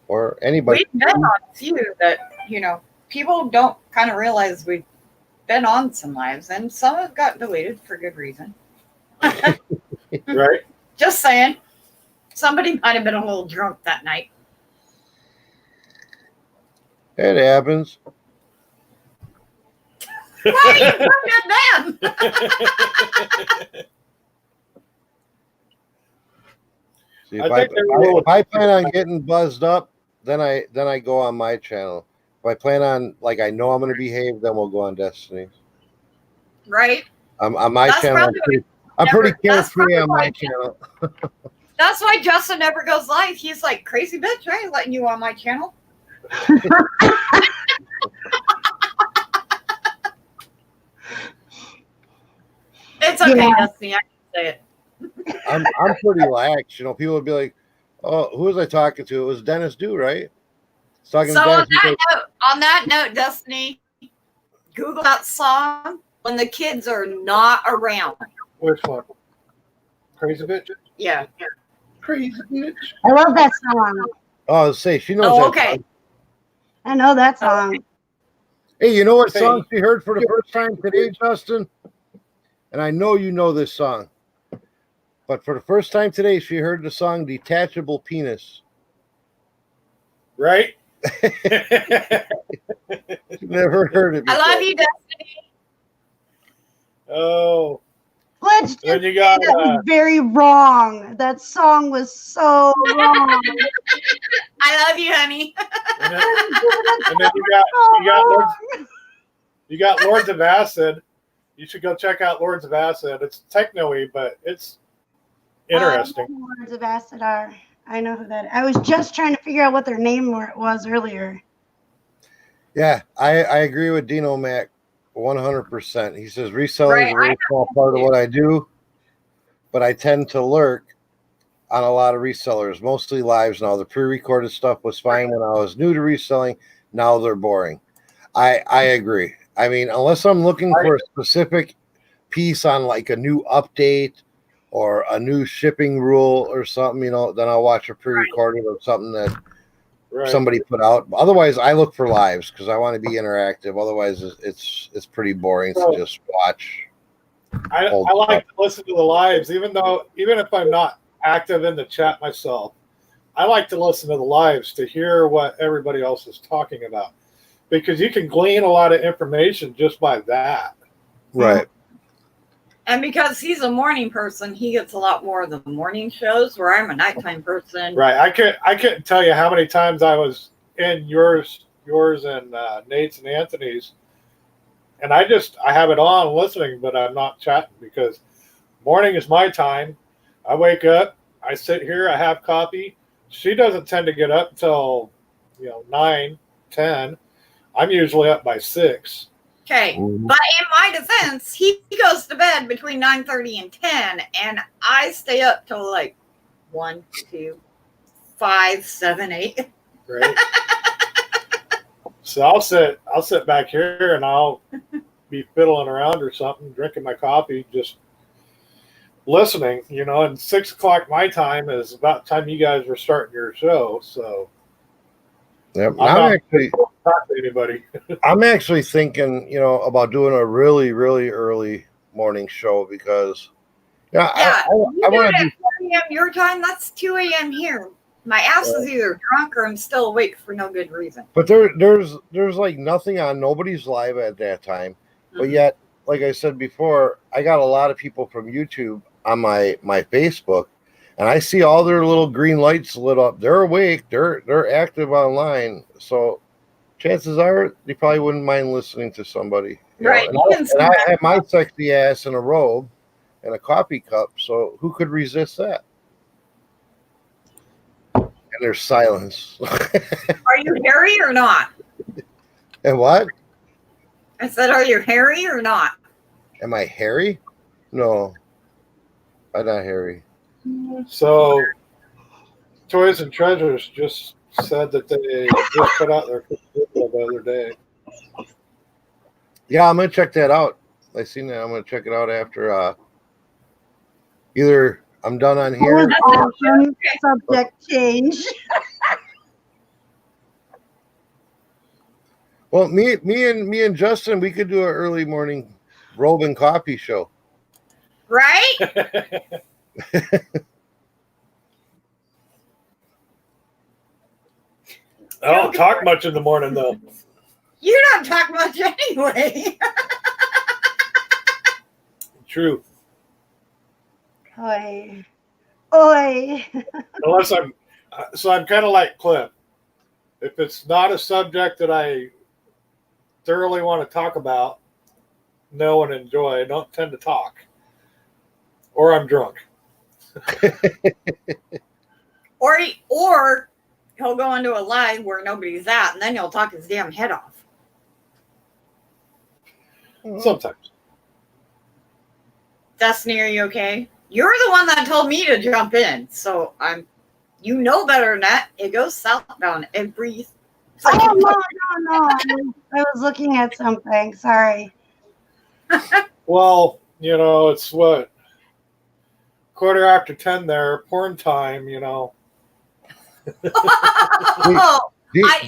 Or anybody. We've been on a few that, people don't kind of realize we've been on some lives, and some have got deleted for good reason. Right? Just saying. Somebody might have been a little drunk that night. It happens. Why are you looking at them? See, if I plan on getting buzzed up, then I go on my channel. If I plan on I know I'm going to behave, then we'll go on Destiny. Right. On my channel, I'm pretty carefree on my channel. That's why Justin never goes live. He's like, crazy bitch, I ain't letting you on my channel. It's okay, Destiny. I can say it. I'm pretty lax. People would be like, "Oh, who was I talking to? It was Dennis Dew, right?" On that note, Destiny, Google that song when the kids are not around. Which one? Crazy Bitch? Yeah. Crazy Bitch. I love that song. Oh, say she knows that. Okay. Song. I know that song. Hey, you know what song she heard for the first time today, Justin? And I know you know this song. But for the first time today, she heard the song Detachable Penis. Right? Never heard it before. I love you, Destiny. Oh, Let's just then you say got that was very wrong. That song was so wrong. I love you, honey. and then you got Lords of Acid. You should go check out Lords of Acid. It's techno-y, but it's interesting. I know who Lords of Acid are. I know who that is. I was just trying to figure out what their name was earlier. Yeah, I agree with Dino Mac 100%. He says reselling is a really small part of what I do, but I tend to lurk on a lot of resellers, mostly lives now. The pre-recorded stuff was fine when I was new to reselling. Now they're boring. I agree. I mean, unless I'm looking for a specific piece on like a new update or a new shipping rule or something, you know, then I'll watch a pre-recorded or something that somebody put out. Otherwise, I look for lives because I want to be interactive. Otherwise, it's pretty boring to just watch. I like to listen to the lives, even if I'm not active in the chat myself. I like to listen to the lives to hear what everybody else is talking about, because you can glean a lot of information just by that. Right. And because he's a morning person, he gets a lot more of the morning shows, where I'm a nighttime person. Right. I couldn't tell you how many times I was in yours and Nate's and Anthony's, and I have it on listening, but I'm not chatting because morning is my time. I wake up, I sit here, I have coffee. She doesn't tend to get up until 9, 10. I'm usually up by 6. Okay, but in my defense, he goes to bed between 9:30 and 10, and I stay up till like 1, 2, 5, 7, 8. Right. So I'll sit back here and I'll be fiddling around or something, drinking my coffee, just listening. And 6 o'clock my time is about the time you guys were starting your show. So yep. I'm not to anybody. I'm actually thinking, about doing a really, really early morning show because, I want to do 4 a.m. your time. That's 2 a.m. here. My ass is either drunk or I'm still awake for no good reason. But there's like nothing on, nobody's live at that time. Mm-hmm. But yet, like I said before, I got a lot of people from YouTube on my Facebook, and I see all their little green lights lit up. They're awake. They're active online. So chances are they probably wouldn't mind listening to somebody. Right. And I have my sexy ass in a robe and a coffee cup. So who could resist that? And there's silence. Are you hairy or not? And what? I said, are you hairy or not? Am I hairy? No. I'm not hairy. So Toys and Treasures just said that they just put out their video the other day. Yeah, I'm going to check that out. I seen that. I'm going to check it out after either I'm done on here. Awesome. Subject change. Well, me and Justin, we could do an early morning robe and coffee show. Right? I don't talk much in the morning, though. You don't talk much anyway. True. Oi. Unless I'm kind of like Cliff. If it's not a subject that I thoroughly want to talk about, know and enjoy, I don't tend to talk. Or I'm drunk. Or he'll go into a live where nobody's at, and then he'll talk his damn head off. Sometimes. Destiny, are you okay? You're the one that told me to jump in, so you know better than that. It goes southbound every. Oh no! I was looking at something. Sorry. Well, it's what 10:15 there, porn time.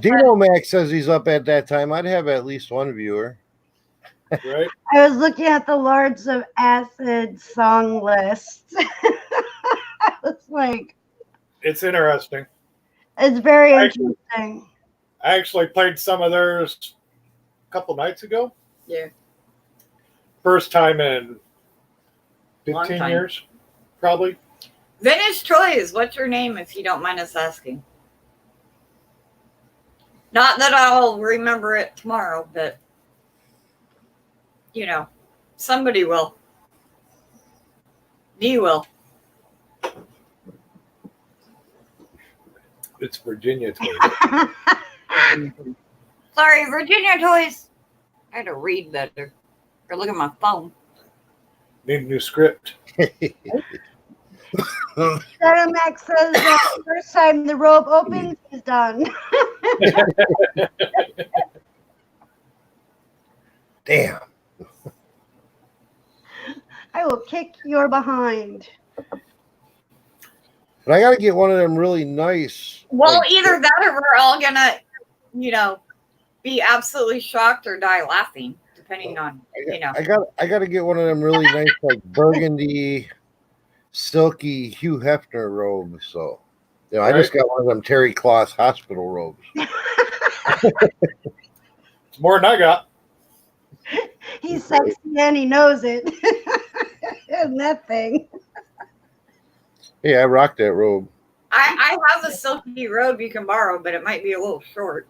Dino Max says he's up at that time. I'd have at least one viewer. Right. I was looking at the Lords of Acid song list. I was like, it's interesting. It's very interesting. I actually played some of theirs couple nights ago. Yeah. First time in Long 15 time. years, probably. Vintage Toys, what's your name if you don't mind us asking? Not that I'll remember it tomorrow, but you know, somebody will. Me will. It's Virginia Toys. Sorry, Virginia Toys. I had to read better. Or look at my phone. Need a new script. Shadow Max says first time the rope opens, he's done. Damn. I will kick your behind. But I got to get one of them really nice. Well, like, either that or we're all gonna, be absolutely shocked or die laughing, depending on, I got to get one of them really nice, like burgundy, silky Hugh Hefner robes. So, I just got one of them terry cloth hospital robes. It's more than I got. He's sexy and he knows it. And that thing. Hey, I rock that robe. I have a silky robe you can borrow, but it might be a little short.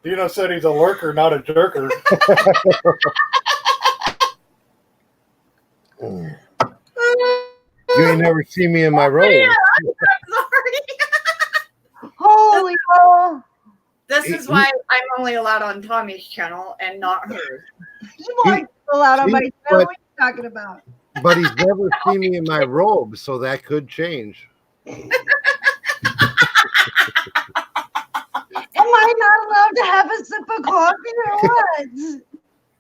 Dino said he's a lurker, not a jerker. You ain't never seen me in my robe. Yeah, I'm sorry. Holy hell. This is why I'm only allowed on Tommy's channel and not hers. You want people out on my channel? but- What are you talking about? But he's never seen me in my robe, so that could change. Am I not allowed to have a sip of coffee or what?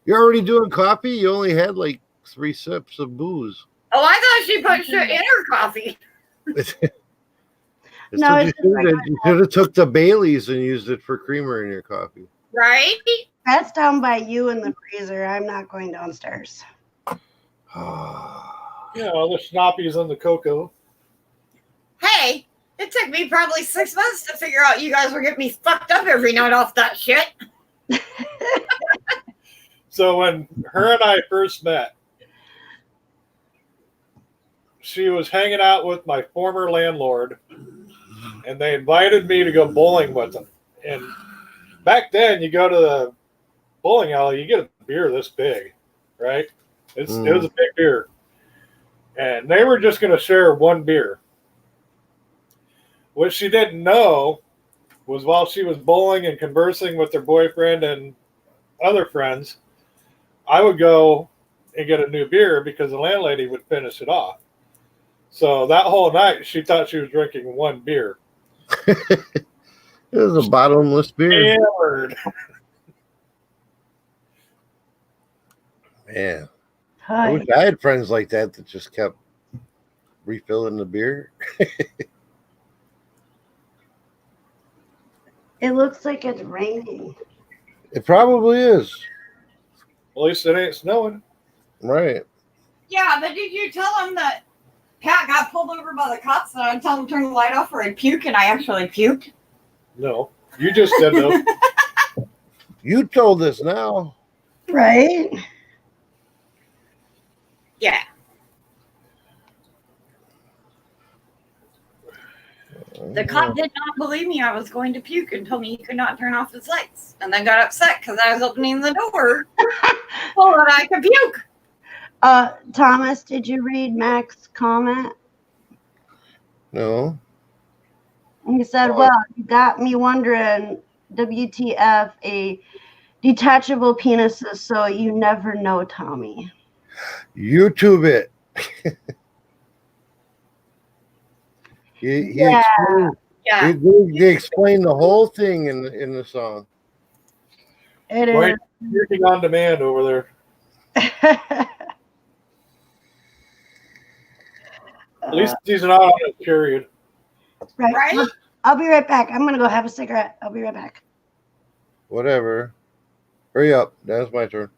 You're already doing coffee? You only had like 3 sips of booze. Oh, I thought she put shit in her coffee. No, You it's just like should have took the Baileys and used it for creamer in your coffee. Right? That's down by you in the freezer. I'm not going downstairs. The snappies and the cocoa. Hey, it took me probably 6 months to figure out you guys were getting me fucked up every night off that shit. So when her and I first met, she was hanging out with my former landlord, and they invited me to go bowling with them. And back then, you go to the bowling alley, you get a beer this big, right? It was a big beer. And they were just going to share one beer. What she didn't know was while she was bowling and conversing with her boyfriend and other friends, I would go and get a new beer because the landlady would finish it off. So that whole night, she thought she was drinking one beer. It was a bottomless beer. Hammered. Man. I Hi. wish I had friends like that just kept refilling the beer. It looks like it's raining. It probably is. At least it ain't snowing. Right. Yeah, but did you tell him that Pat got pulled over by the cops and I told him to turn the light off or I'd puke and I actually puked? No. You just said no. You told us now. Right? Yeah. The cop did not believe me I was going to puke and told me he could not turn off his lights. And then got upset because I was opening the door so that I could puke. Thomas, did you read Mac's comment? No. He said, well, you got me wondering, WTF, a detachable penises, so you never know, Tommy. YouTube it. He explained the whole thing in the song. It Right, working on demand over there. is. At least he's not on a period. Right? I'll be right back. I'm going to go have a cigarette. I'll be right back. Whatever. Hurry up. That's my turn.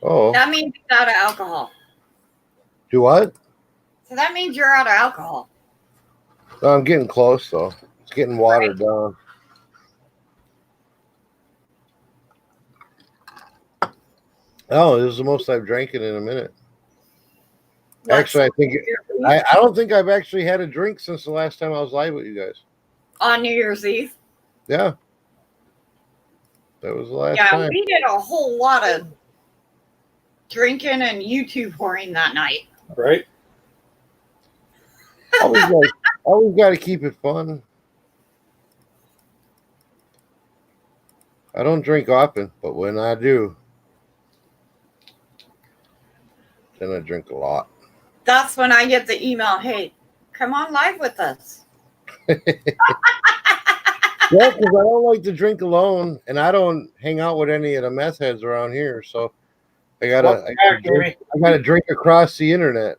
Oh, That means you're out of alcohol. do what? So that means you're out of alcohol. No, I'm getting close though. It's getting watered down. Oh, this is the most I've drank it in a minute. Actually, I think I don't think I've actually had a drink since the last time I was live with you guys. On New Year's Eve. Yeah, that was the last Yeah, time. we did a whole lot of drinking and YouTube pouring that night. Right? Always got to keep it fun. I don't drink often, but when I do, then I drink a lot. That's when I get the email, hey, come on live with us. Yeah, because I don't like to drink alone, and I don't hang out with any of the meth heads around here, so I gotta drink across the internet.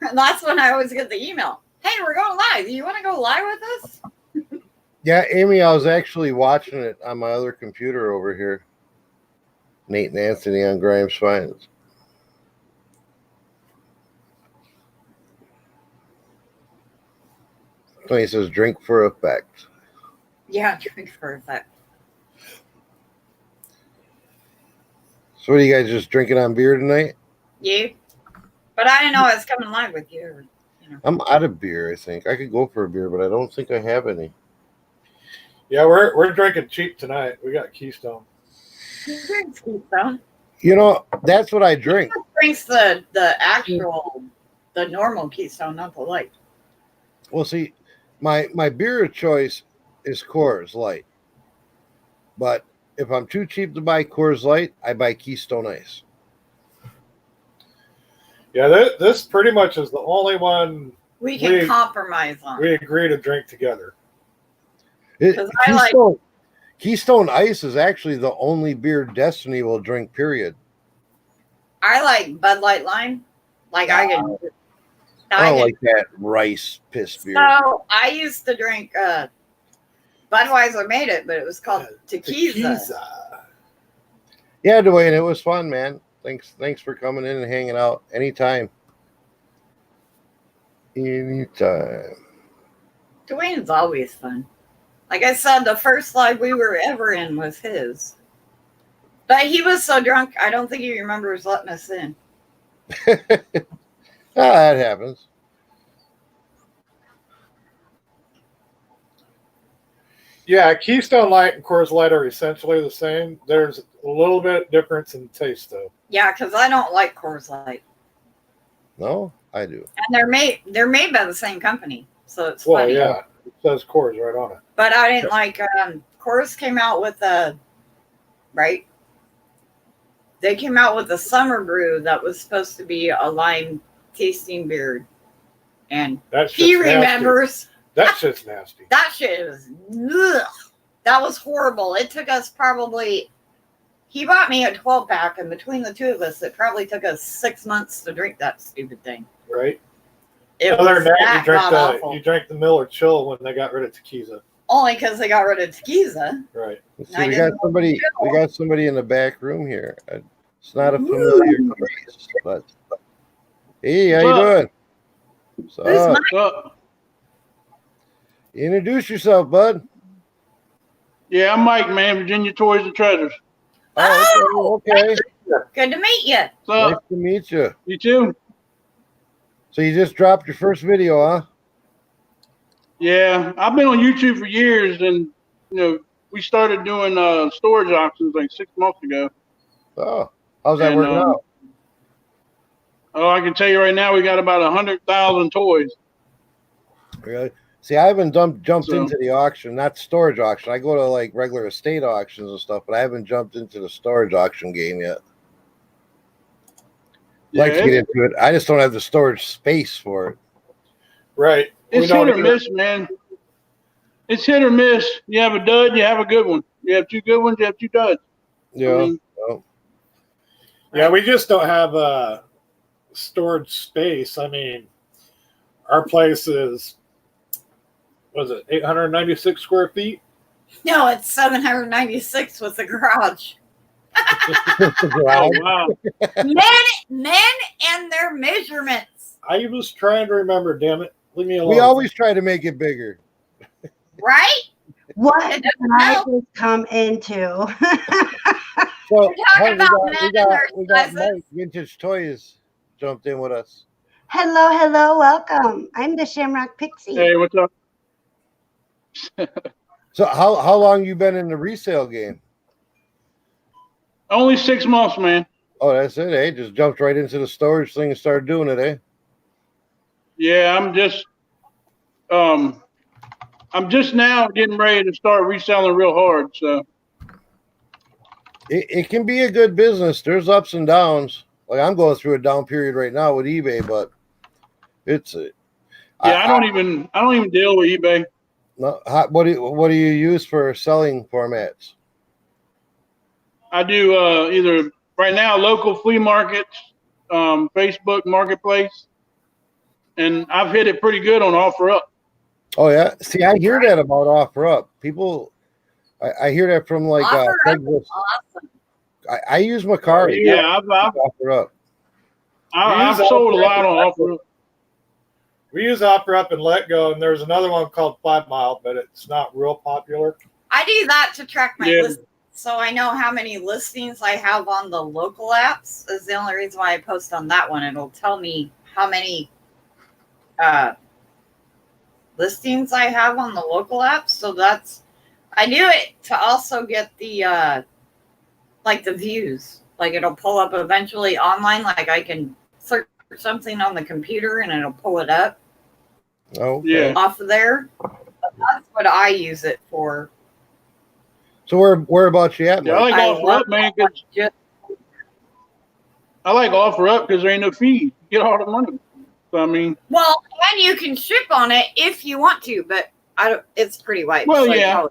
And that's when I always get the email. Hey, we're going live. You want to go live with us? Yeah, Amy, I was actually watching it on my other computer over here. Nate and Anthony on Grimes Finance. He says, drink for effect. Yeah, drink for effect. So what are you guys just drinking on beer tonight? You? But I didn't know I was coming live with you. I'm out of beer, I think. I could go for a beer, but I don't think I have any. Yeah, we're drinking cheap tonight. We got Keystone. He drinks Keystone. You know, that's what I drink. He drinks the actual, the normal Keystone, not the light. Well, see, my beer of choice is Coors Light. But if I'm too cheap to buy Coors Light, I buy Keystone Ice. Yeah, this pretty much is the only one We can compromise on. we agree to drink together. Keystone Ice is actually the only beer Destiny will drink, period. I like Bud Light Lime. Like I can. I don't like that rice piss beer. So I used to drink. Budweiser made it, but it was called Tequila. Yeah, Dwayne, it was fun, man. Thanks for coming in and hanging out. Anytime. Anytime. Dwayne's always fun. Like I said, the first live we were ever in was his. But he was so drunk, I don't think he remembers letting us in. That happens. Yeah, Keystone Light and Coors Light are essentially the same. There's a little bit difference in taste, though. Yeah, because I don't like Coors Light. No, I do. And they're made by the same company, so it's Well, funny. yeah, it says Coors right on it. But I didn't like. Coors came out with right. They came out with a summer brew that was supposed to be a lime tasting beer, and he remembers. That shit's nasty. That shit is. Ugh. That was horrible. It took us probably. He bought me a 12-pack, and between the two of us, it probably took us 6 months to drink that stupid thing. Right. Other than that, you drank the Miller Chill when they got rid of tequila. Only because they got rid of tequila. Right. See, we got somebody in the back room here. It's not a familiar face, but hey, how you doing? What's up? Introduce yourself, bud. Yeah, I'm Mike, man. Virginia Toys and Treasures. Oh, okay. Good to meet you. Nice to meet you. You too. So you just dropped your first video, huh? Yeah, I've been on YouTube for years, and we started doing storage auctions like 6 months ago. Oh, how's that working out? Oh, I can tell you right now, we got about 100,000 toys. Really? See, I haven't jumped into the auction, not storage auction. I go to like regular estate auctions and stuff, but I haven't jumped into the storage auction game yet. Like to get into it. I just don't have the storage space for it. Right. It's hit or miss, man. It's hit or miss. You have a dud, you have a good one. You have two good ones, you have two duds. Yeah. Yeah, we just don't have storage space. I mean, our place is, was it 896 square feet? No, it's 796 with the garage. Oh wow. Men and their measurements, I was trying to remember. Damn it, leave me alone. We always try to make it bigger. right? What It did doesn't I help. just come into? So We're talking about we men and got their sizes. Mike Vintage Toys jumped in with us. Hello, welcome. I'm the Shamrock Pixie. Hey, what's up? So how long you been in the resale game? Only 6 months, man. Oh, that's it, eh? Just jumped right into the storage thing and started doing it, eh? Yeah, I'm just now getting ready to start reselling real hard. So It can be a good business. There's ups and downs. Like I'm going through a down period right now with eBay, but it's yeah, I don't even deal with eBay. no, what do you use for selling formats? I do either right now local flea markets, Facebook Marketplace, and I've hit it pretty good on OfferUp. Oh yeah, see, I hear that about OfferUp. People, I hear that from like OfferUp Craigslist. is awesome. I use Macari. Yeah, OfferUp. I've sold a lot on OfferUp. We use OfferUp and Let Go, and there's another one called 5 Mile, but it's not real popular. I do that to track my Yeah. listings, so I know how many listings I have on the local apps. Is the only reason why I post on that one. It'll tell me how many listings I have on the local apps. So I do it to also get the like the views. Like it'll pull up eventually online. Like I can search something on the computer and it'll pull it up Oh, okay. Yeah. off of there. But that's what I use it for. So where about you at, Yeah, I Mike? like I OfferUp, love man. that. 'Cause I like OfferUp because there ain't no fee. You get all the money. So I mean, Well, and you can ship on it if you want to, but I don't. It's pretty white. Well, like yeah.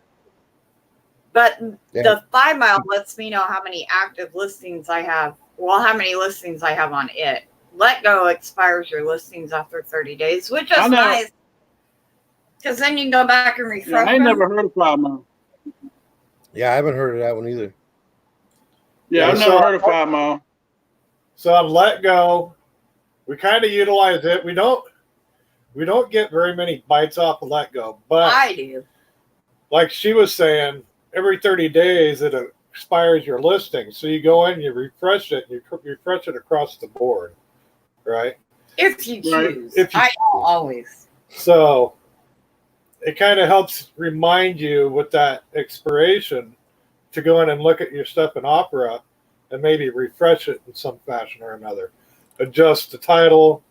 But Yeah. the 5 Mile lets me know how many active listings I have. Well, how many listings I have on it. Let Go expires your listings after 30 days, which I is know. nice. Because then you can go back and yeah, refresh I ain't them. never heard of 5 Mile. Yeah, I haven't heard of that one either. Yeah, I've Yeah, never so- heard of 5 Mile. So on Let Go, we kind of utilize it. We don't get very many bites off of Let Go, but I do. like she was saying, every 30 days it expires your listing. So you go in, you refresh it, you refresh it across the board, right? If you Right. choose. If you I don't always. So it kind of helps remind you with that expiration to go in and look at your stuff in Opera and maybe refresh it in some fashion or another. Adjust the title,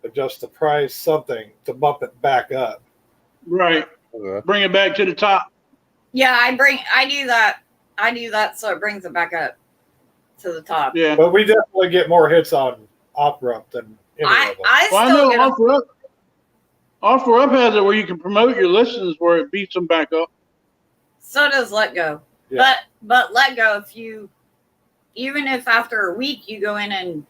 adjust the price, something to bump it back up. Right. Okay. Bring it back to the top. Yeah, I do that. I do that so it brings it back up to the top. Yeah. But we definitely get more hits on Opera than any I of them. I Well, I still know get a OfferUp has it where you can promote your listings where it beats them back up. So does Let Go. Yeah. But Let Go, even if after a week you go in and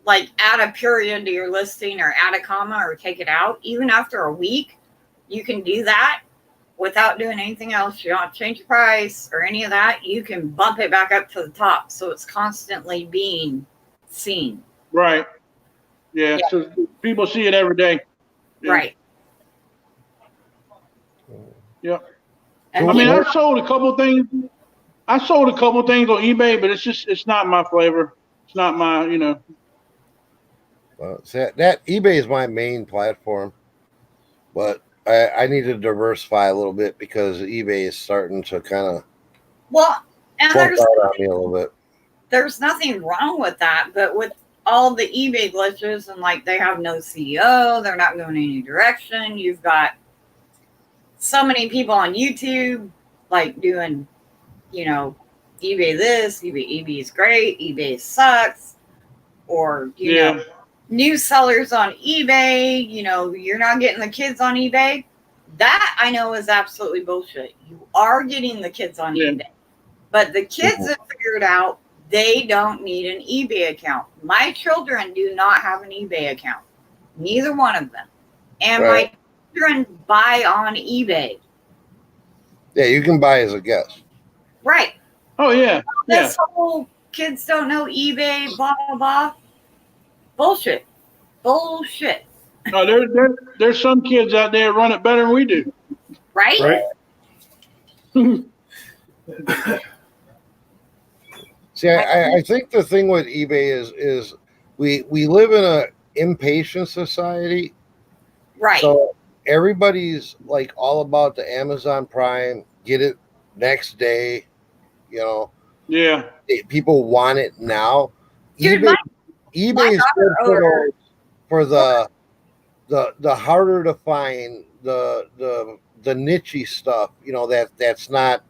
like add a period to your listing or add a comma or take it out, even after a week, you can do that without doing anything else. You don't have to change the price or any of that. You can bump it back up to the top. So it's constantly being seen. Right. Yeah. Yeah. So people see it every day. Yeah. Right. Yeah. And I mean, people- I've sold a couple things. I sold a couple things on eBay, but it's not my flavor. It's not my, See, that eBay is my main platform, but I need to diversify a little bit because eBay is starting to kind of well, and flunk out on me a little bit. there's nothing wrong with that, but with all the eBay glitches and like they have no CEO, they're not going any direction. You've got so many people on YouTube like doing, eBay this, eBay is great, eBay sucks, or new sellers on eBay, you're not getting the kids on eBay. That I know is absolutely bullshit. You are getting the kids on eBay. But the kids have figured out they don't need an eBay account. My children do not have an eBay account. Neither one of them. And Right. my children buy on eBay. Yeah, you can buy as a guest. Right. Oh yeah, yeah. This whole kids don't know eBay, blah blah blah. Bullshit. Bullshit. No, there's some kids out there run it better than we do. Right? Right. See, I think the thing with eBay is we live in a impatient society. Right. So everybody's like all about the Amazon Prime, get it next day. You know, Yeah. people want it now. Dude, eBay is good for the harder to find, the niche stuff. You know, that's not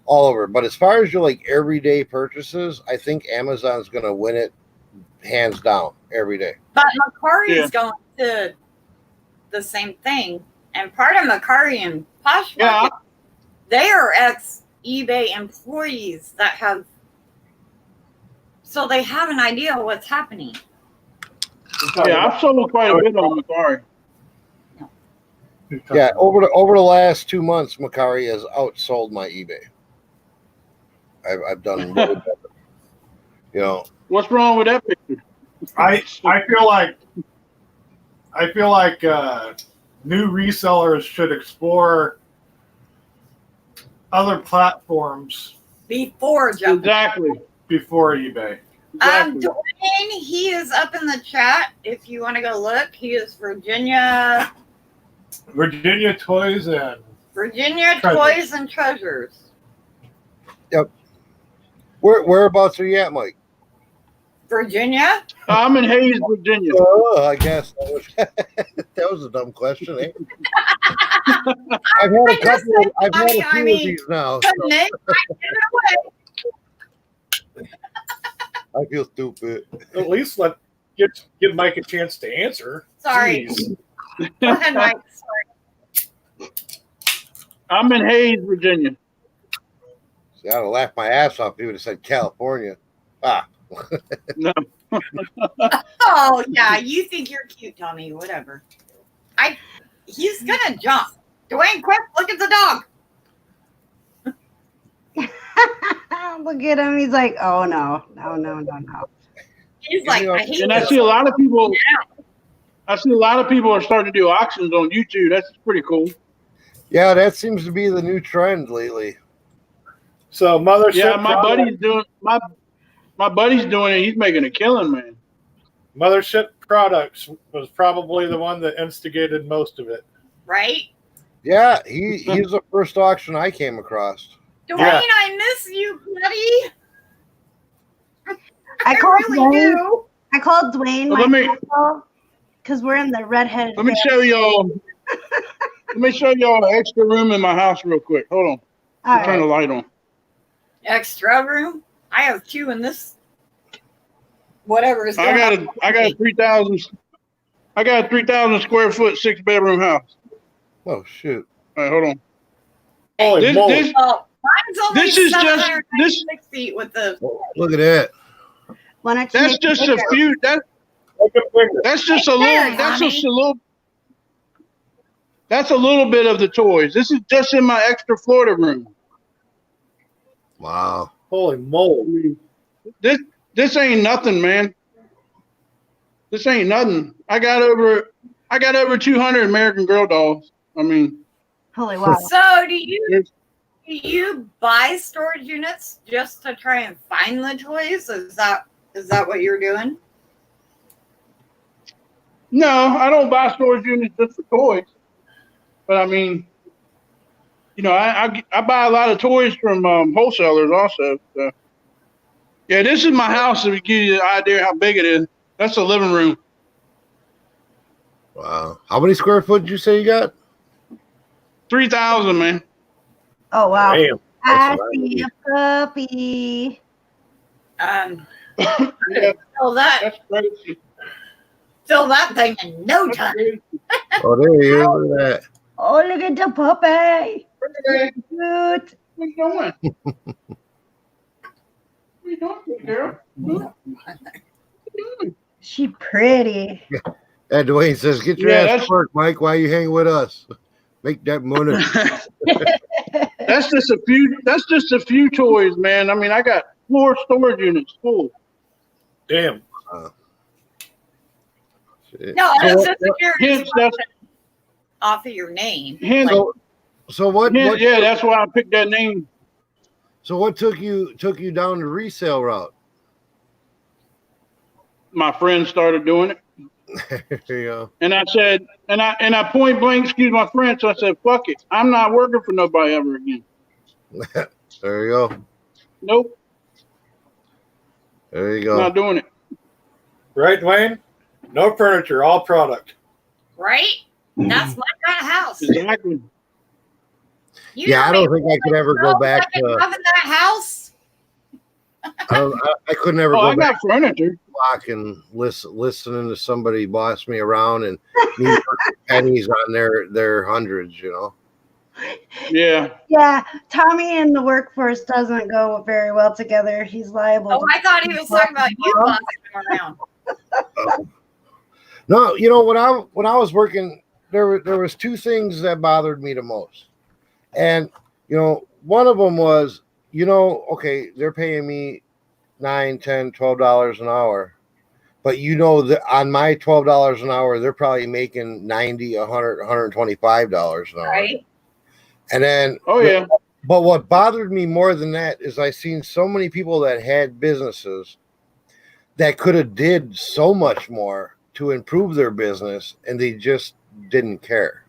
all over. But as far as your like everyday purchases, I think Amazon's going to win it hands down every day. But Macari's going to the same thing. And part of Macari and Poshmark, they are ex-eBay employees that have, so they have an idea of what's happening. Yeah, I've sold quite a bit on Macari. Yeah, over the last 2 months, Macari has outsold my eBay. I've done really better. You know, What's wrong with that picture? I feel like new resellers should explore other platforms Before jumping. Exactly. before eBay. Exactly. Dwayne, he is up in the chat. If you want to go look, he is Virginia Toys and Treasures. Toys and Treasures. Yep. Whereabouts are you at, Mike? Virginia? I'm in Hayes, Virginia. Oh, I guess that was a dumb question. Eh? I've had a couple. I've had a few of these now. So Nick, I feel stupid. at least give Mike a chance to answer. Sorry. Jeez. Go ahead, Mike. Sorry. I'm in Hayes, Virginia. See, I'd have laughed my ass off if you would have said California. No. Oh yeah, you think you're cute, Tommy. Whatever. He's gonna jump. Dwayne, quick, look at the dog. Look at him. He's like, oh no. He's like, I hate And I this. see a lot of people. I see a lot of people are starting to do auctions on YouTube. That's pretty cool. Yeah, that seems to be the new trend lately. So mothership. Yeah, my buddy's doing it. He's making a killing, man. Mothership Products was probably the one that instigated most of it. Right? Yeah, he's the first auction I came across. Dwayne, Yeah. I miss you, buddy. I called really Dwayne. do. I called Dwayne Well, let me- because we're in the redheaded. Let me show y'all. Let me show y'all an extra room in my house real quick. Hold on. All I'll turn the right. light on. Extra room. I have two in this. Whatever is going I on. got a 3,000 square foot 6-bedroom house. Oh shoot! All right, hold on. Holy moly. This Oh, mine's only This is just- 796 feet with the. Look at that. Why don't you that's make just it a bigger? few. That's just a little. That's just a little. That's a little bit of the toys. This is just in my extra Florida room. Wow. Holy moly. This ain't nothing, man. This ain't nothing. I got over 200 American Girl dolls. I mean, Holy wow. So do you buy storage units just to try and find the toys? Is that what you're doing? no, I don't buy storage units just for toys. But I mean, you know, I buy a lot of toys from wholesalers also. So. Yeah, this is my house to give you an idea how big it is. That's the living room. Wow. How many square foot did you say you got? 3,000, man. Oh wow. Damn. I That's see a puppy. Yeah, Fill that that's crazy. thing in no That's time. crazy. Oh, there he is. Look at that. Oh, look at the puppy. Hey, Cute. what you doing? What you doing, girl? What you doing? She pretty. And Dwayne says, "Get your Yeah, ass that's- to work, Mike. Why you hanging with us? Make that money." That's just a few. That's just a few toys, man. I mean, I got 4 storage units full. Damn. Shit. No, So it's what- just a curious Hence, that's off of your name. hence, so what? yeah, that's why I picked that name. So what took you down the resale route? My friend started doing it, There you go. and I said, and I point blank, excuse my French. I said, "Fuck it, I'm not working for nobody ever again." There you go. Nope, There you go. not doing it. Right, Dwayne? No furniture, all product. Right? That's my kind of house. Exactly. You Yeah, I know don't me think I could ever go so back fucking to. loving that house. I could never Oh, go I back got furniture. to block and listening to somebody boss me around and me put pennies on their hundreds. You know. Yeah. Yeah, Tommy in the workforce doesn't go very well together. He's liable. Oh, I thought he was talking about you bossing him around. No, you know when I was working, there was 2 things that bothered me the most, and you know one of them was, you know, okay, they're paying me $9, $10, $12 an hour, but you know that on my $12 an hour, they're probably making $90, $100, $125 an hour, Right? and then Oh yeah. But what bothered me more than that is I seen so many people that had businesses that could have did so much more to improve their business, and they just didn't care.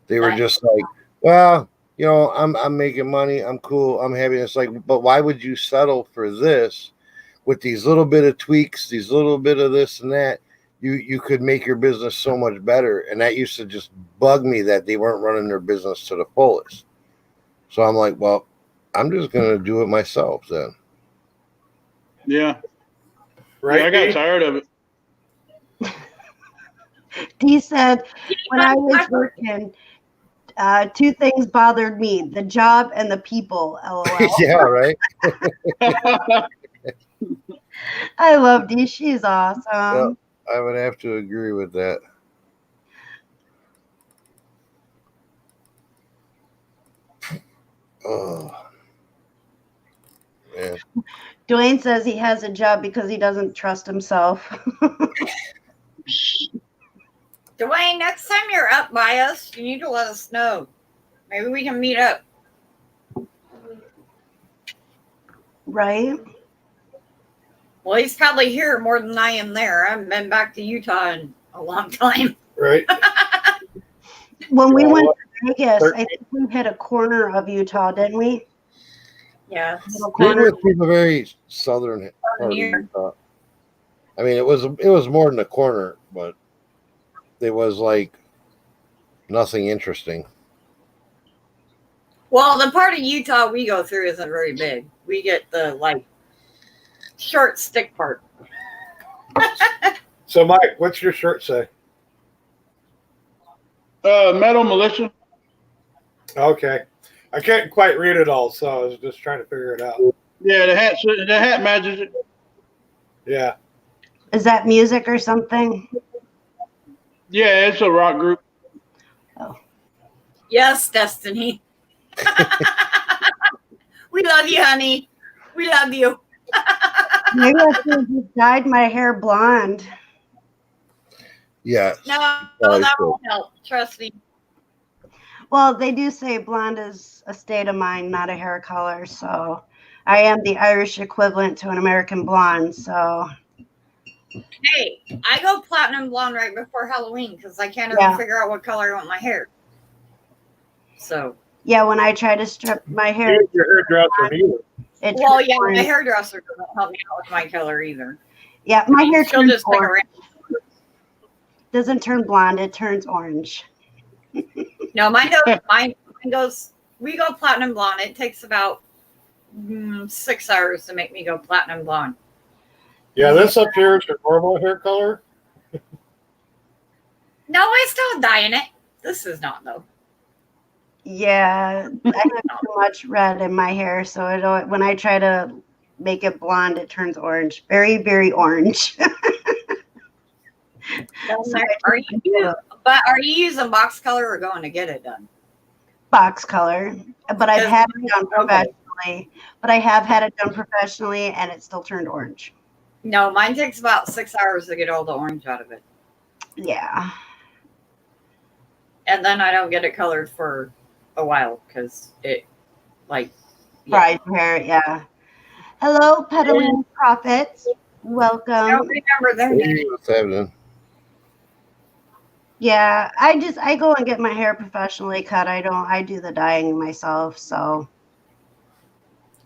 They were Right. just like, well, you know, I'm making money, I'm cool, I'm happy. It's like, but why would you settle for this with these little bit of tweaks, these little bit of this and that? You could make your business so much better. And that used to just bug me that they weren't running their business to the fullest. So I'm like, well, I'm just gonna do it myself then. Yeah. Right? Yeah, I got Dee? tired of it. He said, when I was working, 2 things bothered me: the job and the people. LOL. Yeah, right. I love Dee. She's awesome. Yeah, I would have to agree with that. Oh, man. Dwayne says he has a job because he doesn't trust himself. Dwayne, next time you're up by us, you need to let us know. Maybe we can meet up. Right? Well, he's probably here more than I am there. I haven't been back to Utah in a long time. Right? When we Yeah, went what- to Vegas, I think we hit a corner of Utah, didn't we? Yeah. Little We corner. went through the very southern part of Near. Utah. I mean, it was more than a corner, but it was like nothing interesting. Well, the part of Utah we go through isn't very big. We get the like short stick part. So, Mike, what's your shirt say? Metal Militia. Okay. I can't quite read it all, so I was just trying to figure it out. Yeah, the hat matches it. Yeah. Is that music or something? Yeah, it's a rock group. Yes, Destiny. We love you, honey. We love you. Maybe I should have just dyed my hair blonde. Yes. No, Probably that should. won't help. Trust me. Well, they do say blonde is a state of mind, not a hair color. So I am the Irish equivalent to an American blonde. So Hey, I go platinum blonde right before Halloween because I can't ever Yeah. figure out what color I want my hair. So, yeah, when I try to strip my hair, Here's your hairdresser neither. it well, turns yeah, orange. my hairdresser doesn't help me out with my color either. Yeah, my hair She'll turns just pick orange. around. Doesn't turn blonde; it turns orange. No, mine goes. We go platinum blonde. It takes about 6 hours to make me go platinum blonde. Yeah, this up here is your normal hair color. No, I still dye in it. This is not though. Yeah, I have too much red in my hair, so when I try to make it blonde, it turns orange. Very, very orange. Are you using box color or going to get it done? box color, but I've had it done Okay. professionally. But I have had it done professionally, and it still turned orange. No, mine takes about 6 hours to get all the orange out of it. Yeah. And then I don't get it colored for a while because it, like, Fried hair, yeah. Hello, Pedaling Profits. I Welcome. don't remember their name. Hey, what's happening? Yeah, I go and get my hair professionally cut. I do the dyeing myself, so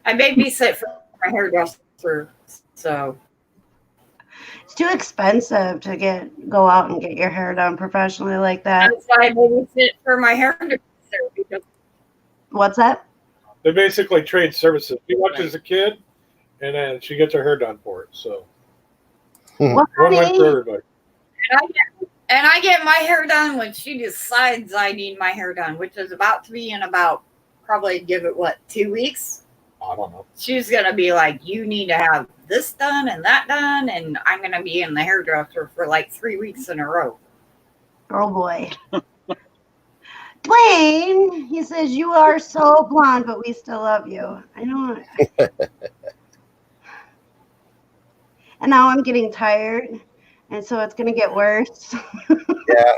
I babysit for my hairdresser, so it's too expensive to go out and get your hair done professionally like that. that's why I babysit for my hairdresser because What's that? They basically trade services. She watches a kid, and then she gets her hair done for it. So What, one win honey? for everybody. and I get my hair done when she decides I need my hair done, which is about to be in about probably give it 2 weeks. I don't know. She's gonna be like, you need to have this done and that done, and I'm gonna be in the hairdresser for like 3 weeks in a row. Oh boy. Dwayne, he says, you are so blonde, but we still love you. I know. And now I'm getting tired, and so it's going to get worse. Yeah,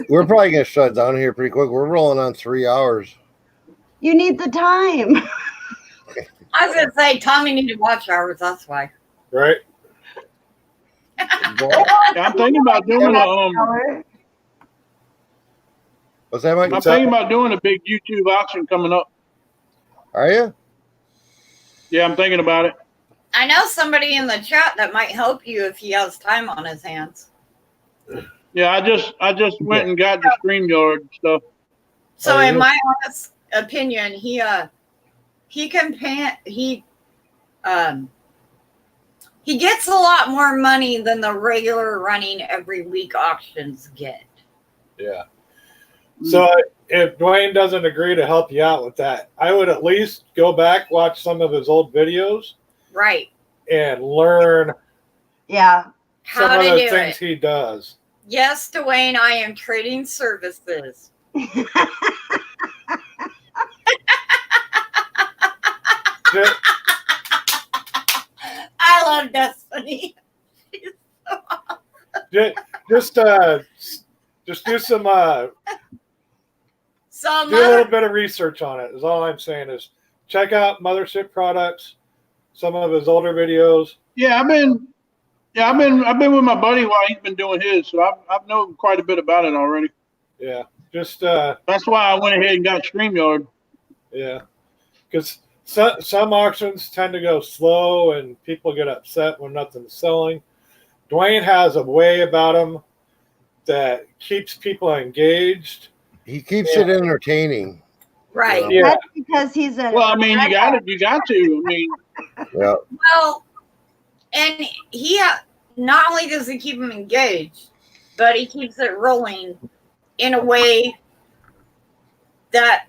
we're probably gonna shut down here pretty quick. We're rolling on 3 hours. You need the time. I was gonna say Tommy needed watch hours, that's why. Right? Yeah, I'm thinking about doing What's that, Mike? I'm thinking about doing a big YouTube auction coming up. Are you? Yeah, I'm thinking about it. I know somebody in the chat that might help you if he has time on his hands. Yeah, I just went and got the StreamYard stuff. So Oh, in yeah. my honest opinion, he gets a lot more money than the regular running every week auctions get. Yeah. So if Dwayne doesn't agree to help you out with that, I would at least go back, watch some of his old videos, Right. and learn Yeah. How some of to the do things it. he does. Yes, Dwayne, I am trading services. Just, I love Destiny. just do some So do a little bit of research on it. Is all I'm saying is check out Mothership Products, some of his older videos. Yeah, I've been with my buddy while he's been doing his, so I've known quite a bit about it already. Yeah, just That's why I went ahead and got StreamYard. yeah, because some auctions tend to go slow and people get upset when nothing's selling. Dwayne has a way about him that keeps people engaged. He keeps it entertaining. right. Yeah. That's because he's a. Well, I mean, you got to. I mean, Yeah. Well, and he not only does he keep them engaged, but he keeps it rolling in a way that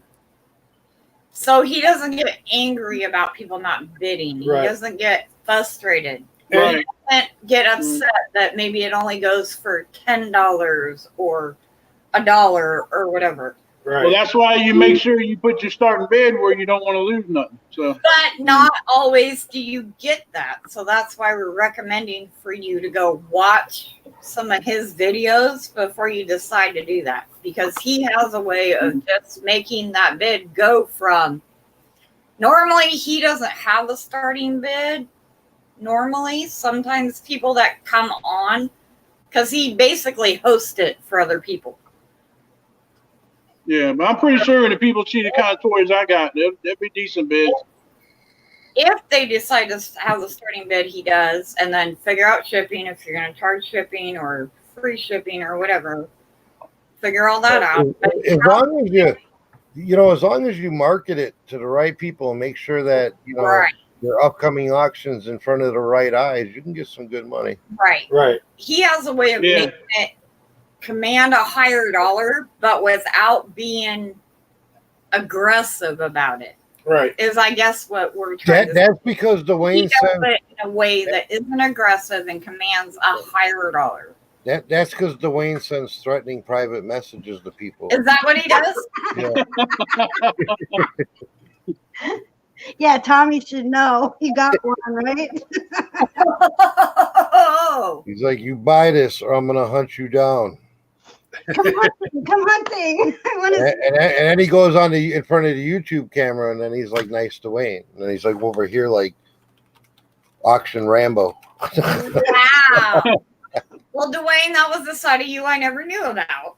so he doesn't get angry about people not bidding. He Right. doesn't get frustrated. right. He doesn't get upset that maybe it only goes for $10 or $1 or whatever. Right. Well, that's why you make sure you put your starting bid where you don't want to lose nothing. So But not always do you get that. So that's why we're recommending for you to go watch some of his videos before you decide to do that. Because he has a way of just making that bid go from normally he doesn't have a starting bid. Normally, sometimes people that come on, because he basically hosts it for other people. yeah, but I'm pretty sure when the people see the kind of toys I got, they'll be decent bids. If they decide to have the starting bid, he does, and then figure out shipping, if you're going to charge shipping or free shipping or whatever. Figure all that out. As long as as long as you market it to the right people and make sure that Right, your upcoming auctions in front of the right eyes, you can get some good money. right. Right. He has a way of Yeah. making it command a higher dollar, but without being aggressive about it. Right. Is I guess what we're trying to say. That's because He Dwayne does said it in a way that isn't aggressive and commands a higher dollar. That's because Dwayne sends threatening private messages to people. Is that what he does? Yeah. Yeah, Tommy should know. He got one, right? Oh, He's like, you buy this or I'm gonna hunt you down. Come hunting. Come hunting. I want to And then he goes on in front of the YouTube camera, and then he's like, nice Dwayne. And then he's like over here like Auction Rambo. wow. Well, Dwayne, that was the side of you I never knew about.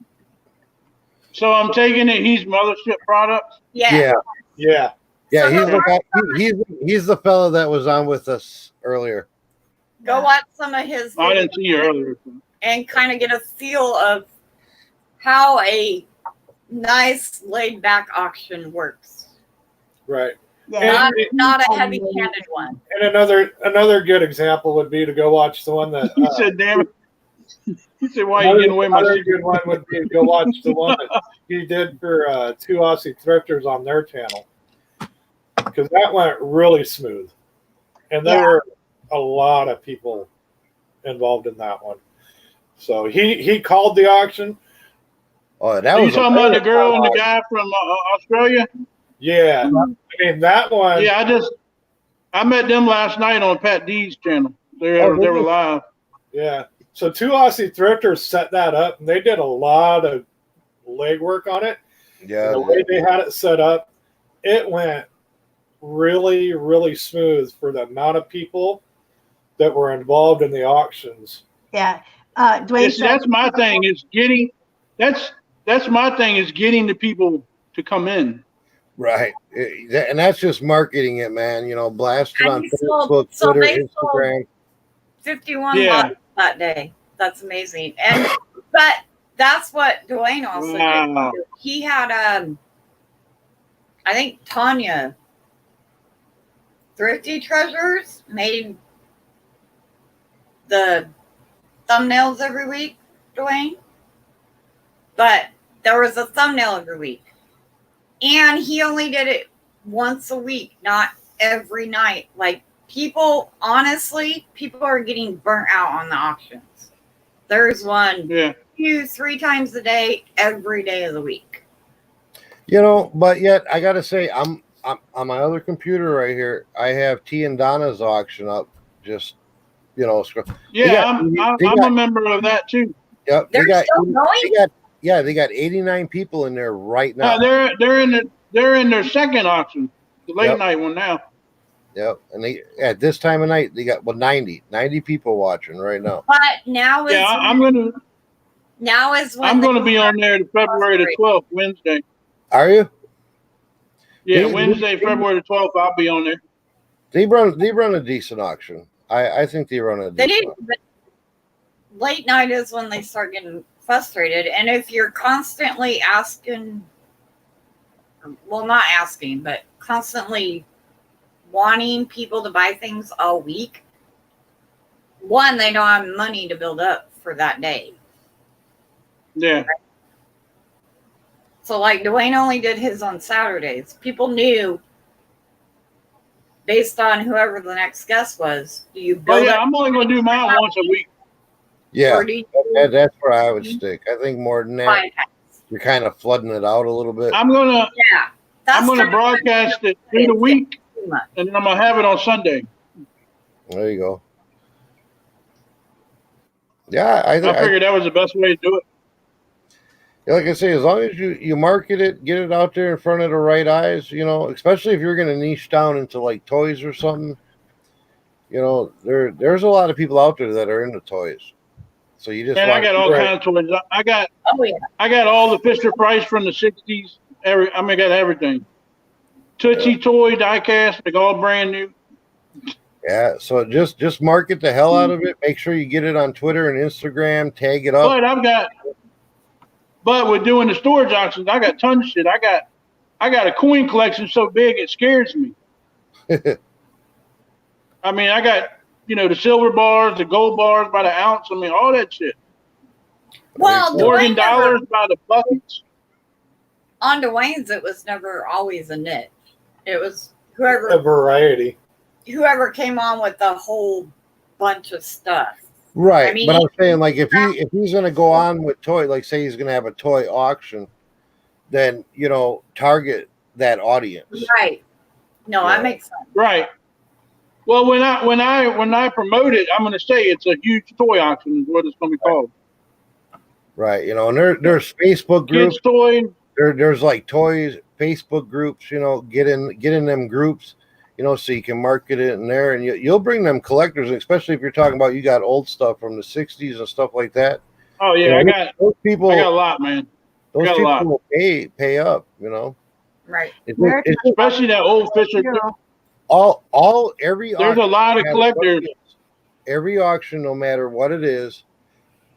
So I'm taking it he's Mothership Products. Yeah. Yeah. Yeah, So he's the the guy, he's the fellow that was on with us earlier. Go watch some of his I didn't see you earlier. and kind of get a feel of how a nice laid back auction works. Right. Yeah. Not a heavy handed one. And another good example would be to go watch the one that He said, "Damn it." He said, "Why are you getting away with my another secret?" good one would be to go watch the one that he did for 2 Aussie thrifters on their channel, because that went really smooth, and there were a lot of people involved in that one. So he called the auction. Oh, that Are you was talking about the girl and the guy from Australia? Yeah, I mean that one. Yeah, I met them last night on Pat D's channel. They were live. Yeah. So 2 Aussie thrifters set that up, and they did a lot of legwork on it. Yeah. The way they had it set up, it went really, really smooth for the amount of people that were involved in the auctions. Yeah. Dwayne See, that's my thing is getting that's my thing is getting the people to come in. Right. And that's just marketing it, man. You know, blast it And on he sold- Facebook, so Twitter, they sold Instagram. 51 Yeah. bottles that day. That's amazing. But that's what Dwayne also Wow. did. He had I think Tanya Thrifty Treasures made the thumbnails every week, Dwayne. But there was a thumbnail every week. And he only did it once a week, not every night. Like people are getting burnt out on the auctions. There's one 2-3 times a day, every day of the week. You know, but yet I gotta say, I'm on my other computer right here. I have T and Donna's auction up. Just Yeah, I'm a member of that too. Yep, They're still going? They got 89 people in there right now. They're in their second auction, the late night one now. Yep, and they at this time of night they got 90 people watching right now. But now is I'm gonna be on there to February the 12th, Wednesday. Are you? Yeah, Wednesday, February the 12th, I'll be on there. They run a decent auction. I think they run a decent auction. But late night is when they start getting frustrated. And if you're constantly asking, well, not asking, but constantly wanting people to buy things all week, one, they don't have money to build up for that day. Yeah. So, like, Dwayne only did his on Saturdays. People knew, based on whoever the next guest was, do you build up? I'm only going to do mine once a week. Yeah, that's where I would stick. I think more than that, you're kind of flooding it out a little bit. I'm gonna broadcast it through the week, and then I'm gonna have it on Sunday. There you go. Yeah, I figured that was the best way to do it. Like I say, as long as you market it, get it out there in front of the right eyes, especially if you're going to niche down into like toys or something, there's a lot of people out there that are into toys. So you just I got all kinds of toys. I got all the Fisher Price from the 60s. I got everything. Tootsie toy, die-cast, like all brand new. Yeah, so just market the hell out of it. Make sure you get it on Twitter and Instagram. Tag it up. But with doing the storage auctions, I got tons of shit. I got a coin collection so big it scares me. I mean, I got the silver bars, the gold bars by the ounce. I mean, all that shit. Well, Morgan dollars by the buckets. On Dwayne's, it was never always a niche. It was whoever a variety. Whoever came on with the whole bunch of stuff. Right, I mean, but I'm saying like if he's gonna go on with toy, like say he's gonna have a toy auction, then target that audience. right. No, Yeah. that makes sense. Right. Well, when I promote it, I'm going to say it's a huge toy auction is what it's going to be called. Right, and there's Facebook groups. Kids toy. There's like toys Facebook groups. Get in them groups. So you can market it in there, and you'll bring them collectors, especially if you're talking about you got old stuff from the '60s and stuff like that. Oh yeah, I got people. I got a lot, man. Those got a people lot. will pay up. Right. Especially that old Fisher. Every There's a lot of collectors. Every auction, no matter what it is,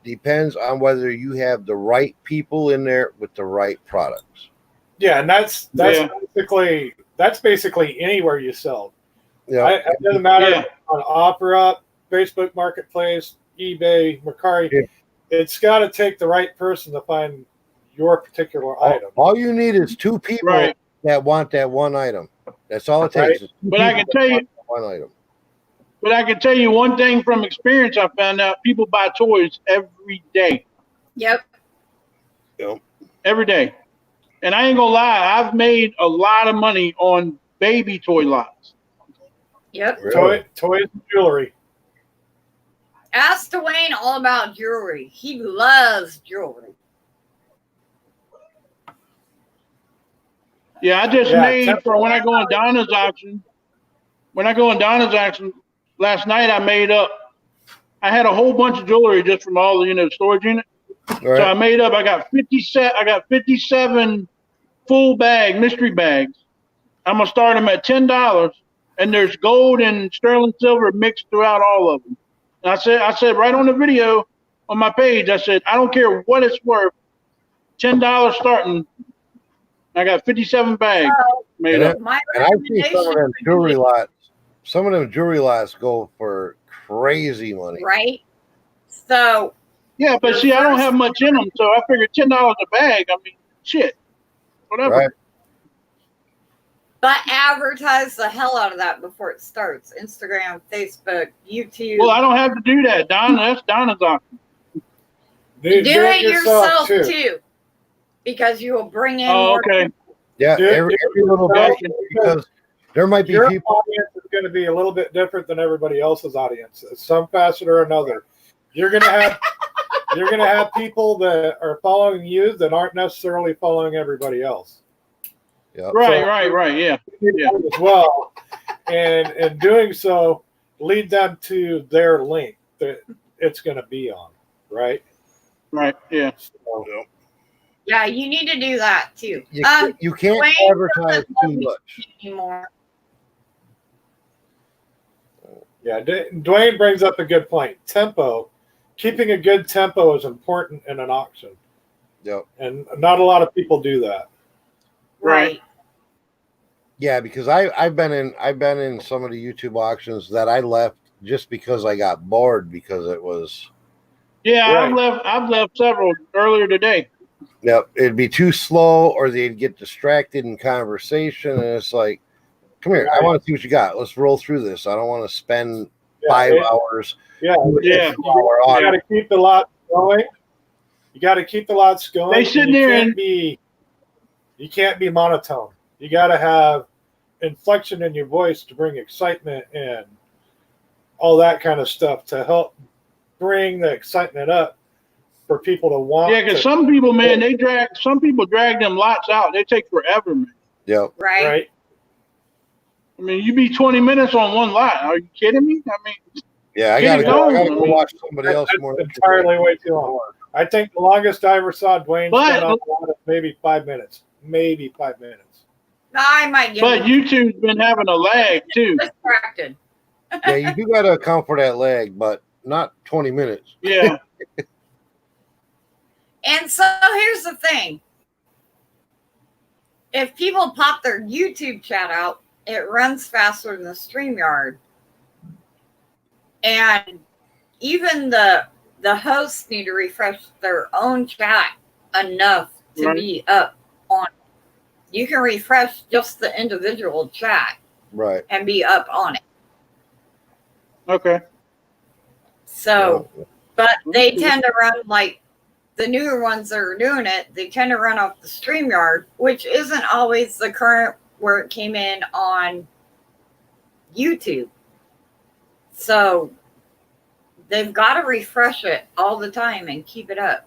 depends on whether you have the right people in there with the right products. Yeah, and that's basically anywhere you sell. Yeah, it doesn't matter on Opera, Facebook Marketplace, eBay, Mercari. Yeah. It's got to take the right person to find your particular item. All you need is two people that want that one item. That's all it takes. But I can tell you one item. But I can tell you one thing from experience. I found out people buy toys every day. Yep. Every day. And I ain't gonna lie, I've made a lot of money on baby toy lots. Yep. Really? Toys and jewelry. Ask Dwayne all about jewelry. He loves jewelry. Yeah, I just made for when I go on Donna's auction. When I go on Donna's auction, last night I had a whole bunch of jewelry just from all the storage unit. Right. So I got 57 full bag mystery bags. I'm gonna start them at $10, and there's gold and sterling silver mixed throughout all of them. And I said right on the video on my page, I said I don't care what it's worth, $10 starting. I got 57 bags made up. And I've seen some of them jewelry lots. Some of them jewelry lots go for crazy money. Right. So. Yeah, but see, I don't have much in them, so I figured $10 a bag. I mean, shit, whatever. Right. But advertise the hell out of that before it starts. Instagram, Facebook, YouTube. Well, I don't have to do that, Donna. That's Donna's option. Do it yourself too, because you will bring in. Oh, okay. Yeah, every little bit, because there might be your people. Audience is going to be a little bit different than everybody else's audience. Some facet or another. You're going to have people that are following you that aren't necessarily following everybody else. Yep. Right. Yeah. As well, and in doing so, lead them to their link that it's going to be on. Right. Right. Yeah. So, yeah, you need to do that too. You can't Dwayne advertise too much anymore. Yeah, Dwayne brings up a good point. Tempo. Keeping a good tempo is important in an auction. Yep. And not a lot of people do that. Right. Yeah, because I've been in some of the YouTube auctions that I left just because I got bored because it was. Yeah, right. I've left several earlier today. Yep, it'd be too slow, or they'd get distracted in conversation, and it's like, come here, I want to see what you got. Let's roll through this. I don't want to spend 5 hours. Yeah. You got to keep the lots going. They sit there and you can't be monotone. You got to have inflection in your voice to bring excitement and all that kind of stuff to help bring the excitement up for people to want. Yeah, because some people, man, drag them lots out. They take forever, man. Yep. Right. I mean, you be 20 minutes on one lot. Are you kidding me? I mean, yeah, I gotta go watch somebody else more. Entirely way too long. I think the longest I ever saw Dwayne spend on a lot is maybe 5 minutes. Maybe 5 minutes. I might get. But YouTube's been having a lag too. Distracted. Yeah, you do gotta account for that lag, but not 20 minutes. Yeah. And so here's the thing. If people pop their YouTube chat out, it runs faster than the StreamYard. And even the hosts need to refresh their own chat enough to be up on it. You can refresh just the individual chat and be up on it. Okay. So, but they tend to run like the newer ones that are doing it, they tend to run off the StreamYard, which isn't always the current where it came in on YouTube. So they've got to refresh it all the time and keep it up.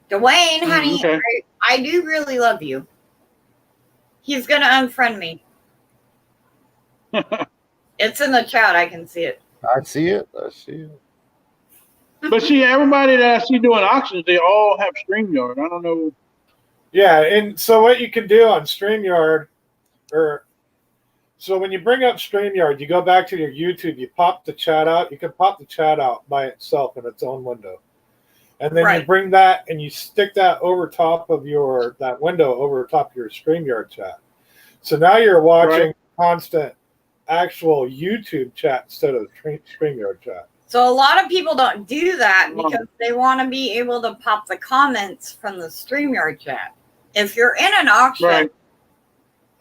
Dwayne, honey, okay. I do really love you. He's going to unfriend me. It's in the chat. I can see it. I see it. But see, everybody that I see doing auctions, they all have StreamYard. I don't know. Yeah, and so what you can do on StreamYard, so when you bring up StreamYard, you go back to your YouTube, you pop the chat out. You can pop the chat out by itself in its own window. And then you bring that and you stick that over top of that window over top of your StreamYard chat. So now you're watching constant actual YouTube chat instead of StreamYard chat. So a lot of people don't do that because they want to be able to pop the comments from the StreamYard chat. If you're in an auction,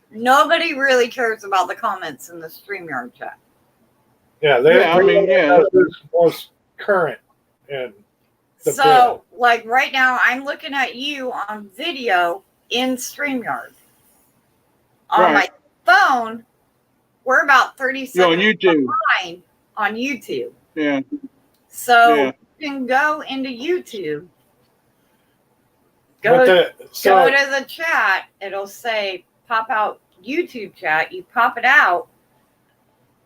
nobody really cares about the comments in the StreamYard chat. Yeah, it's most current and so like right now I'm looking at you on video in StreamYard. On my phone, we're about 30 seconds behind on YouTube. Yeah. So you can go into YouTube. Go to the chat. It'll say pop out YouTube chat. You pop it out.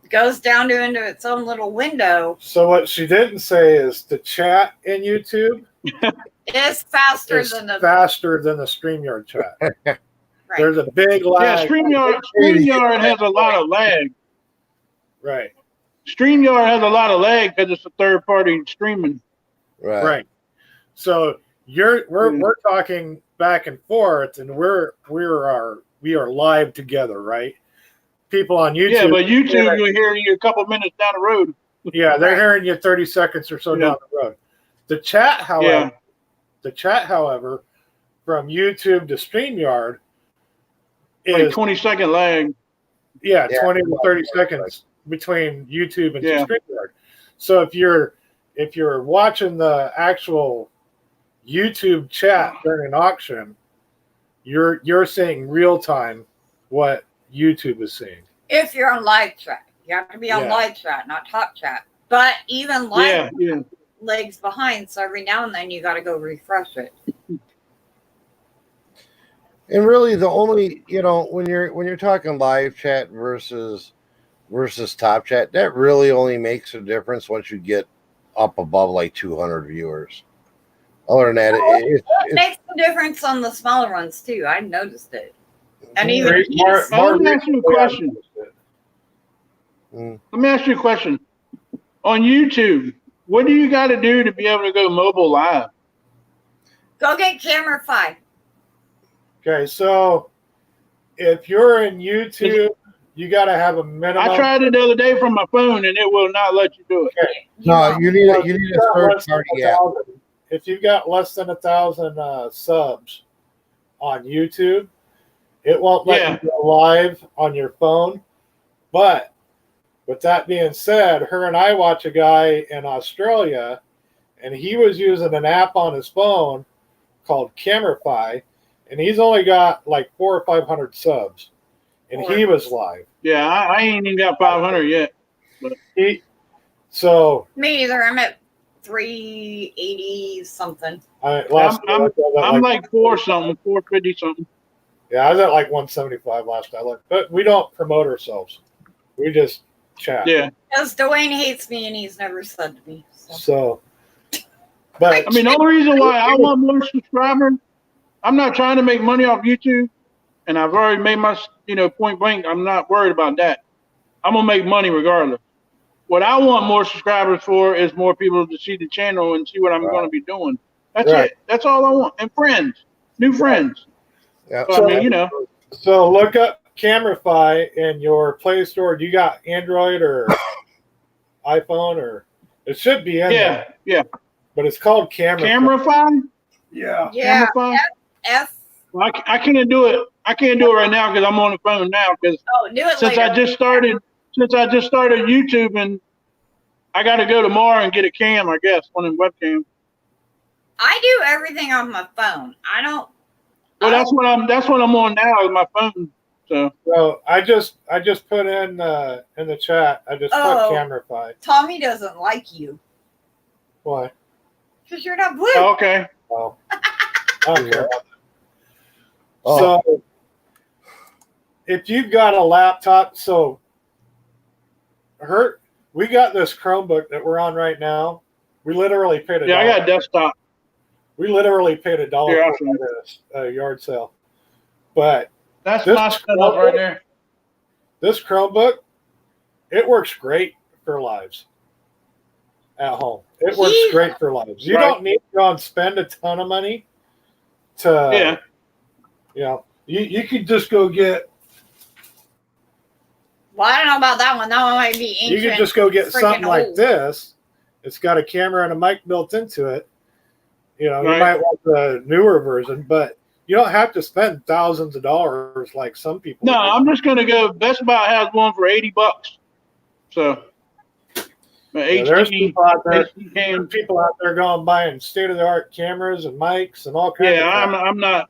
Goes down into its own little window. So what she didn't say is the chat in YouTube is faster than the StreamYard chat. There's a big lag. Yeah, StreamYard has a lot of lag. Right. StreamYard has a lot of lag because it's a third party streaming. Right. So we're talking back and forth, and we are live together, right? People on YouTube. Yeah, but YouTube will hear you a couple minutes down the road. Yeah, they're hearing you 30 seconds or so down the road. The chat, however, from YouTube to StreamYard is like 20-second lag. Yeah, 20 to 30 seconds between YouTube and StreamYard. So if you're watching the actual YouTube chat during an auction, you're seeing real time what YouTube is seeing. If you're on live chat, you have to be on live chat, not top chat. But even live lags behind, so every now and then you got to go refresh it. And really, the only when you're talking live chat versus top chat, that really only makes a difference once you get up above like 200 viewers. Other than that, it makes a difference on the smaller ones too. I noticed it. And even let me ask you a question. Let me ask you a question. On YouTube, what do you got to do to be able to go mobile live? Go get Camera 5. Okay, so if you're in YouTube, you got to have a minimum. I tried it the other day from my phone, and it will not let you do it. Okay. No, you need a third party app. If you've got less than 1,000 subs on YouTube, it won't let you go live on your phone. But with that being said, her and I watch a guy in Australia, and he was using an app on his phone called Camerify, and he's only got like 400 or 500 subs, and he was live. Yeah, I ain't even got 500 yet. But me either. I'm at 380 something. I'm like 450 something. Yeah, I was at like 175 last I looked. But we don't promote ourselves. We just chat. Yeah. Because Dwayne hates me and he's never said to me. So but I mean, the only reason why I want more subscribers, I'm not trying to make money off YouTube, and I've already made my point blank. I'm not worried about that. I'm gonna make money regardless. What I want more subscribers for is more people to see the channel and see what I'm going to be doing. That's it. That's all I want. And friends, new friends. Yeah. So, I mean, So look up Camerify in your Play Store. Do you got Android or iPhone, or it should be in there. Yeah. But it's called Camerify. Yeah. Yeah. Well, I can't do it. I can't do it right now because I'm on the phone now. Because do it since later. I just started YouTube, and I got to go tomorrow and get a cam, I guess, one of them webcams. I do everything on my phone. I don't. Well, that's what I'm on now is my phone. So I just put in the chat. I just put Camerify. Tommy doesn't like you Why? because you're not blue. oh, okay. Oh. Okay. Oh. So if you've got a laptop, we got this Chromebook that we're on right now. We literally paid I got a desktop. We literally paid $1 for this yard sale. But that's my setup right there. This Chromebook, it works great for lives at home. It works great for lives. You don't need to go and spend a ton of money to, you could just go get. Well, I don't know about that one. That one might be ancient. You could just go get something like old. this. It's got a camera and a mic built into it. You might want the newer version, but you don't have to spend thousands of dollars like some people. No, I'm just going to go. Best Buy has one for $80. So, there's people out there going buying state of the art cameras and mics and all kinds. Yeah, I'm not.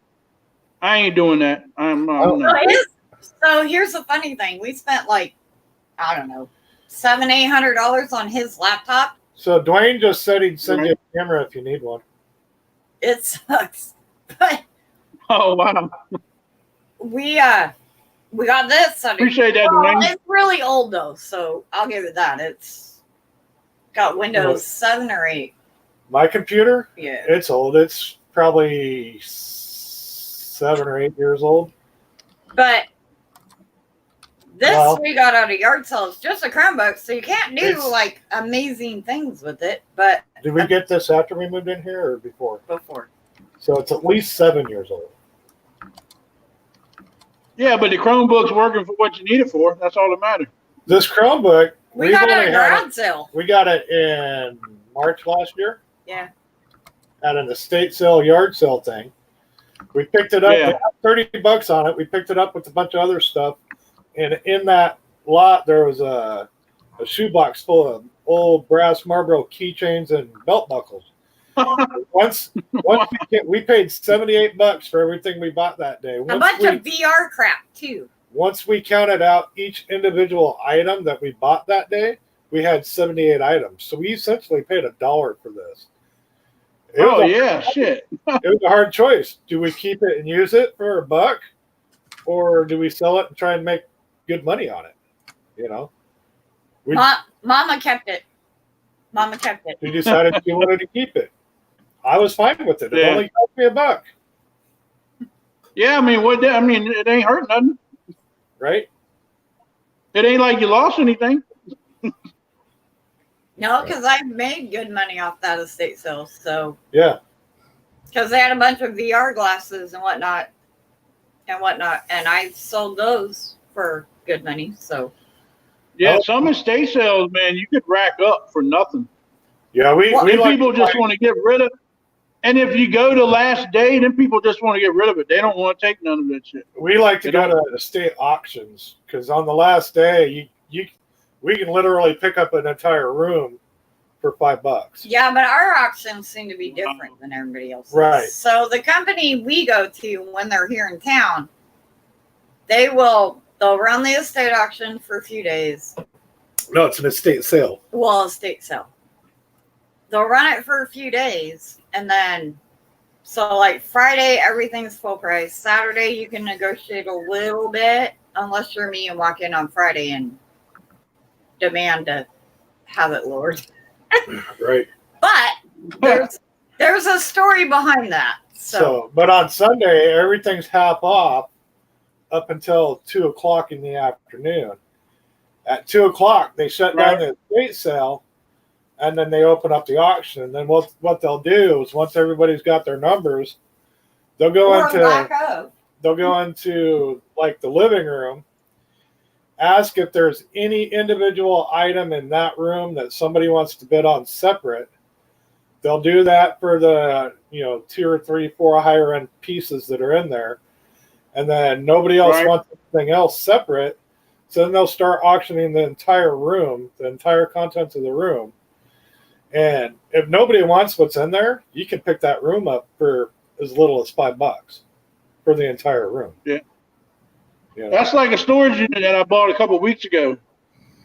I ain't doing that. I'm not. So here's the funny thing: we spent like, I don't know, $700-800 on his laptop. So Dwayne just said he'd send you a camera if you need one. It sucks, but oh wow, we got this. Appreciate that, Dwayne. It's really old though, so I'll give it that. It's got Windows 7 or 8. My computer, yeah, it's old. It's probably 7 or 8 years old. But this we got out of yard sales, just a Chromebook, so you can't do like amazing things with it. But did we get this after we moved in here or before? Before. So it's at least 7 years old. Yeah, but the Chromebook's working for what you need it for. That's all that matters. This Chromebook, we got it at a garage sale. We got it in March last year. Yeah. At an estate sale, yard sale thing. We picked it up. Yeah. $30 on it. We picked it up with a bunch of other stuff. And in that lot, there was a shoebox full of old brass Marlboro keychains and belt buckles. once we paid $78 for everything we bought that day. A bunch of VR crap too. Once we counted out each individual item that we bought that day, we had 78 items. So we essentially paid $1 for this. Shit. It was a hard choice. Do we keep it and use it for $1, or do we sell it and try and make good money on it? Mama kept it. We decided we wanted to keep it. I was fine with it. It only cost me $1. Yeah, I mean, it ain't hurt nothing, right? It ain't like you lost anything. No, because I made good money off that estate sale. So yeah, because they had a bunch of VR glasses and whatnot, and I sold those for good money. So yeah, some estate sales, man, you could rack up for nothing. Yeah, people just want to get rid of. And if you go to last day, then people just want to get rid of it. They don't want to take none of that shit. We like to go to estate auctions because on the last day, we can literally pick up an entire room for $5. Yeah, but our auctions seem to be different than everybody else's. Right. So the company we go to when they're here in town, they'll run the estate auction for a few days. No, it's an estate sale. Well, estate sale. They'll run it for a few days, and then so like Friday everything's full price. Saturday you can negotiate a little bit, unless you're me and walk in on Friday and demand to have it lowered. Right. But there's a story behind that. So but on Sunday everything's half off up until 2:00 in the afternoon. At 2:00 they shut down the estate sale, and then they open up the auction. And then what they'll do is once everybody's got their numbers, they'll go into like the living room, ask if there's any individual item in that room that somebody wants to bid on separate. They'll do that for the 2 or 3, 4 higher end pieces that are in there, and then nobody else wants anything else separate. So then they'll start auctioning the entire room, the entire contents of the room. And if nobody wants what's in there, you can pick that room up for as little as $5 for the entire room. Yeah. You know? That's like a storage unit that I bought a couple of weeks ago.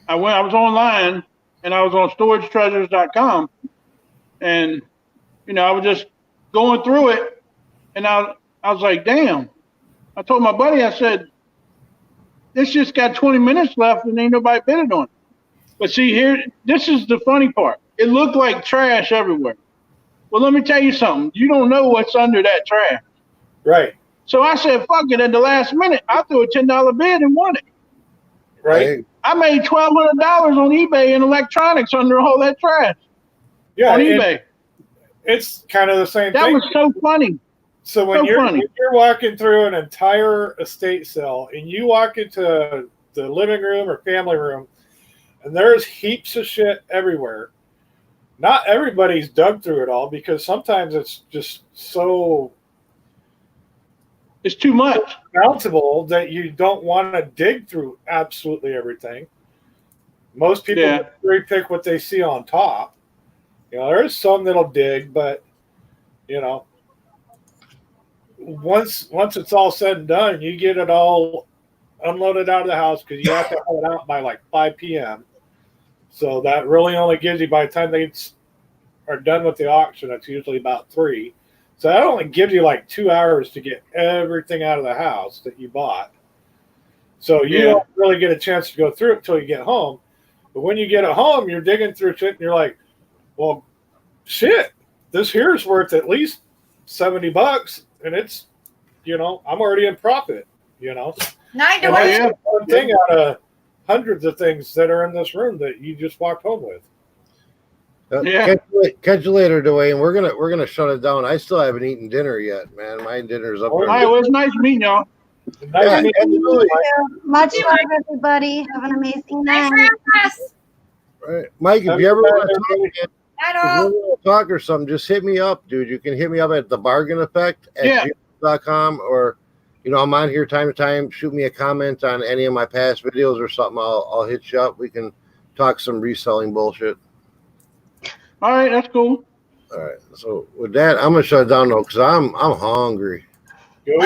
I was online and I was on storagetreasures.com, and I was just going through it, and I was like, damn. I told my buddy, I said, this just got 20 minutes left and ain't nobody bidding on it. But see, this is the funny part. It looked like trash everywhere. Well, let me tell you something. You don't know what's under that trash. Right. So I said, fuck it. At the last minute, I threw a $10 bid and won it. Right. I made $1,200 on eBay in electronics under all that trash. Yeah. On eBay. It's kind of the same thing. That was so funny. So when you're walking through an entire estate sale and you walk into the living room or family room and there's heaps of shit everywhere, not everybody's dug through it all because sometimes it's just so... It's too much. Bountiful that you don't want to dig through absolutely everything. Most people cherry pick what they see on top. There's some that'll dig, but once it's all said and done, you get it all unloaded out of the house because you have to have it out by like 5 p.m. So that really only gives you, by the time they are done with the auction, it's usually about 3. So that only gives you like 2 hours to get everything out of the house that you bought. So you don't really get a chance to go through it until you get home. But when you get it home, you're digging through shit and you're like, well, shit, this here is worth at least $70. And it's, I'm already in profit, Neither And that's one thing out of hundreds of things that are in this room that you just walked home with. Catch you later, Dwayne. We're gonna shut it down. I still haven't eaten dinner yet, man. My dinner's up. All right, well, it's nice meeting y'all. Much love, everybody. Have an amazing night. Right. Mike, if you ever want to talk or something, just hit me up, dude. You can hit me up at thebargaineffect@gmail.com, or I'm on here time to time. Shoot me a comment on any of my past videos or something. I'll hit you up. We can talk some reselling bullshit. All right, that's cool. All right. So with that, I'm gonna shut it down though, because I'm hungry. Go eat.